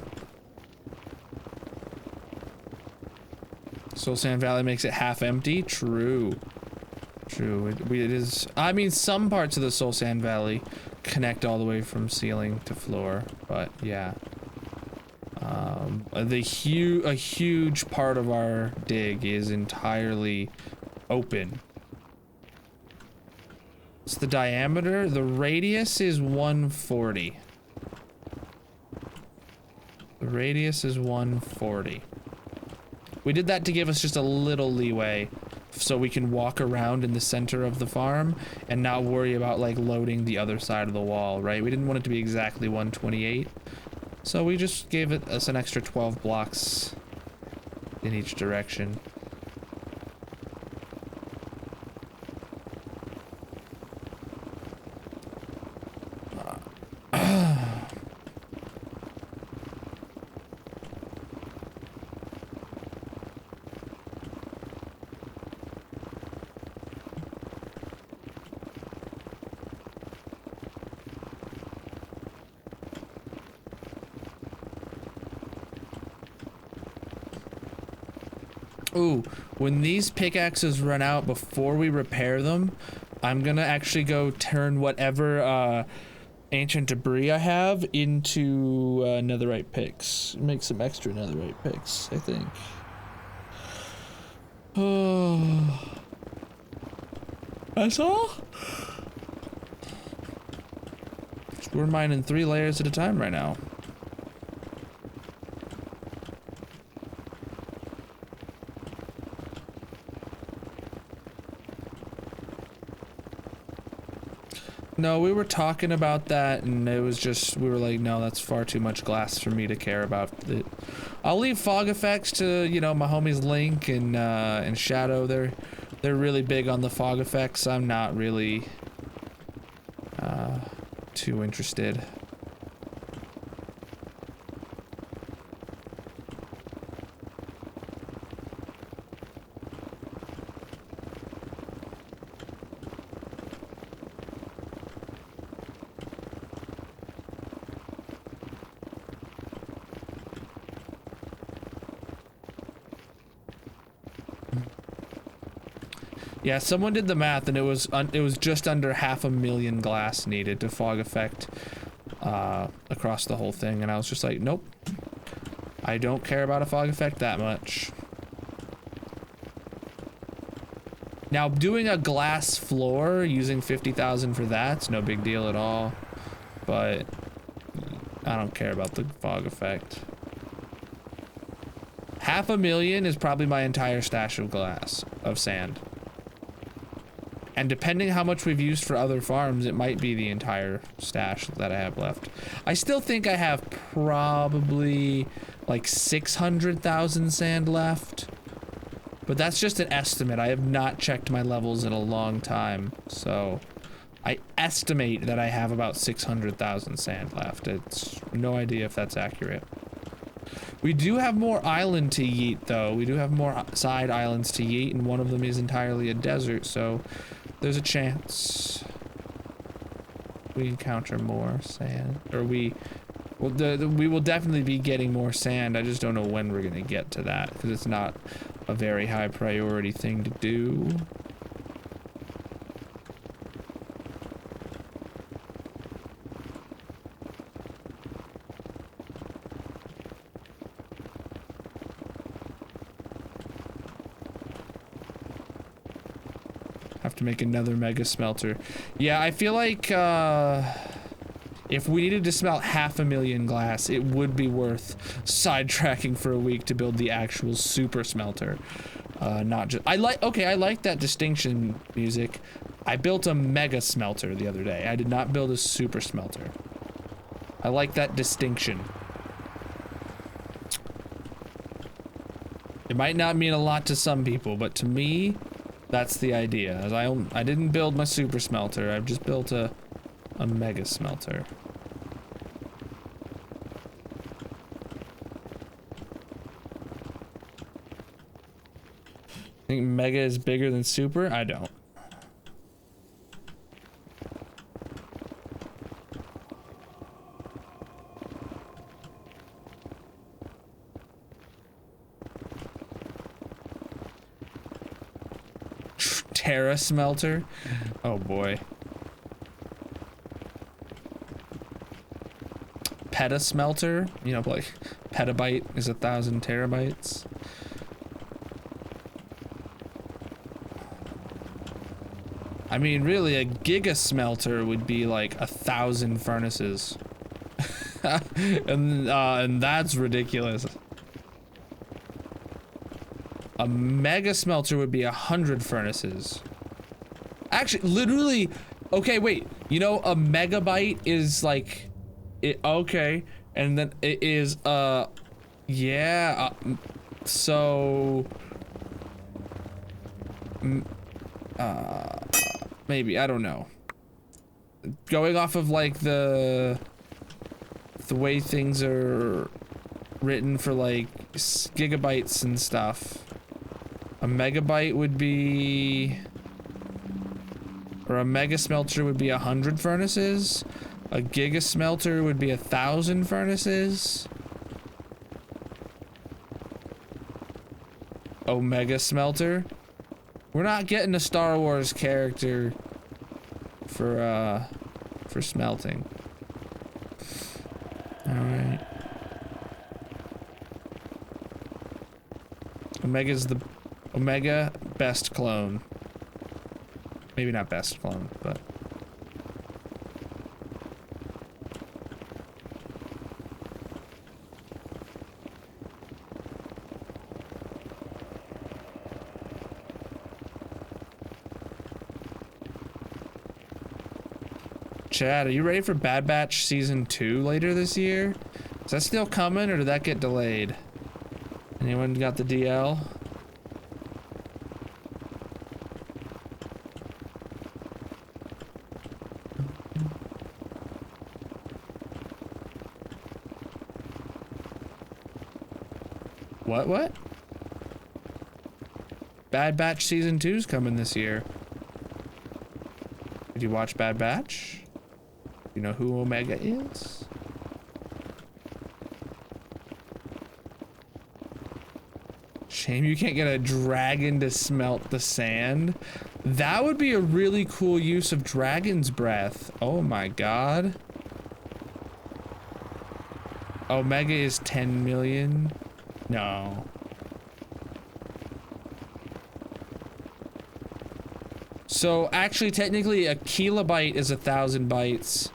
Soul Sand Valley makes it half empty? True. True. It is. I mean, some parts of the Soul Sand Valley connect all the way from ceiling to floor, but yeah. A huge part of our dig is entirely open. What's the diameter? The radius is 140. The radius is 140. We did that to give us just a little leeway so we can walk around in the center of the farm and not worry about like loading the other side of the wall, right? We didn't want it to be exactly 128. So we just gave us an extra 12 blocks in each direction. Ooh, when these pickaxes run out before we repair them, I'm gonna actually go turn whatever ancient debris I have into netherite picks. Make some extra netherite picks, I think. Oh, that's all? We're mining 3 layers at a time right now. No, we were talking about that, and it was just, we were like, no, that's far too much glass for me to care about. I'll leave fog effects to, you know, my homies Link and Shadow. They're really big on the fog effects. I'm not really too interested. Yeah, someone did the math, and it was just under 500,000 glass needed to fog effect across the whole thing, and I was just like, nope, I don't care about a fog effect that much. Now, doing a glass floor using 50,000 for that's no big deal at all, but I don't care about the fog effect. 500,000 is probably my entire stash of glass, of sand. And depending how much we've used for other farms, it might be the entire stash that I have left. I still think I have probably like 600,000 sand left. But that's just an estimate. I have not checked my levels in a long time. So I estimate that I have about 600,000 sand left. It's no idea if that's accurate. We do have more island to yeet though. We do have more side islands to yeet, and one of them is entirely a desert, so there's a chance we encounter more sand, or Well, we will definitely be getting more sand. I just don't know when we're gonna get to that because it's not a very high priority thing to do. Have to make another mega smelter. Yeah, I feel like if we needed to smelt 500,000 glass, it would be worth sidetracking for a week to build the actual super smelter. Not just I like that distinction, music. I built a mega smelter the other day. I did not build a super smelter. I like that distinction. It might not mean a lot to some people, but to me, that's the idea. As I didn't build my super smelter. I've just built a mega smelter. Think mega is bigger than super? I don't. Terra smelter? Oh boy. Peta smelter? You know, like petabyte is 1,000 terabytes. I mean, really, a giga smelter would be like 1,000 furnaces. and that's ridiculous. A mega smelter would be 100 furnaces. Actually, literally, okay, wait. You know, a megabyte is like, okay, and then it is, yeah, so, maybe, I don't know. Going off of like the way things are written for like gigabytes and stuff. A megabyte would be, or a mega smelter would be 100 furnaces. A giga smelter would be 1,000 furnaces. Omega smelter. We're not getting a Star Wars character for smelting. All right. Omega's the Omega best clone. Maybe not best clone, but Chad, are you ready for Bad Batch Season 2 later this year? Is that still coming or did that get delayed? Anyone got the DL? What? Bad Batch Season 2's coming this year. Did you watch Bad Batch? You know who Omega is? Shame you can't get a dragon to smelt the sand. That would be a really cool use of dragon's breath. Oh my god. Omega is 10 million? No. So actually, technically, a kilobyte is 1,000 bytes.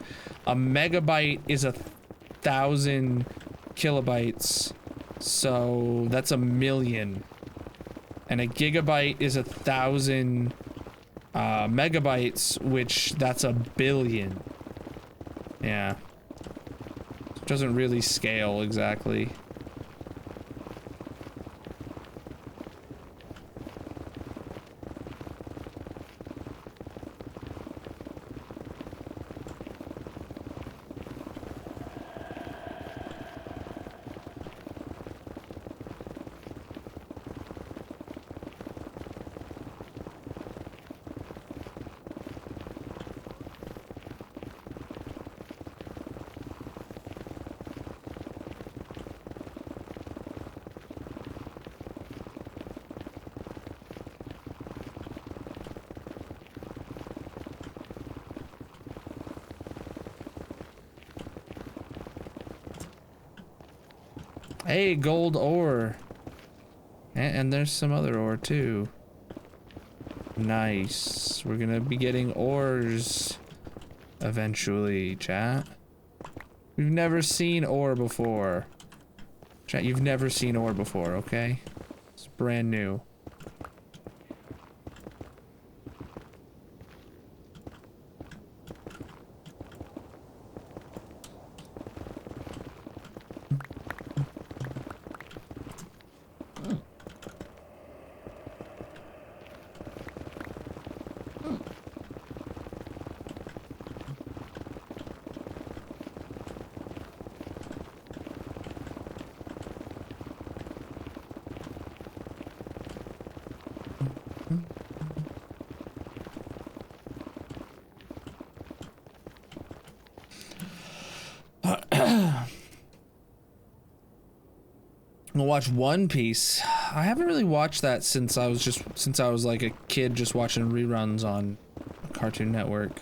A megabyte is 1,000 kilobytes. So that's 1,000,000. And a gigabyte is 1,000 megabytes, which that's 1,000,000,000. Yeah. It doesn't really scale exactly. Hey, gold ore. And there's some other ore too. Nice. We're gonna be getting ores eventually, chat. We've never seen ore before. Chat, you've never seen ore before, okay? It's brand new. I'm gonna watch One Piece. I haven't really watched that since I was like a kid just watching reruns on Cartoon Network.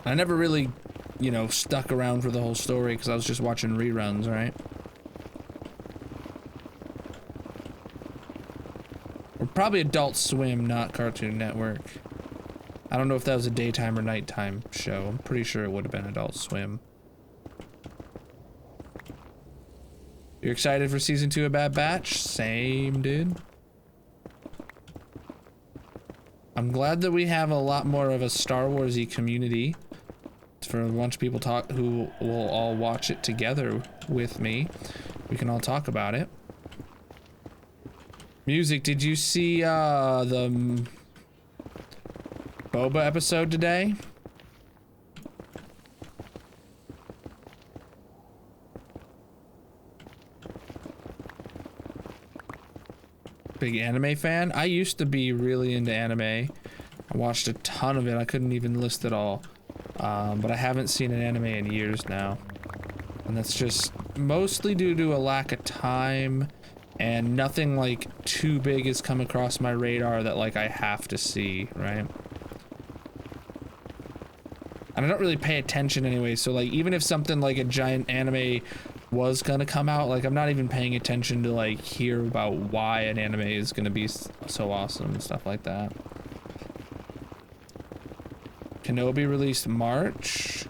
I never really, you know, stuck around for the whole story because I was just watching reruns, right? Or probably Adult Swim, not Cartoon Network. I don't know if that was a daytime or nighttime show. I'm pretty sure it would have been Adult Swim. You're excited for season 2 of Bad Batch? Same, dude. I'm glad that we have a lot more of a Star Wars-y community for a bunch of people who will all watch it together with me. We can all talk about it. Music, did you see the Boba episode today? Big anime fan? I used to be really into anime. I watched a ton of it. I couldn't even list it all. But I haven't seen an anime in years now. And that's just mostly due to a lack of time, and nothing like too big has come across my radar that like I have to see, right? And I don't really pay attention anyway, so like even if something like a giant anime was gonna come out, like I'm not even paying attention to like hear about why an anime is gonna be so awesome and stuff like that. Kenobi released March,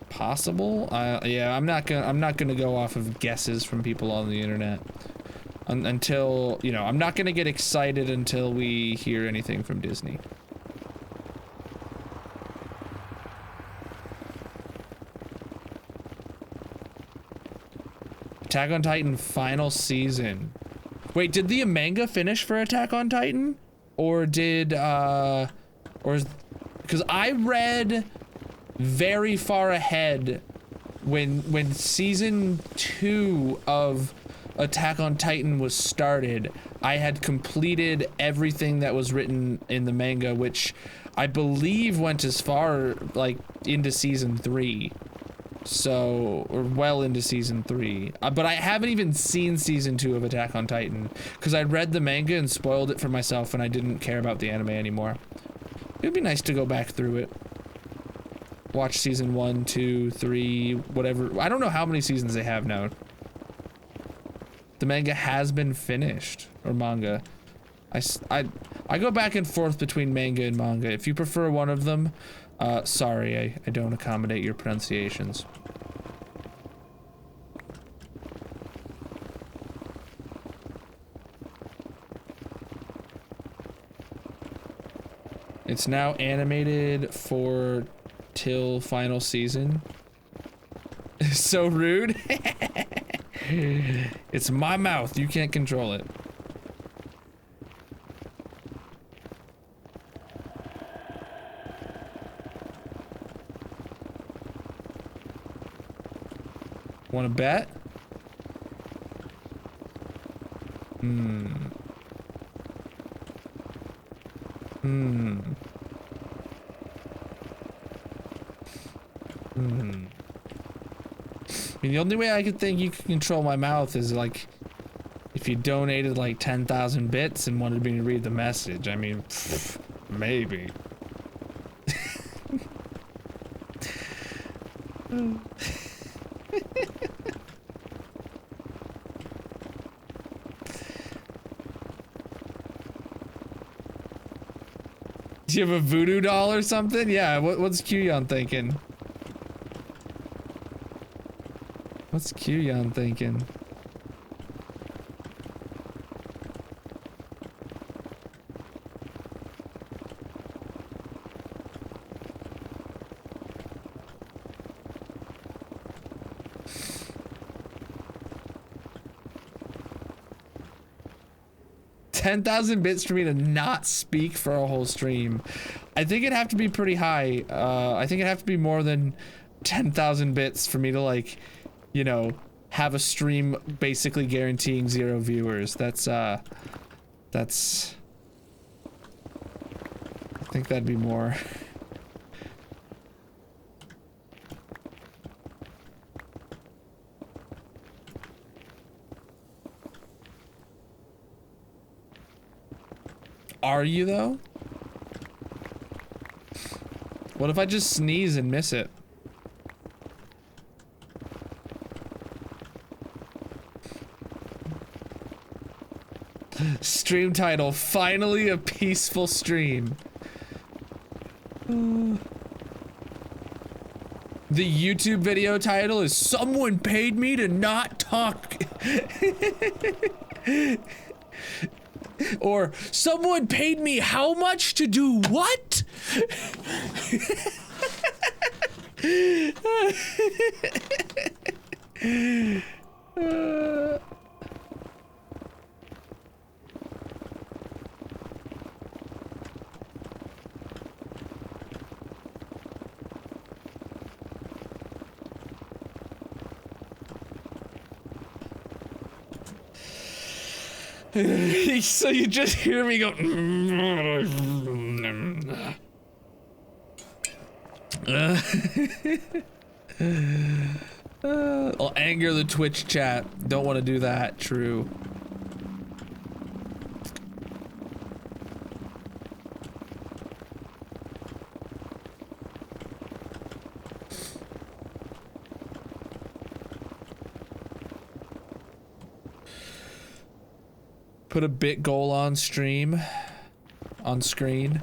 possible. Yeah, I'm not gonna go off of guesses from people on the internet until, you know, I'm not gonna get excited until we hear anything from Disney. Attack on Titan final season. Wait, did the manga finish for Attack on Titan? Or did, because I read very far ahead when season 2 of Attack on Titan was started. I had completed everything that was written in the manga, which I believe went as far, like, into season 3. So, or well into season 3. But I haven't even seen season 2 of Attack on Titan because I read the manga and spoiled it for myself and I didn't care about the anime anymore. It'd be nice to go back through it. Watch season 1, 2, 3, whatever. I don't know how many seasons they have now. The manga has been finished, or manga. I go back and forth between manga and manga. If you prefer one of them, sorry, I don't accommodate your pronunciations. It's now animated for till final season. So rude. It's my mouth, you can't control it. Wanna bet? Hmm. I mean, the only way I could think you could control my mouth is like if you donated like 10,000 bits and wanted me to read the message. I mean, pff, maybe. you have a voodoo doll or something? Yeah, what's Qyon thinking? What's Qyon thinking? $10,000 bits for me to not speak for a whole stream. I think it'd have to be pretty high. I think it'd have to be more than 10,000 bits for me to, like, you know, have a stream basically guaranteeing 0 viewers. That's I think that'd be more. Are you though? What if I just sneeze and miss it? Stream title, finally a peaceful stream. The YouTube video title is someone paid me to not talk. Or someone paid me how much to do what? So you just hear me go. I'll anger the Twitch chat. Don't want to do that. True. Put a bit goal on stream, on screen.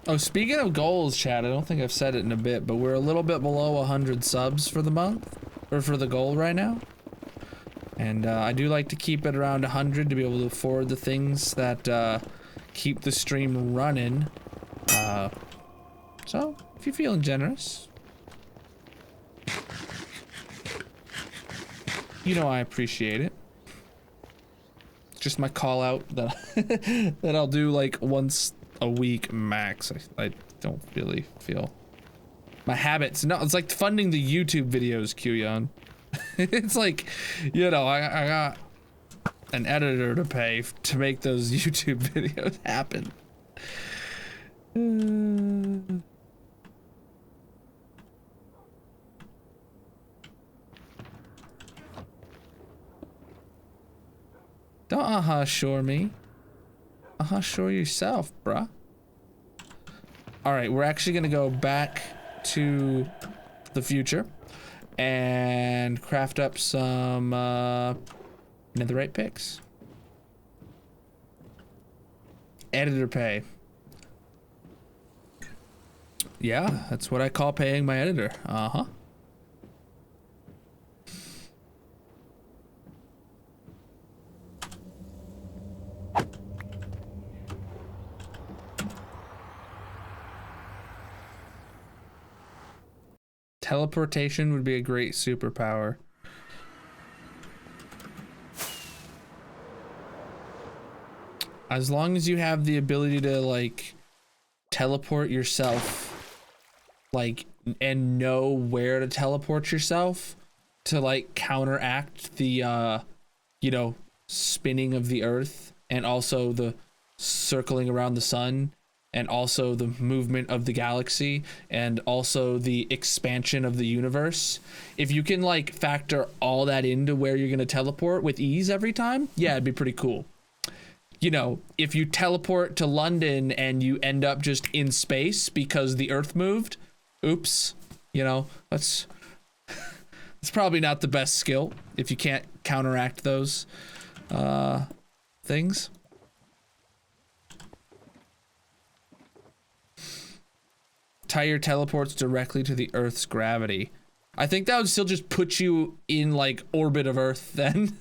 Oh, speaking of goals, chat, I don't think I've said it in a bit, but we're a little bit below 100 subs for the month, or for the goal right now. And I do like to keep it around 100 to be able to afford the things that keep the stream running. So, if you're feeling generous, you know I appreciate it. Just my call out that, that I'll do like once a week max. I don't really feel my habits. No, it's like funding the YouTube videos, Qyon. It's like, you know, I got an editor to pay to make those YouTube videos happen. Don't sure me. Sure yourself, bruh. Alright, we're actually gonna go back to the future and craft up some netherite picks. Editor pay. Yeah, that's what I call paying my editor. Teleportation would be a great superpower. As long as you have the ability to, like, teleport yourself, like, and know where to teleport yourself to, like, counteract the, you know, spinning of the earth and also the circling around the sun, and also the movement of the galaxy and also the expansion of the universe, if you can like factor all that into where you're going to teleport with ease every time, yeah, it'd be pretty cool. You know, if you teleport to London and you end up just in space because the Earth moved, oops, you know, it's probably not the best skill if you can't counteract those things. Tie your teleports directly to the Earth's gravity. I think that would still just put you in like orbit of Earth then.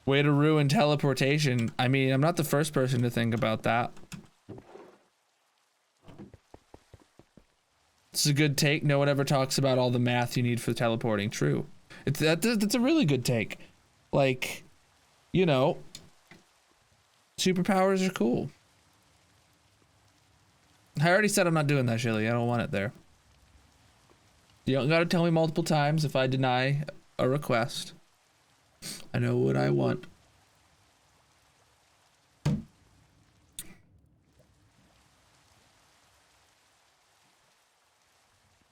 Way to ruin teleportation. I mean, I'm not the first person to think about that. It's a good take. No one ever talks about all the math you need for teleporting. True. That's a really good take. Like, you know, superpowers are cool. I already said I'm not doing that, Shilly. I don't want it there. You don't gotta tell me multiple times if I deny a request. I know what I want.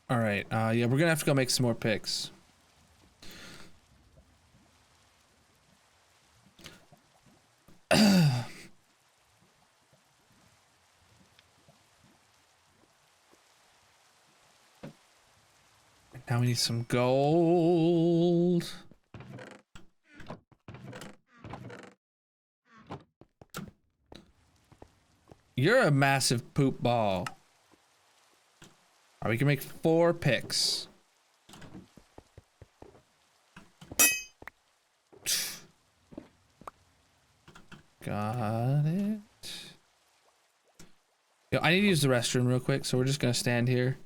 All right. Yeah, we're gonna have to go make some more picks. Now we need some gold. You're a massive poop ball. All right, we can make 4 picks. Got it. Yo, I need to use the restroom real quick, so we're just gonna stand here.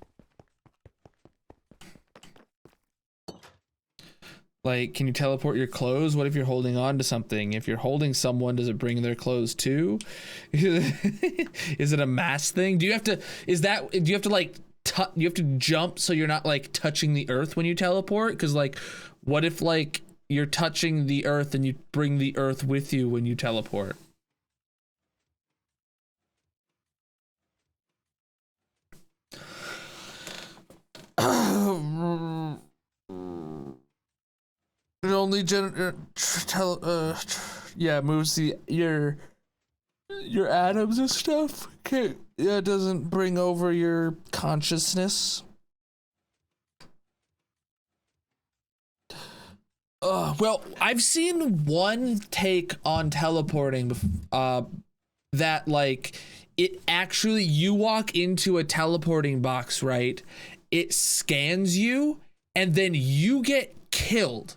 Like, can you teleport your clothes? What if you're holding on to something? If you're holding someone, does it bring their clothes too? Is it a mass thing? Do you have to, do you have to like, you have to jump so you're not like touching the earth when you teleport? Because like, what if like you're touching the earth and you bring the earth with you when you teleport? It only yeah, moves your atoms and stuff. Okay, yeah, it doesn't bring over your consciousness. Well, I've seen one take on teleporting that like it actually, you walk into a teleporting box, right? It scans you and then you get killed.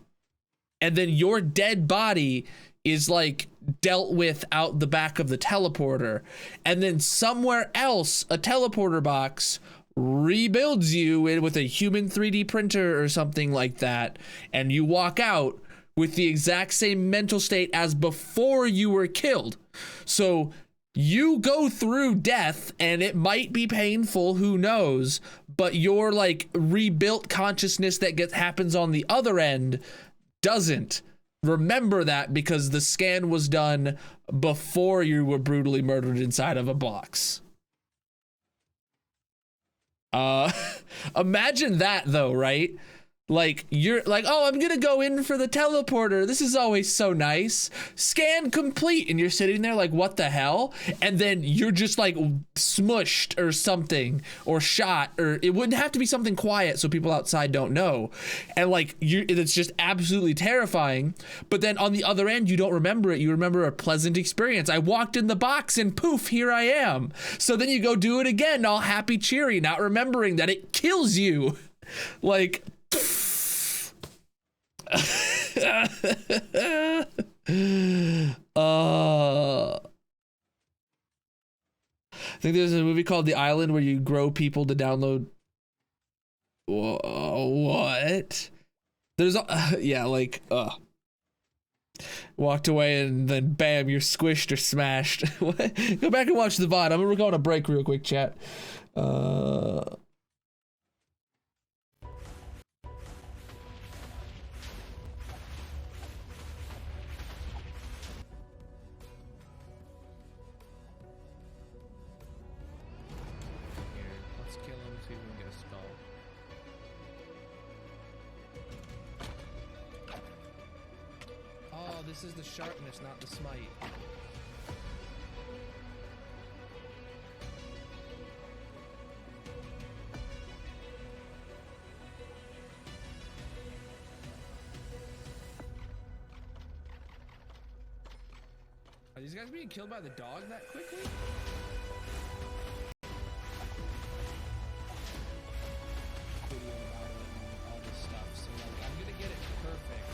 And then your dead body is like dealt with out the back of the teleporter. And then somewhere else, a teleporter box rebuilds you with a human 3D printer or something like that. And you walk out with the exact same mental state as before you were killed. So you go through death and it might be painful, who knows, but your like rebuilt consciousness that happens on the other end doesn't. Remember that because the scan was done before you were brutally murdered inside of a box. Imagine that though, right? Like, you're like, oh, I'm gonna go in for the teleporter. This is always so nice. Scan complete. And you're sitting there like, what the hell? And then you're just like smushed or something, or shot, or it wouldn't have to be something quiet so people outside don't know. And like, it's just absolutely terrifying. But then on the other end, you don't remember it. You remember a pleasant experience. I walked in the box and poof, here I am. So then you go do it again, all happy, cheery, not remembering that it kills you. Like, I think there's a movie called The Island where you grow people to download. What? There's yeah, like walked away and then bam, you're squished or smashed. Go back and watch the VOD. I'm gonna go on a break real quick, chat. No, this is the sharpness, not the smite. Are these guys being killed by the dog that quickly? Video about it and all this stuff, so like I'm gonna get it perfect.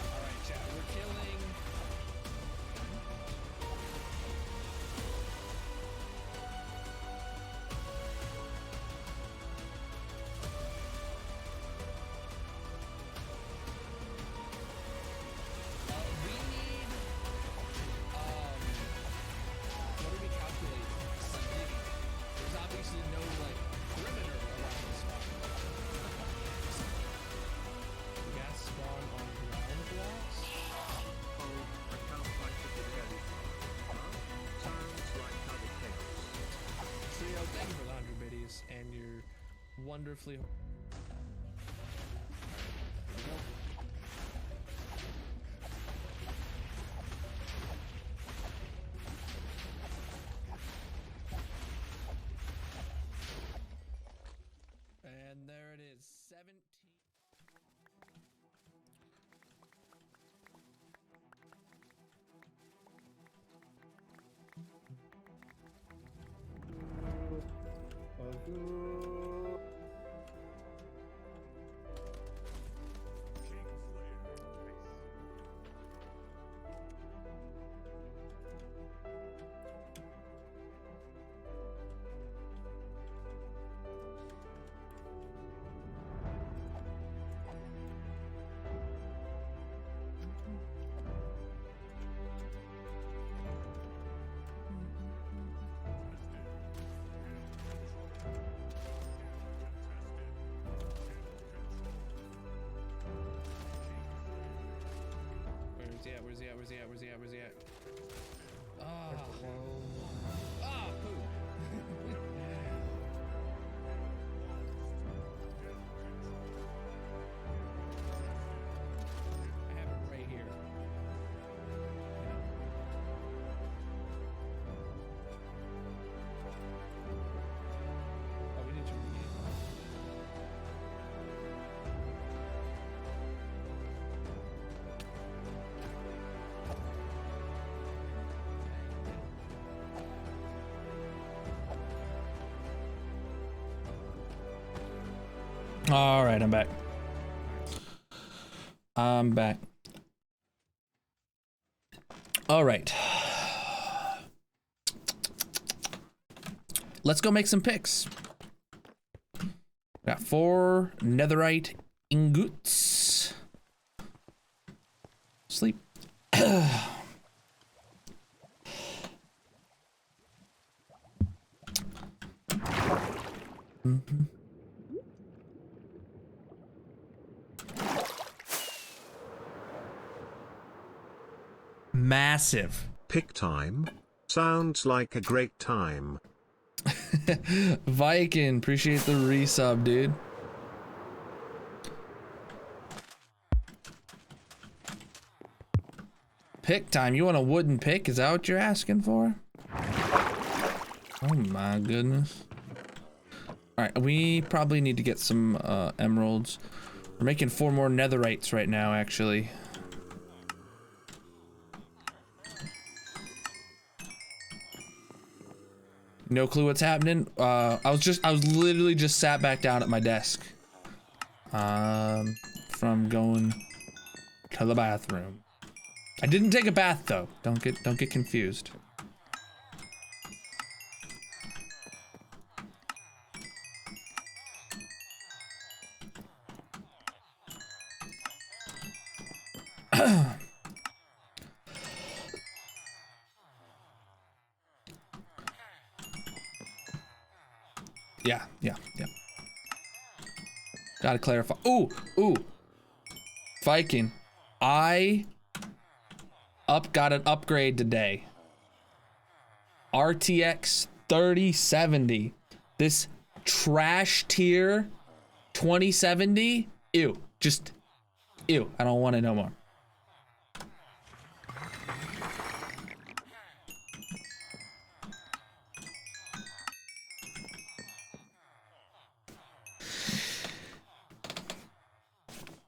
Alright, chat, we're killing. We need, what do we calculate? City. There's obviously no, like, perimeter around the spawn. The gas spawn on ground blocks? Oh, I can't fight it again. Huh? Sounds like other chaos. So, thank you for the 100 biddies and your wonderfully. There we go. And there it is, 17. Where's he at? Where's he at? Where's he at? Where's he at? Where's he at? Ah. Ah, poo. I have it right here. Oh, we need to read it. All right, I'm back. I'm back. All right. Let's go make some picks. Got 4 netherite ingots. Sleep. Mm-hmm. Massive. Pick time. Sounds like a great time. Viking, appreciate the resub, dude. Pick time. You want a wooden pick? Is that what you're asking for? Oh my goodness. Alright, we probably need to get some emeralds. We're making 4 more netherites right now, actually. No clue what's happening. I was literally just sat back down at my desk. From going to the bathroom. I didn't take a bath though. Don't get confused. Yeah. Gotta clarify. Ooh. Viking, I got an upgrade today. RTX 3070. This trash tier 2070. Ew. Just ew. I don't want it no more.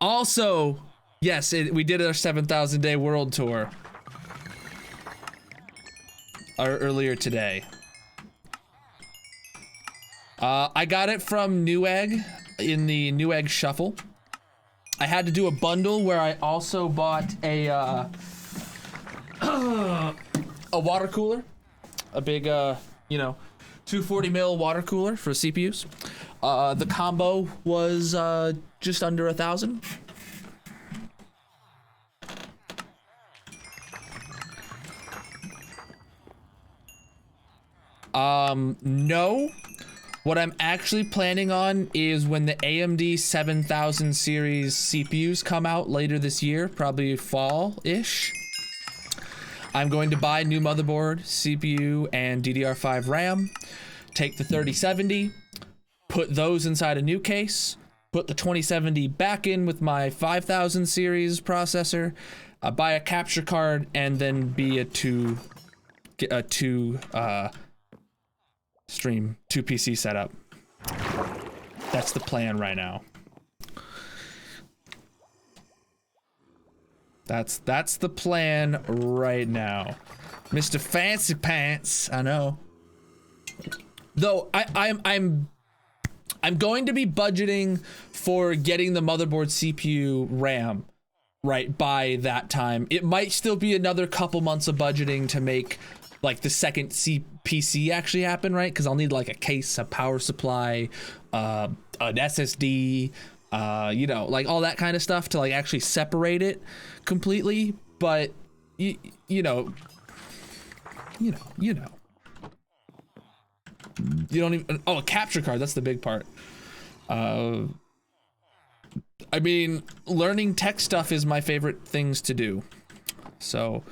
Also, yes, we did our 7,000 day world tour earlier today. I got it from Newegg in the Newegg Shuffle. I had to do a bundle where I also bought a water cooler, a big, you know, 240 mil water cooler for CPUs. The combo was just under 1,000. No. What I'm actually planning on is when the AMD 7000 series CPUs come out later this year, probably fall-ish, I'm going to buy new motherboard, CPU, and DDR5 RAM, take the 3070, put those inside a new case, put the 2070 back in with my 5000 series processor, buy a capture card, and then be a two PC setup. That's the plan right now. That's the plan right now. Mr. Fancy Pants, I know. Though I'm going to be budgeting for getting the motherboard, CPU, RAM right by that time. It might still be another couple months of budgeting to make like the second PC actually happen, right? Because I'll need like a case, a power supply, an SSD, you know, like all that kind of stuff to like actually separate it completely. But you know, you don't even. Oh, a capture card. That's the big part. I mean, learning tech stuff is my favorite things to do. So,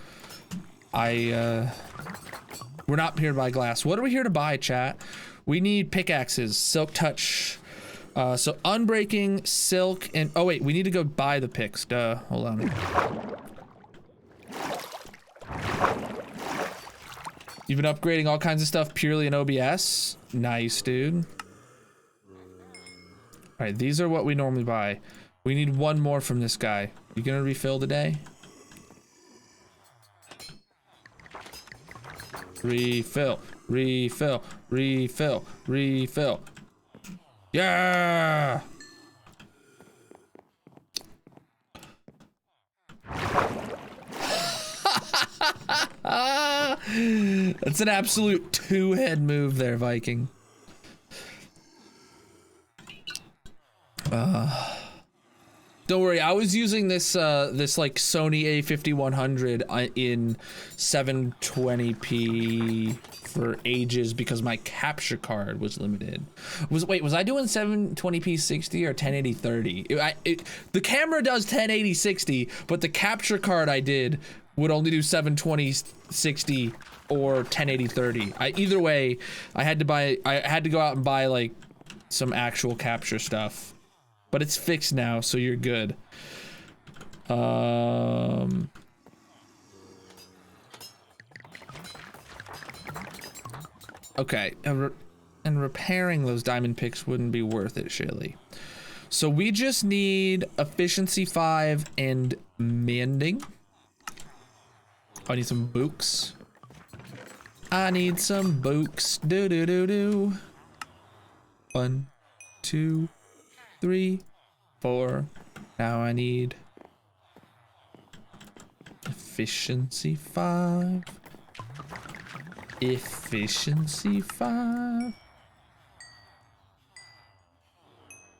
we're not here to buy glass. What are we here to buy, chat? We need pickaxes, silk touch. So unbreaking, silk, and oh wait, we need to go buy the picks. Duh. Hold on. You've been upgrading all kinds of stuff purely in OBS. Nice, dude. All right, these are what we normally buy. We need one more from this guy. You gonna refill today? Refill, refill, refill, refill. Yeah! That's an absolute two-head move there, Viking. Don't worry, I was using this this like Sony A5100 in 720p for ages because my capture card was limited. Was I doing 720p 60 or 1080 30? The camera does 1080 60, but the capture card I did would only do 720 60 or 1080 30. Either way, I had to go out and buy like some actual capture stuff. But it's fixed now, so you're good. Okay, and repairing those diamond picks wouldn't be worth it, Shaylee. So we just need efficiency 5 and mending. I need some books. I need some books. Do do do do. 1, 2, 3, 4. Now I need efficiency 5. Efficiency 5.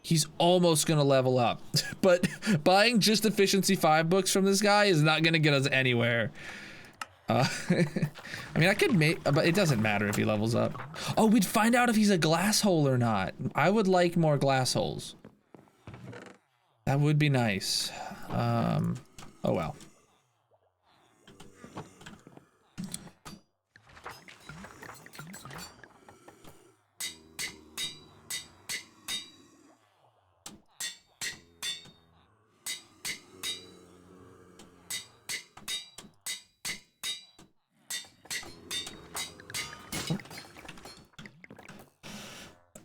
He's almost gonna level up, but buying just efficiency 5 books from this guy is not gonna get us anywhere. I mean, I could make, but it doesn't matter if he levels up. Oh, we'd find out if he's a glass hole or not. I would like more glass holes. That would be nice. Oh well.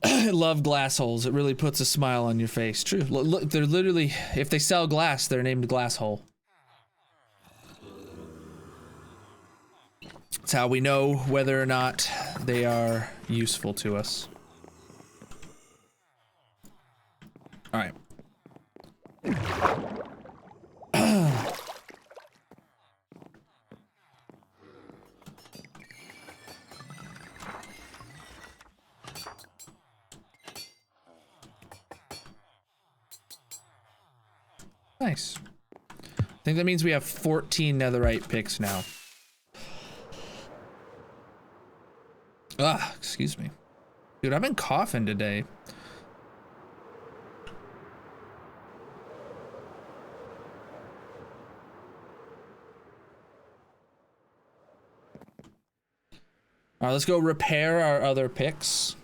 I love glass holes. It really puts a smile on your face. True. Look, they're literally, if they sell glass, they're named Glass Hole. It's how we know whether or not they are useful to us. All right. Nice. I think that means we have 14 netherite picks now. Ah, excuse me. Dude, I've been coughing today. All right, let's go repair our other picks.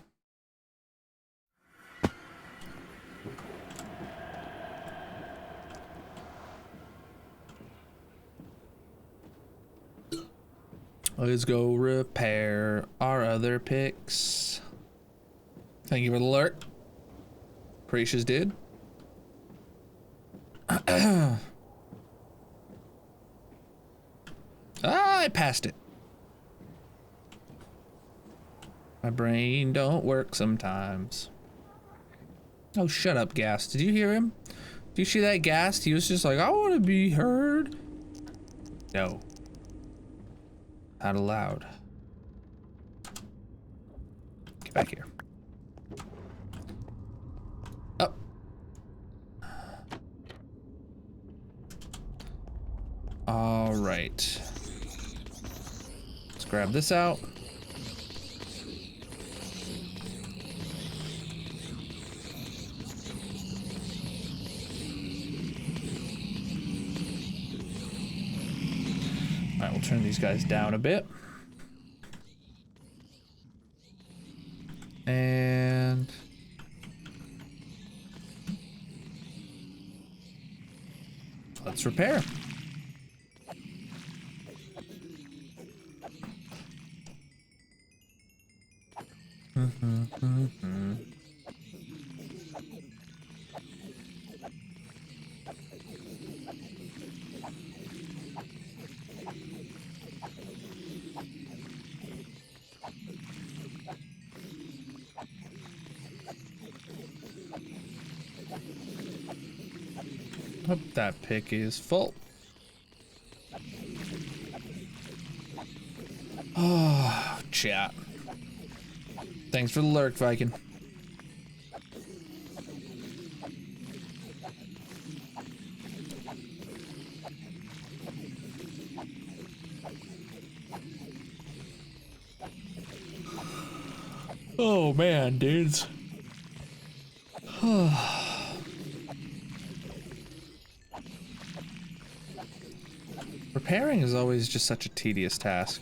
Let's go repair our other picks. Thank you for the alert. Precious did. I passed it. My brain don't work sometimes. Oh, shut up, Ghast. Did you hear him? Did you see that Ghast? He was just like, I want to be heard. No. Not allowed. Get back here. Up. All right. Let's grab this out. All right, we'll turn these guys down a bit. And let's repair. Hope that pick is full. Oh, chat. Thanks for the lurk, Viking. Oh man, dudes. Repairing is always just such a tedious task.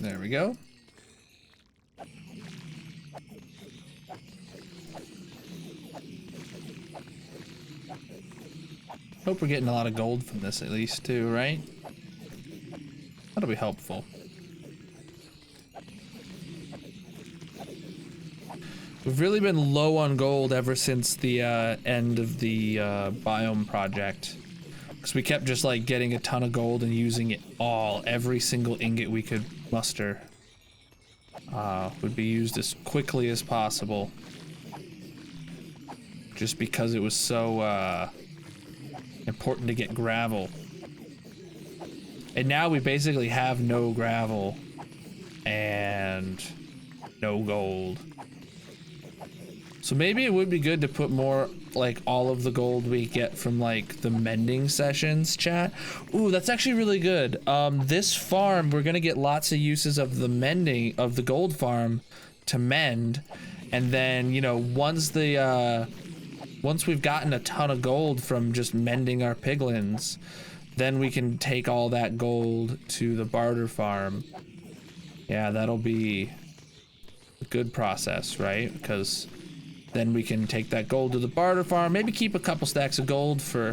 There we go. Hope we're getting a lot of gold from this at least too, right? That'll be helpful. We've really been low on gold ever since the end of the biome project. Because we kept just like getting a ton of gold and using it all. Every single ingot we could muster would be used as quickly as possible. Just because it was so important to get gravel. And now we basically have no gravel and no gold. So maybe it would be good to put more, like, all of the gold we get from, like, the mending sessions, chat. Ooh, that's actually really good. This farm, we're gonna get lots of uses of the mending, of the gold farm to mend. And then, you know, once we've gotten a ton of gold from just mending our piglins, then we can take all that gold to the barter farm. Yeah, that'll be a good process, right? Because then we can take that gold to the barter farm, maybe keep a couple stacks of gold for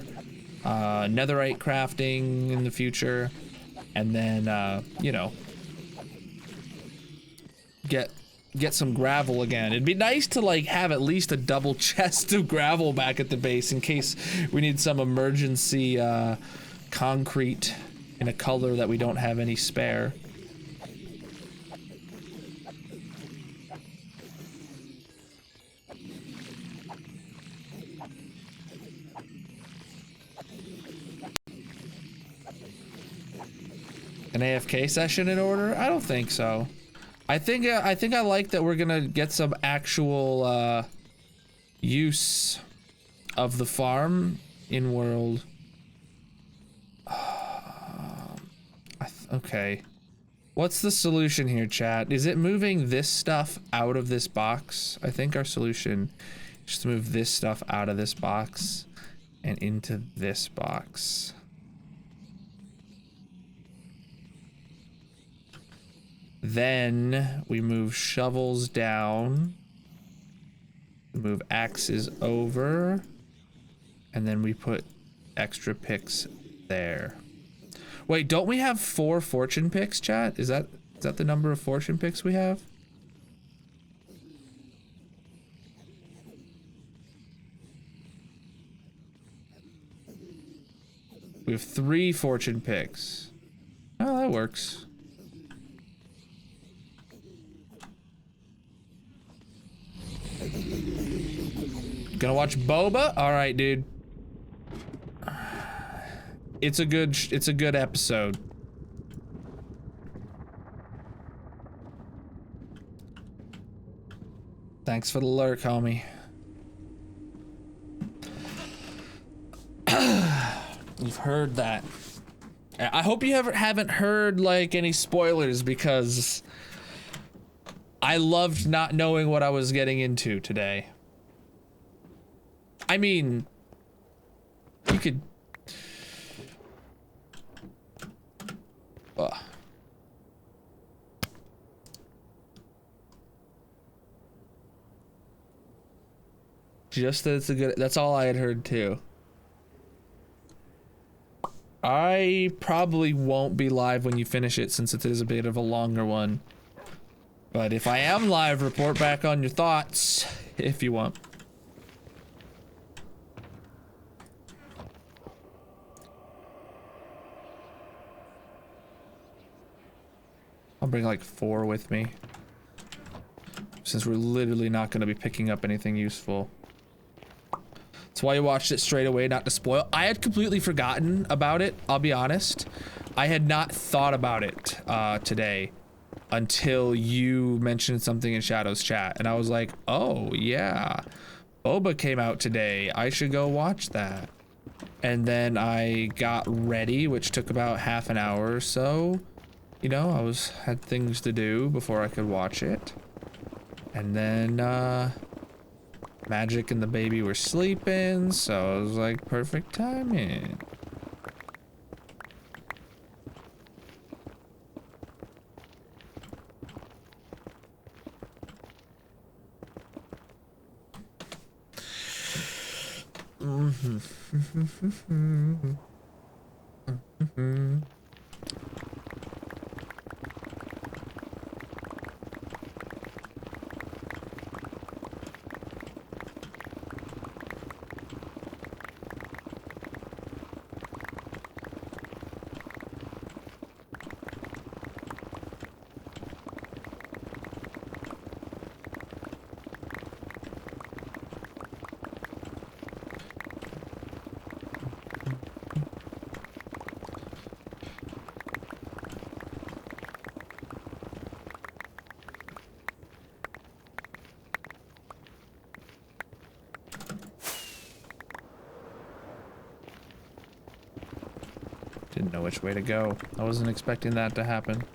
netherite crafting in the future, and then, you know, get some gravel again. It'd be nice to like have at least a double chest of gravel back at the base in case we need some emergency concrete in a color that we don't have any spare. An AFK session in order? I don't think so. I think I like that we're gonna get some actual use of the farm in world. Okay. What's the solution here, chat? Is it moving this stuff out of this box? I think our solution is to move this stuff out of this box and into this box. Then we move shovels down, move axes over, and then we put extra picks there. Wait, don't we have 4 fortune picks, chat? Is that the number of fortune picks we have? We have 3 fortune picks. Oh, that works. Gonna watch Boba? All right, dude. It's a good episode. Thanks for the lurk, homie. You've heard that. I hope you haven't heard like any spoilers because I loved not knowing what I was getting into today. I mean, you could. Just that it's a good. That's all I had heard too. I probably won't be live when you finish it since it is a bit of a longer one. But if I am live, report back on your thoughts if you want. I'll bring like 4 with me, since we're literally not going to be picking up anything useful. That's why I watched it straight away, not to spoil. I had completely forgotten about it, I'll be honest. I had not thought about it today until you mentioned something in Shadow's chat. And I was like, oh yeah, Boba came out today. I should go watch that. And then I got ready, which took about half an hour or so. You know, had things to do before I could watch it. And then Magic and the baby were sleeping, so it was like perfect timing. Didn't know which way to go. I wasn't expecting that to happen.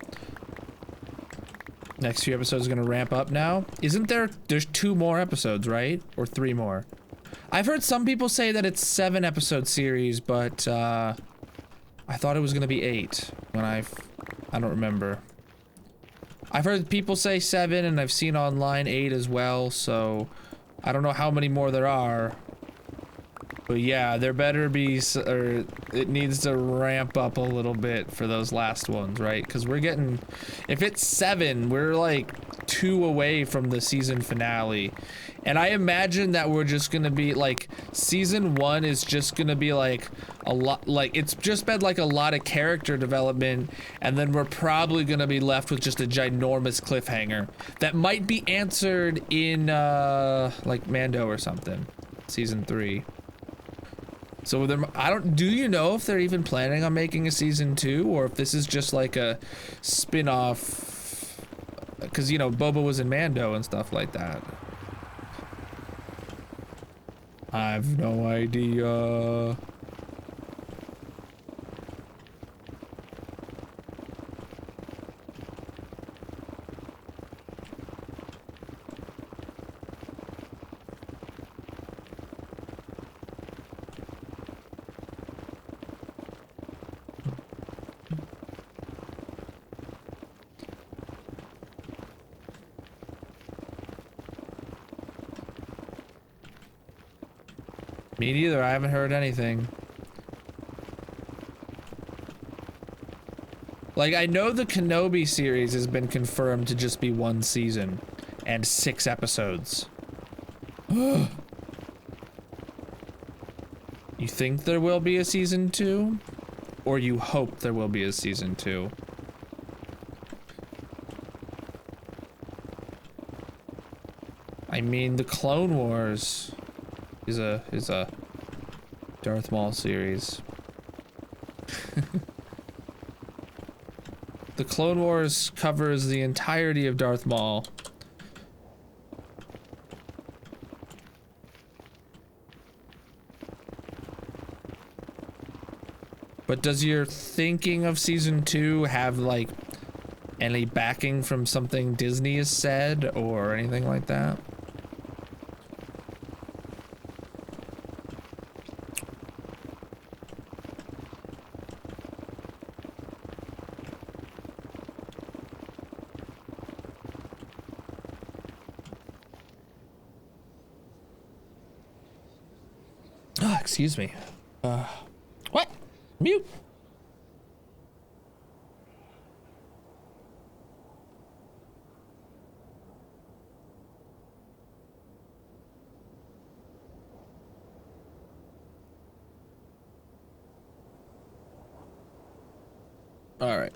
Next few episodes are gonna ramp up now. Isn't there's 2 more episodes, right? Or 3 more? I've heard some people say that it's 7 episode series, but I thought it was gonna be 8 when I don't remember. I've heard people say 7 and I've seen online 8 as well, so I don't know how many more there are. But yeah, there better be, or it needs to ramp up a little bit for those last ones, right? Because we're getting, if it's 7, we're like 2 away from the season finale. And I imagine that we're just gonna be like, season 1 is just gonna be like a lot, like it's just been like a lot of character development, and then we're probably gonna be left with just a ginormous cliffhanger that might be answered in like Mando or something, season 3. So do you know if they're even planning on making a season 2, or if this is just like a spin-off? Because, you know, Boba was in Mando and stuff like that. I have no idea. Me neither, I haven't heard anything. Like, I know the Kenobi series has been confirmed to just be 1 season and 6 episodes. You think there will be a season 2? Or you hope there will be a season 2? I mean, the Clone Wars is a Darth Maul series. The Clone Wars covers the entirety of Darth Maul. But does your thinking of season 2 have like any backing from something Disney has said or anything like that? Excuse me. What? Mute. All right.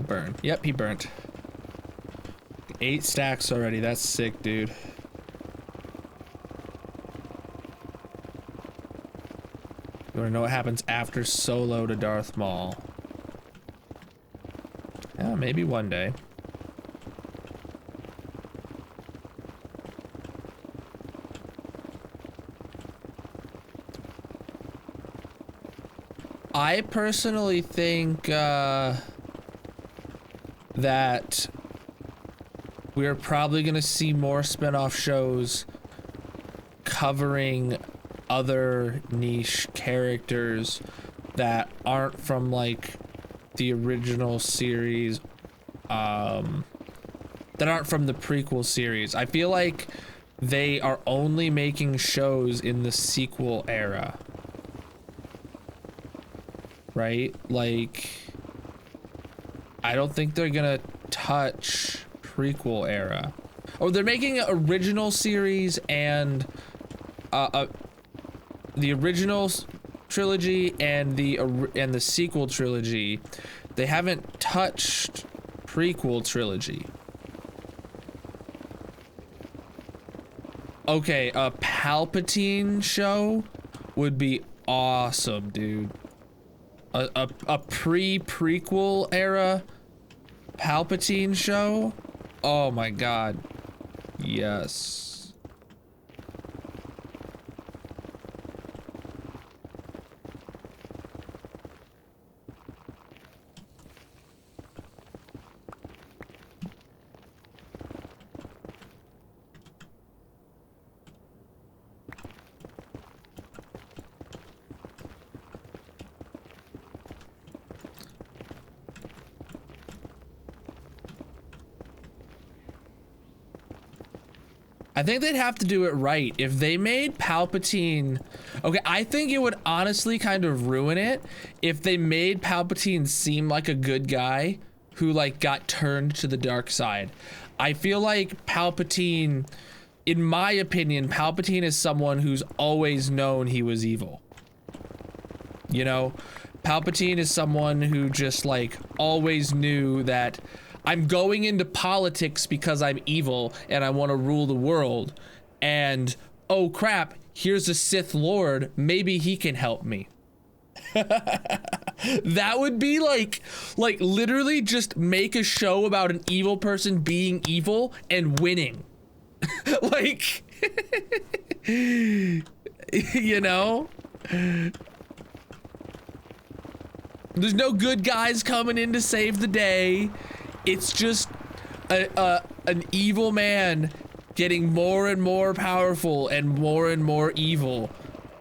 burn. Yep, he burnt. 8 stacks already. That's sick, dude. You wanna know what happens after solo to Darth Maul? Yeah, maybe one day. I personally think that we're probably gonna see more spin-off shows covering other niche characters that aren't from like the original series, that aren't from the prequel series. I feel like they are only making shows in the sequel era. Right? Like, I don't think they're gonna touch prequel era. Oh, they're making an original series and the original trilogy and the sequel trilogy. They haven't touched prequel trilogy. Okay, a Palpatine show would be awesome, dude. A pre-prequel era Palpatine show? Oh my god. Yes. I think they'd have to do it right. If they made Palpatine... Okay, I think it would honestly kind of ruin it if they made Palpatine seem like a good guy who like got turned to the dark side. I feel like Palpatine, in my opinion, Palpatine is someone who's always known he was evil. You know? Palpatine is someone who just like always knew that I'm going into politics because I'm evil and I want to rule the world. And, oh crap, here's a Sith Lord. Maybe he can help me. That would be like literally just make a show about an evil person being evil and winning. Like, you know? There's no good guys coming in to save the day. It's just an evil man getting more and more powerful and more evil,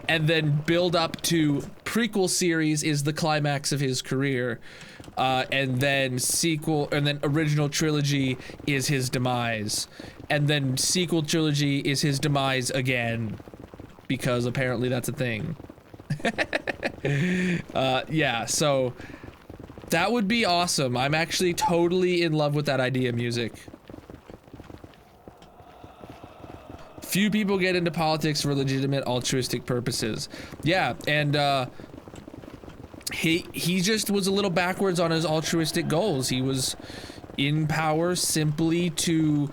and then build up to prequel series is the climax of his career, and then sequel, and then original trilogy is his demise, and then sequel trilogy is his demise again, because apparently that's a thing. Yeah, so that would be awesome. I'm actually totally in love with that idea, music. Few people get into politics for legitimate altruistic purposes. Yeah, and he just was a little backwards on his altruistic goals. He was in power simply to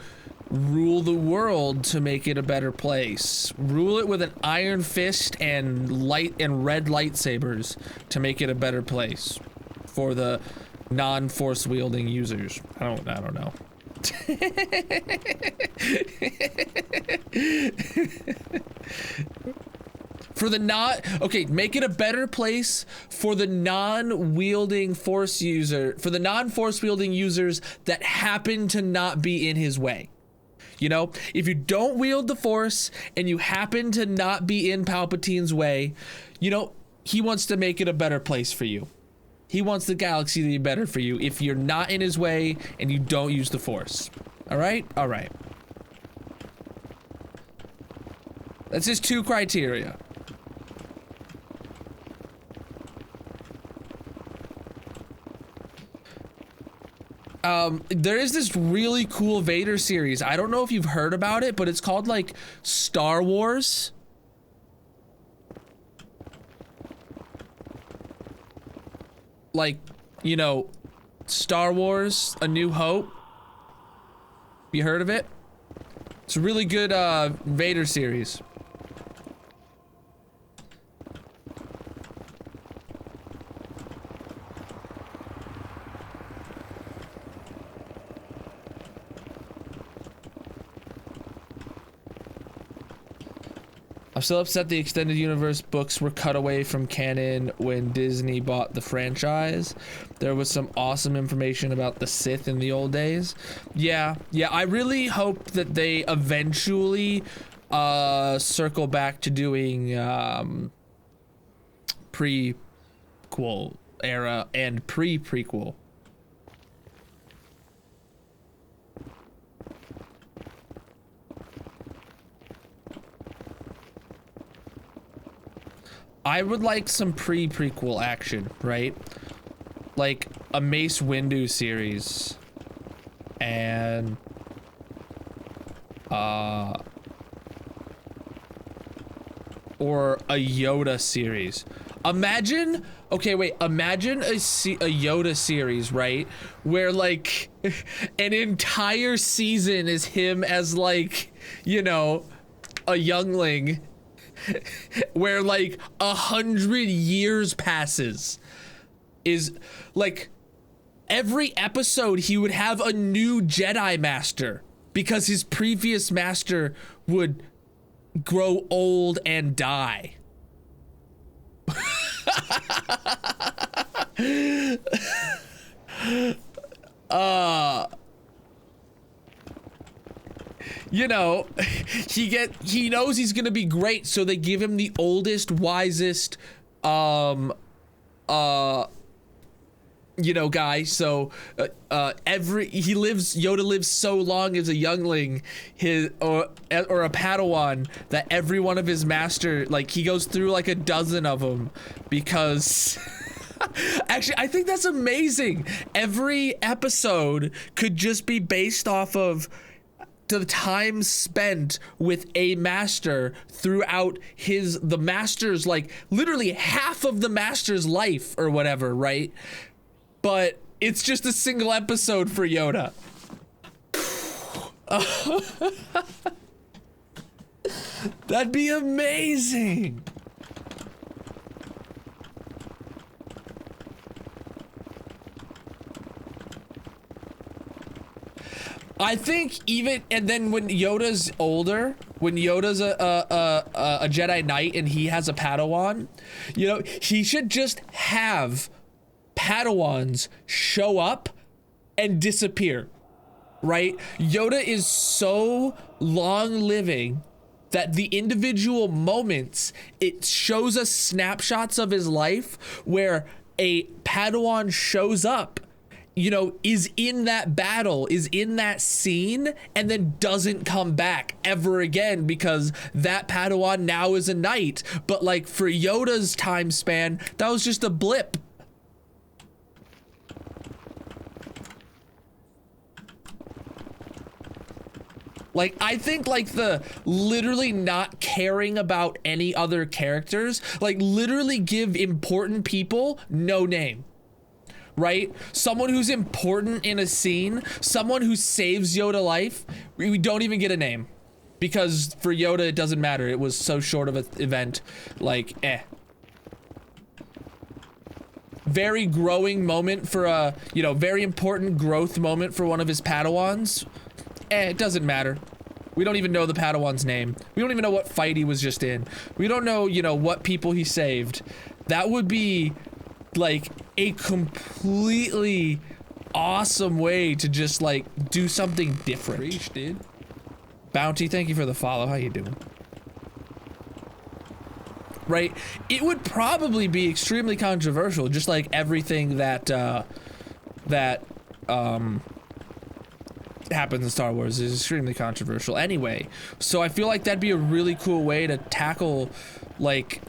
rule the world, to make it a better place. Rule it with an iron fist and red lightsabers to make it a better place for the non-force wielding users. I don't know. For the okay, make it a better place for the non-wielding force user, for the non-force wielding users that happen to not be in his way. You know, if you don't wield the force and you happen to not be in Palpatine's way, you know, he wants to make it a better place for you. He wants the galaxy to be better for you if you're not in his way and you don't use the force. All right? All right. That's his 2 criteria. There is this really cool Vader series. I don't know if you've heard about it, but it's called like Star Wars. Like, you know, Star Wars: A New Hope. You heard of it? It's a really good Vader series. I'm still upset the extended universe books were cut away from canon when Disney bought the franchise. There was some awesome information about the Sith in the old days. Yeah, I really hope that they eventually circle back to doing prequel era and pre-prequel. I would like some pre-prequel action, right? Like a Mace Windu series and or a Yoda series. Imagine, okay, wait, imagine a Yoda series, right? Where like an entire season is him as like, you know, a youngling. Where like 100 years passes. Is like every episode he would have a new Jedi master because his previous master would grow old and die. You know, he knows he's gonna be great, so they give him the oldest, wisest, you know, guy. So Yoda lives so long as a youngling, or a Padawan, that every one of his master, like, he goes through like a dozen of them because. Actually, I think that's amazing. Every episode could just be based off of the time spent with a master throughout the master's, like, literally half of the master's life or whatever, right? But it's just a single episode for Yoda. That'd be amazing. I think even, and then when Yoda's older, when Yoda's a Jedi Knight and he has a Padawan, you know, he should just have Padawans show up and disappear, right? Yoda is so long living that the individual moments, it shows us snapshots of his life where a Padawan shows up, you know, is in that battle, is in that scene, and then doesn't come back ever again because that Padawan now is a knight. But like for Yoda's time span, that was just a blip. Like, I think like the literally not caring about any other characters, like literally give important people no name. Right? Someone who's important in a scene, someone who saves Yoda life, we don't even get a name. Because for Yoda, it doesn't matter. It was so short of an event. Like, Very growing moment for a, you know, very important growth moment for one of his Padawans. It doesn't matter. We don't even know the Padawan's name. We don't even know what fight he was just in. We don't know, you know, what people he saved. That would be like a completely awesome way to just like do something different. Preach, dude. Bounty, thank you for the follow. How you doing? Right? It would probably be extremely controversial, just like everything that happens in Star Wars is extremely controversial anyway. So I feel like that'd be a really cool way to tackle like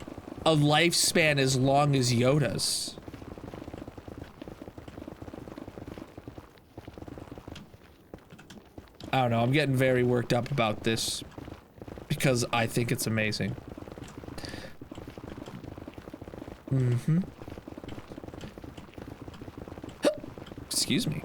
a lifespan as long as Yoda's. I don't know, I'm getting very worked up about this because I think it's amazing. Excuse me.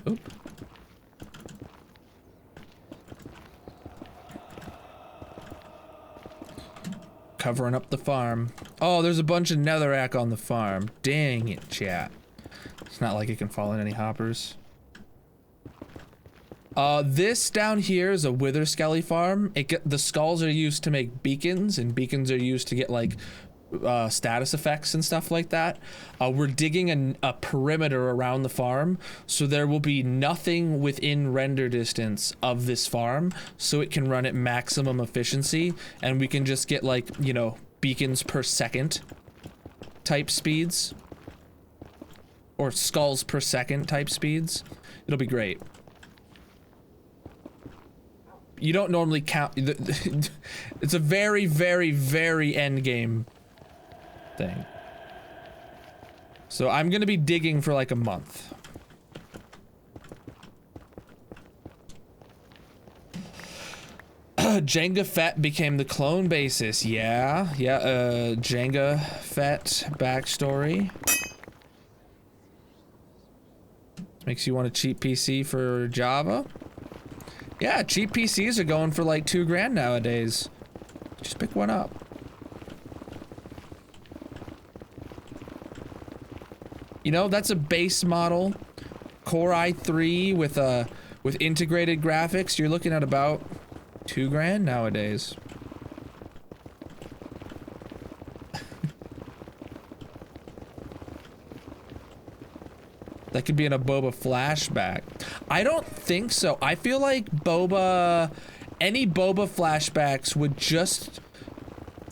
Oop. Covering up the farm. Oh, there's a bunch of netherrack on the farm. Dang it, chat. It's not like it can fall in any hoppers. This down here is a wither skelly farm. The skulls are used to make beacons, and beacons are used to get like status effects and stuff like that. We're digging a perimeter around the farm, so there will be nothing within render distance of this farm, so it can run at maximum efficiency, and we can just get like, you know, beacons per second type speeds, or skulls per second type speeds. It'll be great. You don't normally count. It's a very, very, very end game thing. So I'm gonna be digging for like a month. Jenga Fett became the clone basis. Yeah, Jenga Fett backstory. Makes you want a cheap PC for Java? Yeah, cheap PCs are going for like $2,000 nowadays. Just pick one up. You know, that's a base model Core i3 with integrated graphics. You're looking at about $2,000 nowadays. That could be in a Boba flashback. I don't think so. I feel like any Boba flashbacks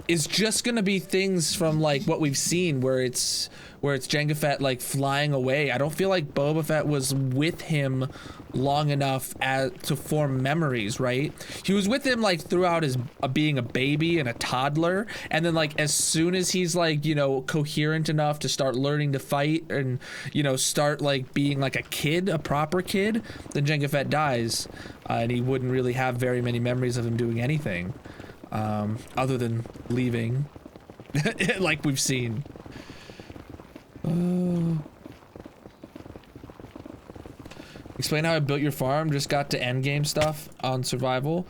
is just gonna be things from like what we've seen where it's Jango Fett like flying away. I don't feel like Boba Fett was with him long enough to form memories, right? He was with him like throughout his being a baby and a toddler, and then like as soon as he's like, you know, coherent enough to start learning to fight and, you know, start like being like a kid, a proper kid, then Jango Fett dies, and he wouldn't really have very many memories of him doing anything other than leaving like we've seen. Explain how I built your farm. Just got to endgame stuff on survival.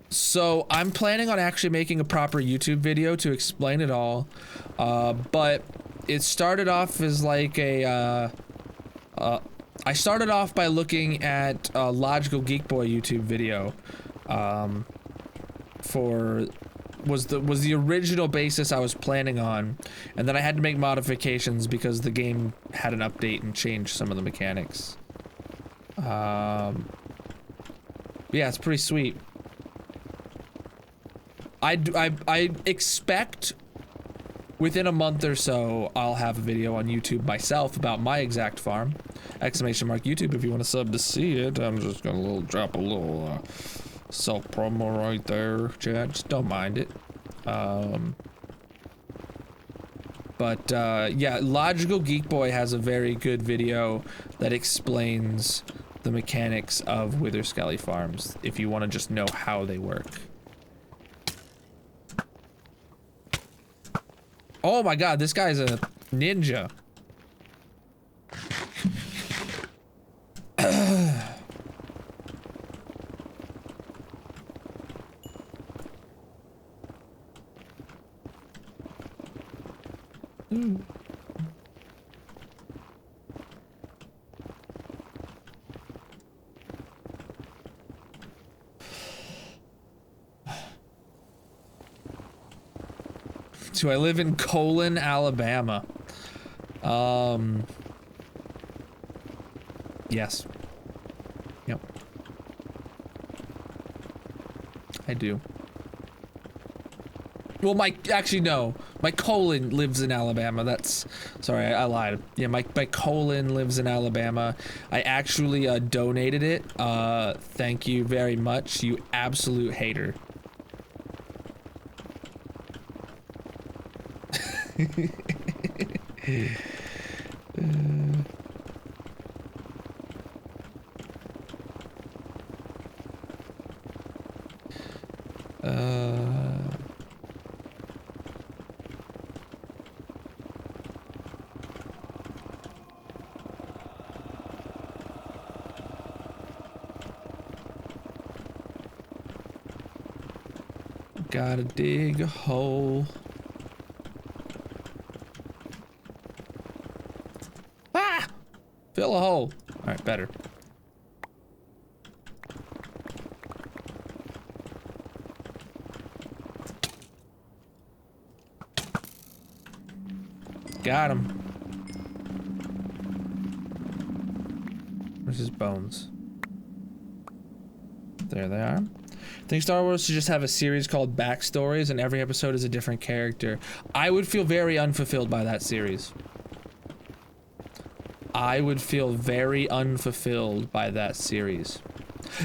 So I'm planning on actually making a proper YouTube video to explain it all. But it started off as like I started off by looking at a Logical Geek Boy YouTube video. Was the original basis I was planning on, and then I had to make modifications because the game had an update and changed some of the mechanics. Yeah, it's pretty sweet. I expect within a month or so I'll have a video on YouTube myself about my exact farm. Exclamation mark YouTube if you want to sub to see it. I'm just gonna drop a little self promo right there, chat. Just don't mind it. Yeah, Logical Geek Boy has a very good video that explains the mechanics of Wither Skelly farms if you want to just know how they work. Oh my god, this guy's a ninja. Do I live in Colon, Alabama? Yes. Yep. I do. Well, actually no. My colon lives in Alabama. Sorry, I lied. Yeah, my colon lives in Alabama. I actually donated it. Thank you very much, you absolute hater. Gotta dig a hole. Ah! Fill a hole. All right, better. Got him. Where's his bones? There they are. I think Star Wars should just have a series called Backstories, and every episode is a different character. I would feel very unfulfilled by that series. I would feel very unfulfilled by that series.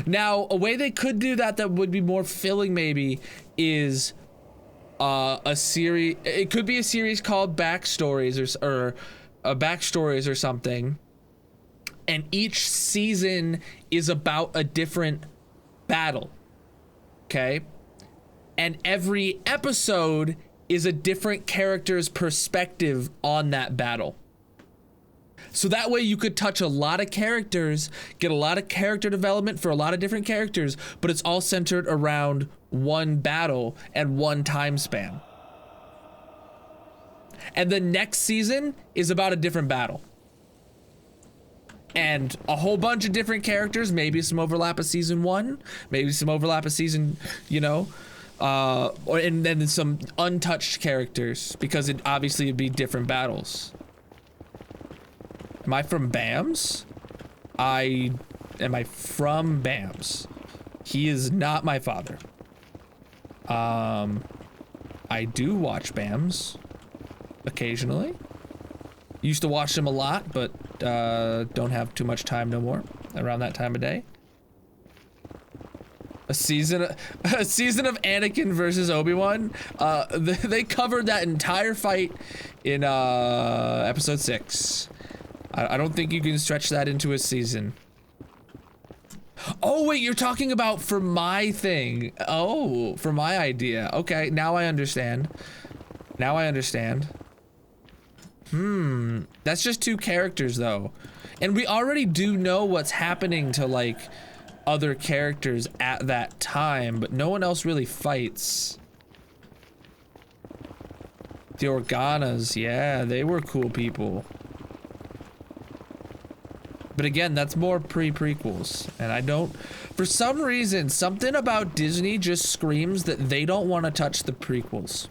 Now, a way they could do that that would be more filling maybe is a series. It could be a series called Backstories or Backstories or something, and each season is about a different battle. Okay, and every episode is a different character's perspective on that battle. So that way you could touch a lot of characters, get a lot of character development for a lot of different characters, but it's all centered around one battle and one time span. And the next season is about a different battle. And a whole bunch of different characters, maybe some overlap of season 1, maybe some overlap of season, you know, and then some untouched characters, because it obviously would be different battles. Am I from BAMS? Am I from BAMS? He is not my father. I do watch BAMS occasionally. Used to watch them a lot, but don't have too much time no more around that time of day. A season of Anakin versus Obi-Wan. They covered that entire fight in episode 6. I don't think you can stretch that into a season. Oh wait, you're talking about for my thing. Oh, for my idea. Okay, now I understand. Now I understand. That's just 2 characters though. And we already do know what's happening to like other characters at that time, but no one else really fights. The Organas, yeah, they were cool people. But again, that's more prequels, and I don't, for some reason, something about Disney just screams that they don't want to touch the prequels.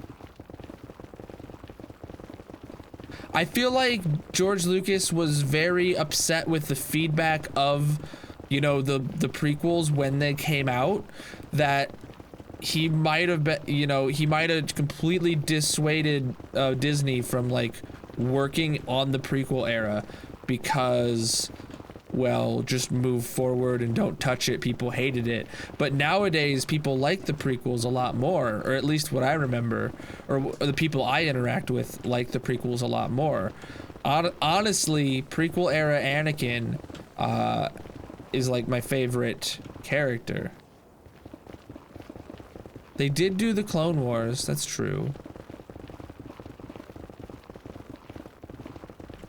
I feel like George Lucas was very upset with the feedback of, you know, the prequels when they came out, that he might have been, you know, he might have completely dissuaded Disney from like working on the prequel era because, well, just move forward and don't touch it. People hated it. But nowadays, people like the prequels a lot more, or at least what I remember, or the people I interact with like the prequels a lot more. Honestly, prequel era Anakin is like my favorite character. They did do the Clone Wars, that's true.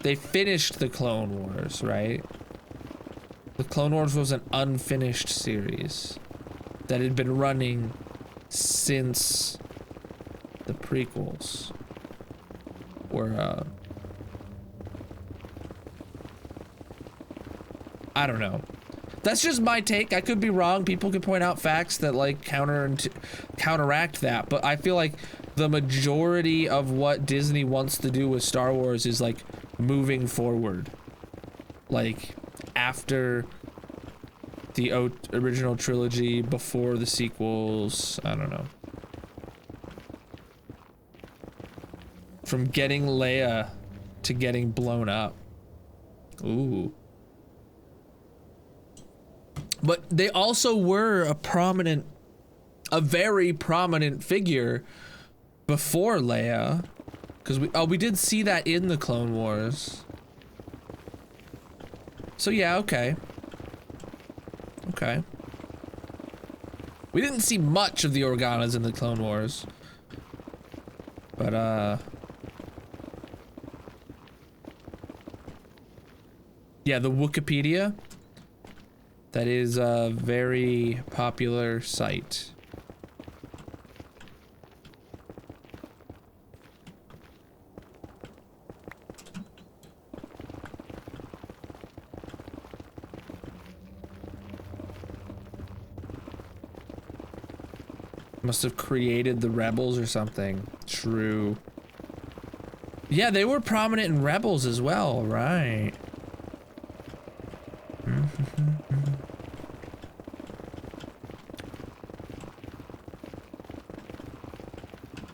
They finished the Clone Wars, right? The Clone Wars was an unfinished series that had been running since the prequels were, I don't know. That's just my take. I could be wrong. People could point out facts that like counteract that, but I feel like the majority of what Disney wants to do with Star Wars is like moving forward. Like after the original trilogy, before the sequels, I don't know. From getting Leia to getting blown up. Ooh. But they also were a very prominent figure before Leia, because we did see that in the Clone Wars. So yeah, okay. Okay. We didn't see much of the Organas in the Clone Wars. But yeah, the Wikipedia. That is a very popular site. Must have created the rebels or something. True. Yeah, they were prominent in rebels as well, right?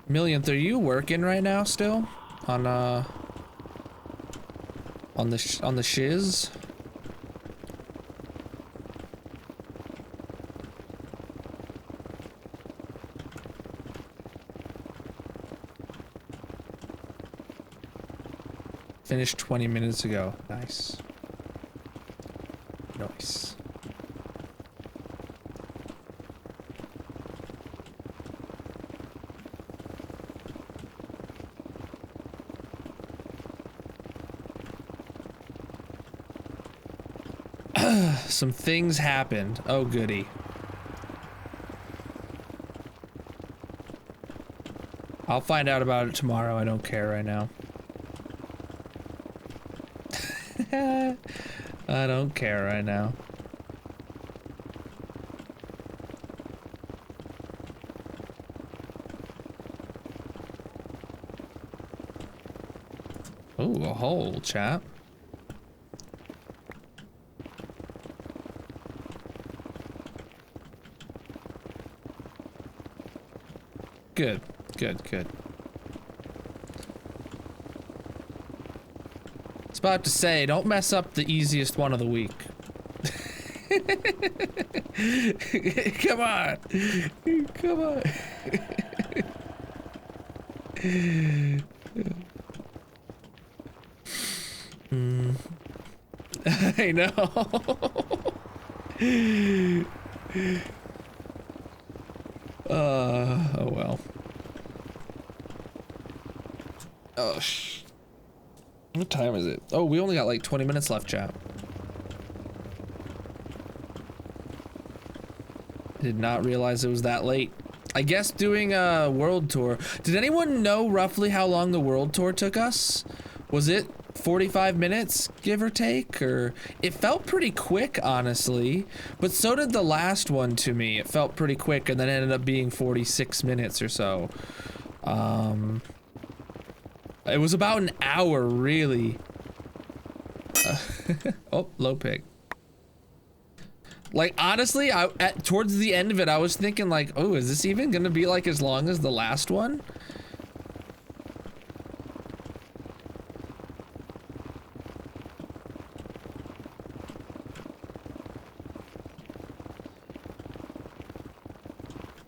Millionth, are you working right now still? On the shiz? Finished 20 minutes ago. Nice. Nice. Some things happened. Oh, goody. I'll find out about it tomorrow. I don't care right now. I don't care right now. Ooh, a hole, chap. Good, good, good. I was about to say, don't mess up the easiest one of the week. Come on. Come on. I know. Oh well. Oh what time is it? Oh, we only got like 20 minutes left, chat. Did not realize it was that late. I guess doing a world tour. Did anyone know roughly how long the world tour took us? Was it 45 minutes, give or take? Or it felt pretty quick, honestly. But so did the last one to me. It felt pretty quick and then ended up being 46 minutes or so. It was about an hour, really. Oh, low pig. Like, honestly, towards the end of it, I was thinking like, oh, is this even gonna be like as long as the last one?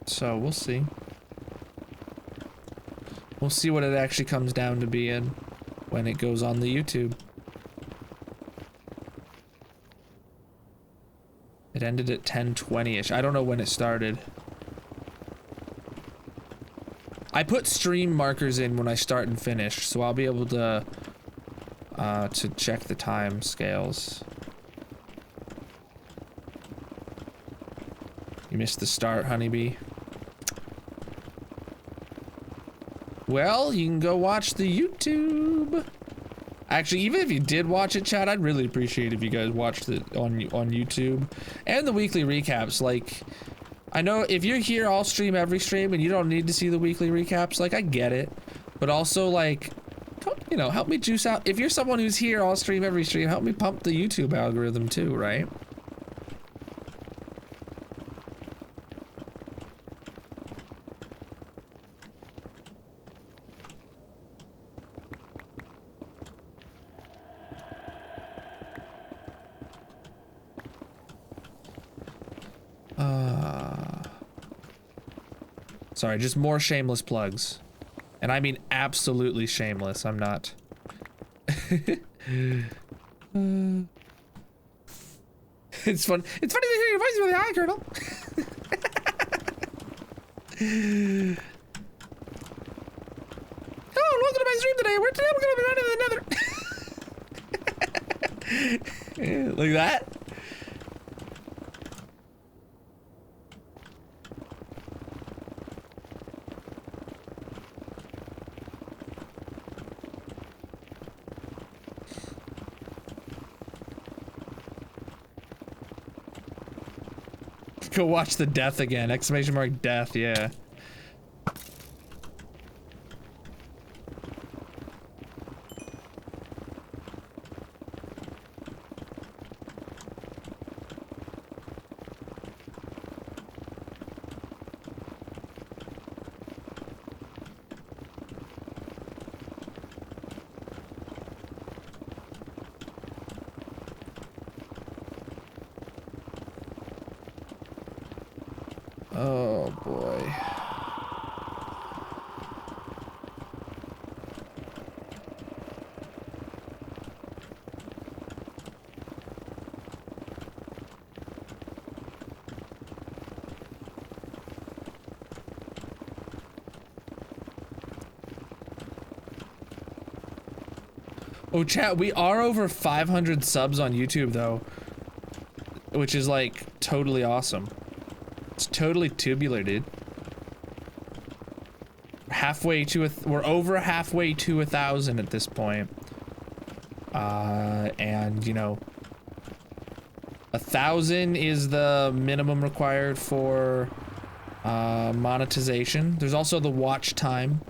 So, we'll see. We'll see what it actually comes down to being when it goes on the YouTube. It ended at 10:20-ish. I don't know when it started. I put stream markers in when I start and finish, so I'll be able to check the time scales. You missed the start, honeybee. Well, you can go watch the YouTube. Actually, even if you did watch it, chat, I'd really appreciate if you guys watched it on YouTube. And the weekly recaps. Like, I know if you're here, I'll stream every stream and you don't need to see the weekly recaps. Like, I get it. But also, like, you know, help me juice out. If you're someone who's here, I'll stream every stream. Help me pump the YouTube algorithm too, right? Sorry, just more shameless plugs. And I mean absolutely shameless, I'm not. It's fun. It's funny to hear your voice with the eye, Colonel. Hello, and welcome to my stream today. Today we're gonna be running the nether. Like that? Go watch the death again. Exclamation mark death, yeah. boy. Oh, chat, we are over 500 subs on YouTube, though. Which is, like, totally awesome. It's totally tubular, dude. Halfway to we're over halfway to 1,000 at this point. And, you know, 1,000 is the minimum required for monetization. There's also the watch time.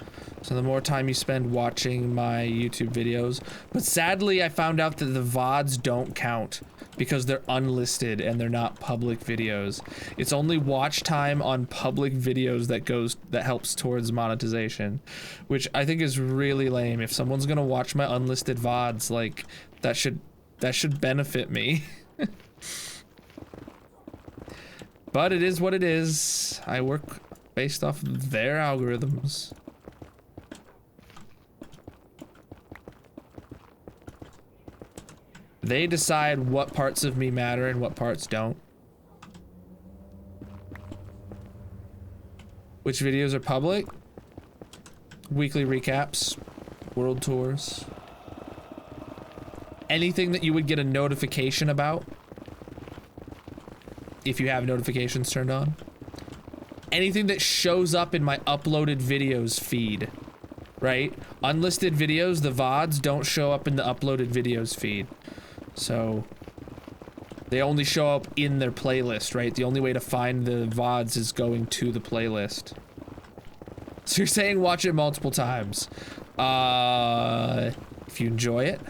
So the more time you spend watching my YouTube videos. But sadly, I found out that the VODs don't count because they're unlisted and they're not public videos. It's only watch time on public videos that helps towards monetization, which I think is really lame. If someone's gonna watch my unlisted VODs, like that should benefit me. But it is what it is. I work based off of their algorithms. They decide what parts of me matter and what parts don't. Which videos are public? Weekly recaps, world tours. Anything that you would get a notification about. If you have notifications turned on. Anything that shows up in my uploaded videos feed. Right? Unlisted videos, the VODs, don't show up in the uploaded videos feed. So they only show up in their playlist, right? The only way to find the VODs is going to the playlist. So you're saying watch it multiple times. If you enjoy it.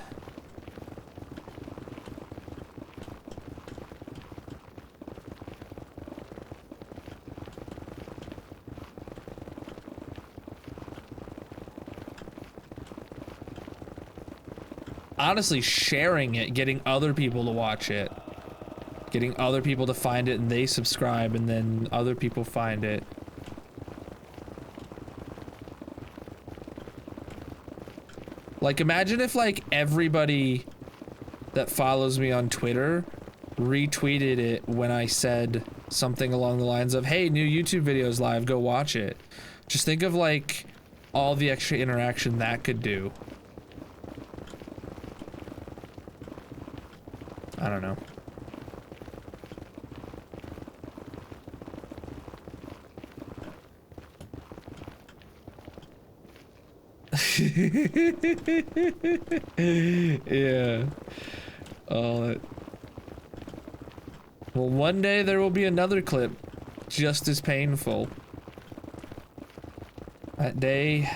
Honestly, sharing it, getting other people to watch it, getting other people to find it and they subscribe and then other people find it. Like, imagine if, like, everybody that follows me on Twitter retweeted it when I said something along the lines of, hey, new YouTube video's live, go watch it. Just think of, like, all the extra interaction that could do. I don't know. Yeah. Oh, well, one day there will be another clip just as painful. That day,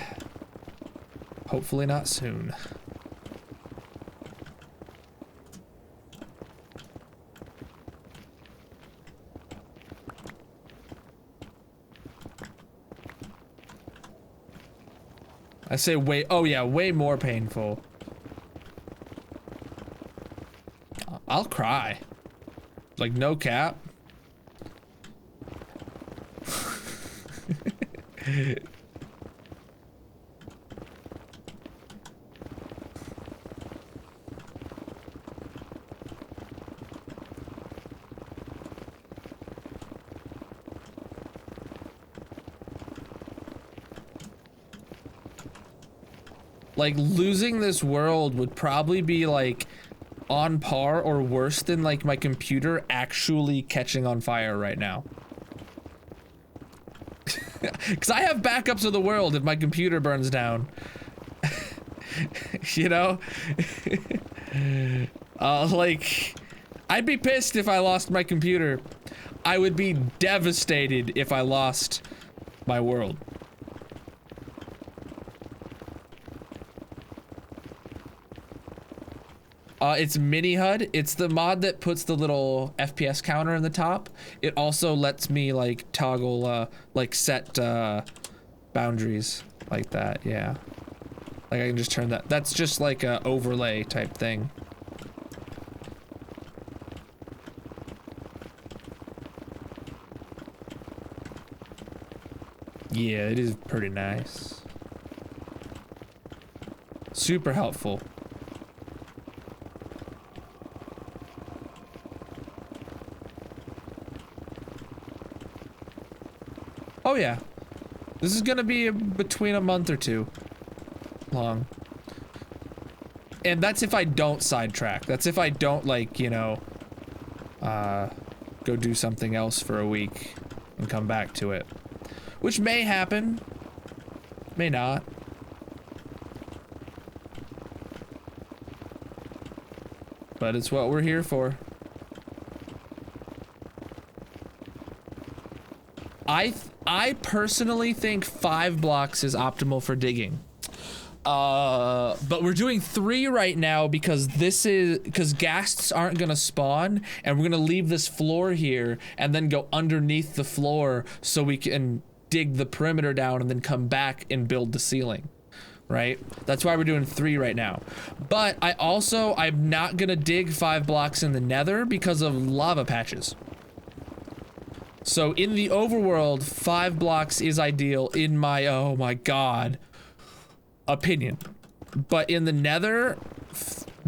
hopefully not soon. I say way, oh yeah, way more painful. I'll cry. Like, no cap. Like, losing this world would probably be, like, on par or worse than, like, my computer actually catching on fire right now. Because I have backups of the world if my computer burns down. You know? Like, I'd be pissed if I lost my computer. I would be devastated if I lost my world. It's Mini HUD. It's the mod that puts the little FPS counter in the top. It also lets me, like, toggle, like, set, boundaries like that, yeah. Like, I can just turn that. That's just like a overlay type thing. Yeah, it is pretty nice. Super helpful. Oh yeah. This is gonna be between a month or two long. And that's if I don't sidetrack. That's if I don't, like, you know, go do something else for a week and come back to it. Which may happen. May not. But it's what we're here for. I personally think 5 blocks is optimal for digging. But we're doing 3 right now because because ghasts aren't gonna spawn, and we're gonna leave this floor here and then go underneath the floor so we can dig the perimeter down and then come back and build the ceiling. Right? That's why we're doing 3 right now. But I'm not gonna dig 5 blocks in the nether because of lava patches. So in the overworld, 5 blocks is ideal in my, oh my god, opinion. But in the nether,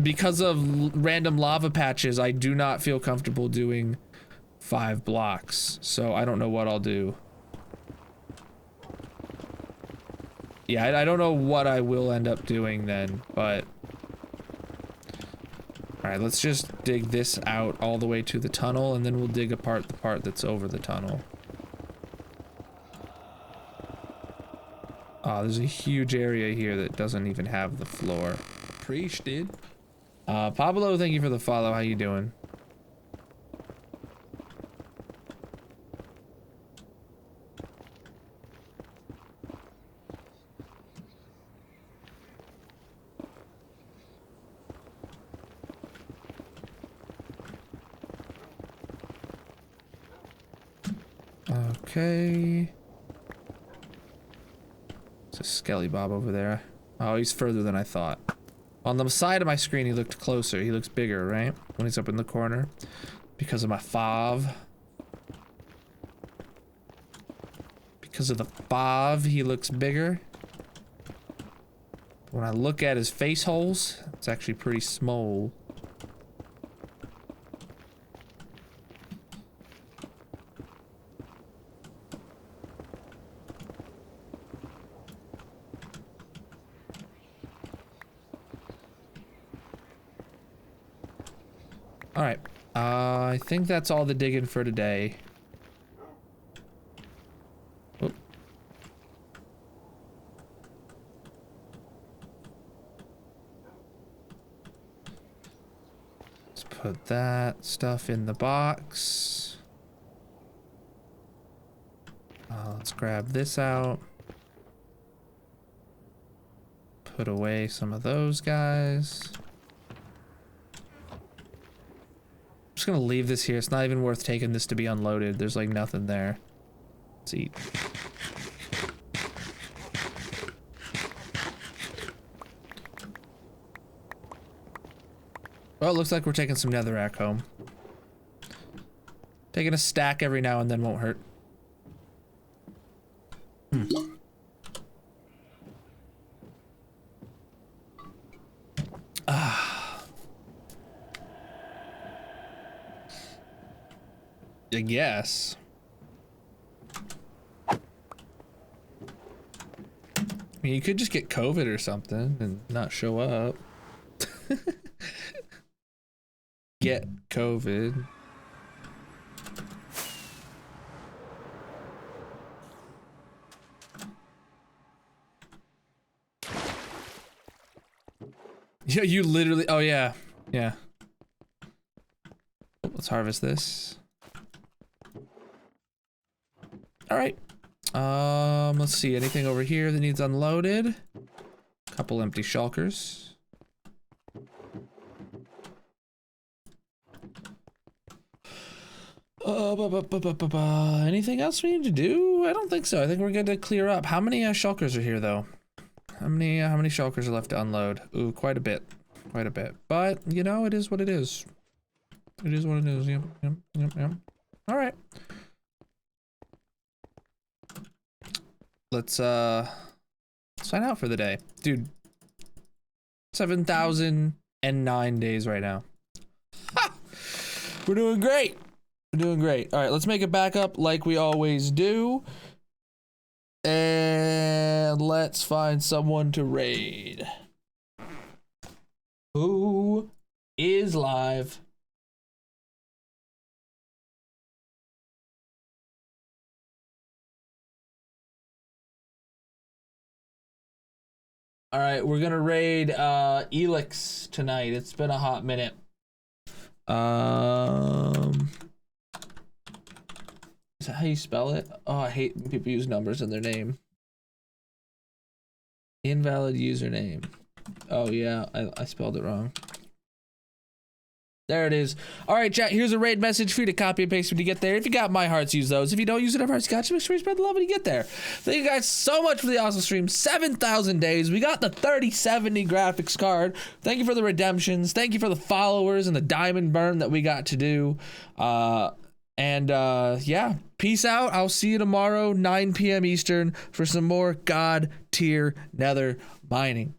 because of random lava patches, I do not feel comfortable doing 5 blocks. So I don't know what I'll do. Yeah, I don't know what I will end up doing then, but... Alright, let's just dig this out all the way to the tunnel, and then we'll dig apart the part that's over the tunnel. Oh, there's a huge area here that doesn't even have the floor. Preach, dude. Pablo, thank you for the follow. How you doing? Okay. It's a Skelly Bob over there. Oh, he's further than I thought. On the side of my screen, he looked closer. He looks bigger, right? When he's up in the corner. Because of my FOV. Because of the FOV, he looks bigger. When I look at his face holes, it's actually pretty small. Alright, I think that's all the digging for today. Oop. Let's put that stuff in the box. Let's grab this out. Put away some of those guys. I'm just gonna leave this here. It's not even worth taking this to be unloaded. There's like nothing there. Let's eat. Well, it looks like we're taking some netherrack home. Taking a stack every now and then won't hurt. I guess. I mean, you could just get COVID or something and not show up. Get COVID. Yeah, you literally, oh yeah, yeah. Let's harvest this. All right. Let's see, anything over here that needs unloaded? Couple empty shulkers. Anything else we need to do? I don't think so. I think we're good to clear up. How many shulkers are here though? How many shulkers are left to unload? Ooh, quite a bit. Quite a bit. But, you know, it is what it is. It is what it is. Yep, yep, yep, yep. All right. let's sign out for the day. Dude, 7,009 days right now. Ha! We're doing great. We're doing great. All right, let's make it back up like we always do. And let's find someone to raid. Who is live? All right, we're gonna raid Elix tonight. It's been a hot minute. Is that how you spell it? Oh, I hate when people use numbers in their name. Invalid username. Oh yeah, I spelled it wrong. There it is. All right, chat, here's a raid message for you to copy and paste when you get there. If you got my hearts, use those. If you don't use whatever hearts you got, make sure you spread the love when you get there. Thank you guys so much for the awesome stream. 7,000 days. We got the 3070 graphics card. Thank you for the redemptions. Thank you for the followers and the diamond burn that we got to do. Yeah, peace out. I'll see you tomorrow, 9 p.m. Eastern, for some more God tier nether mining.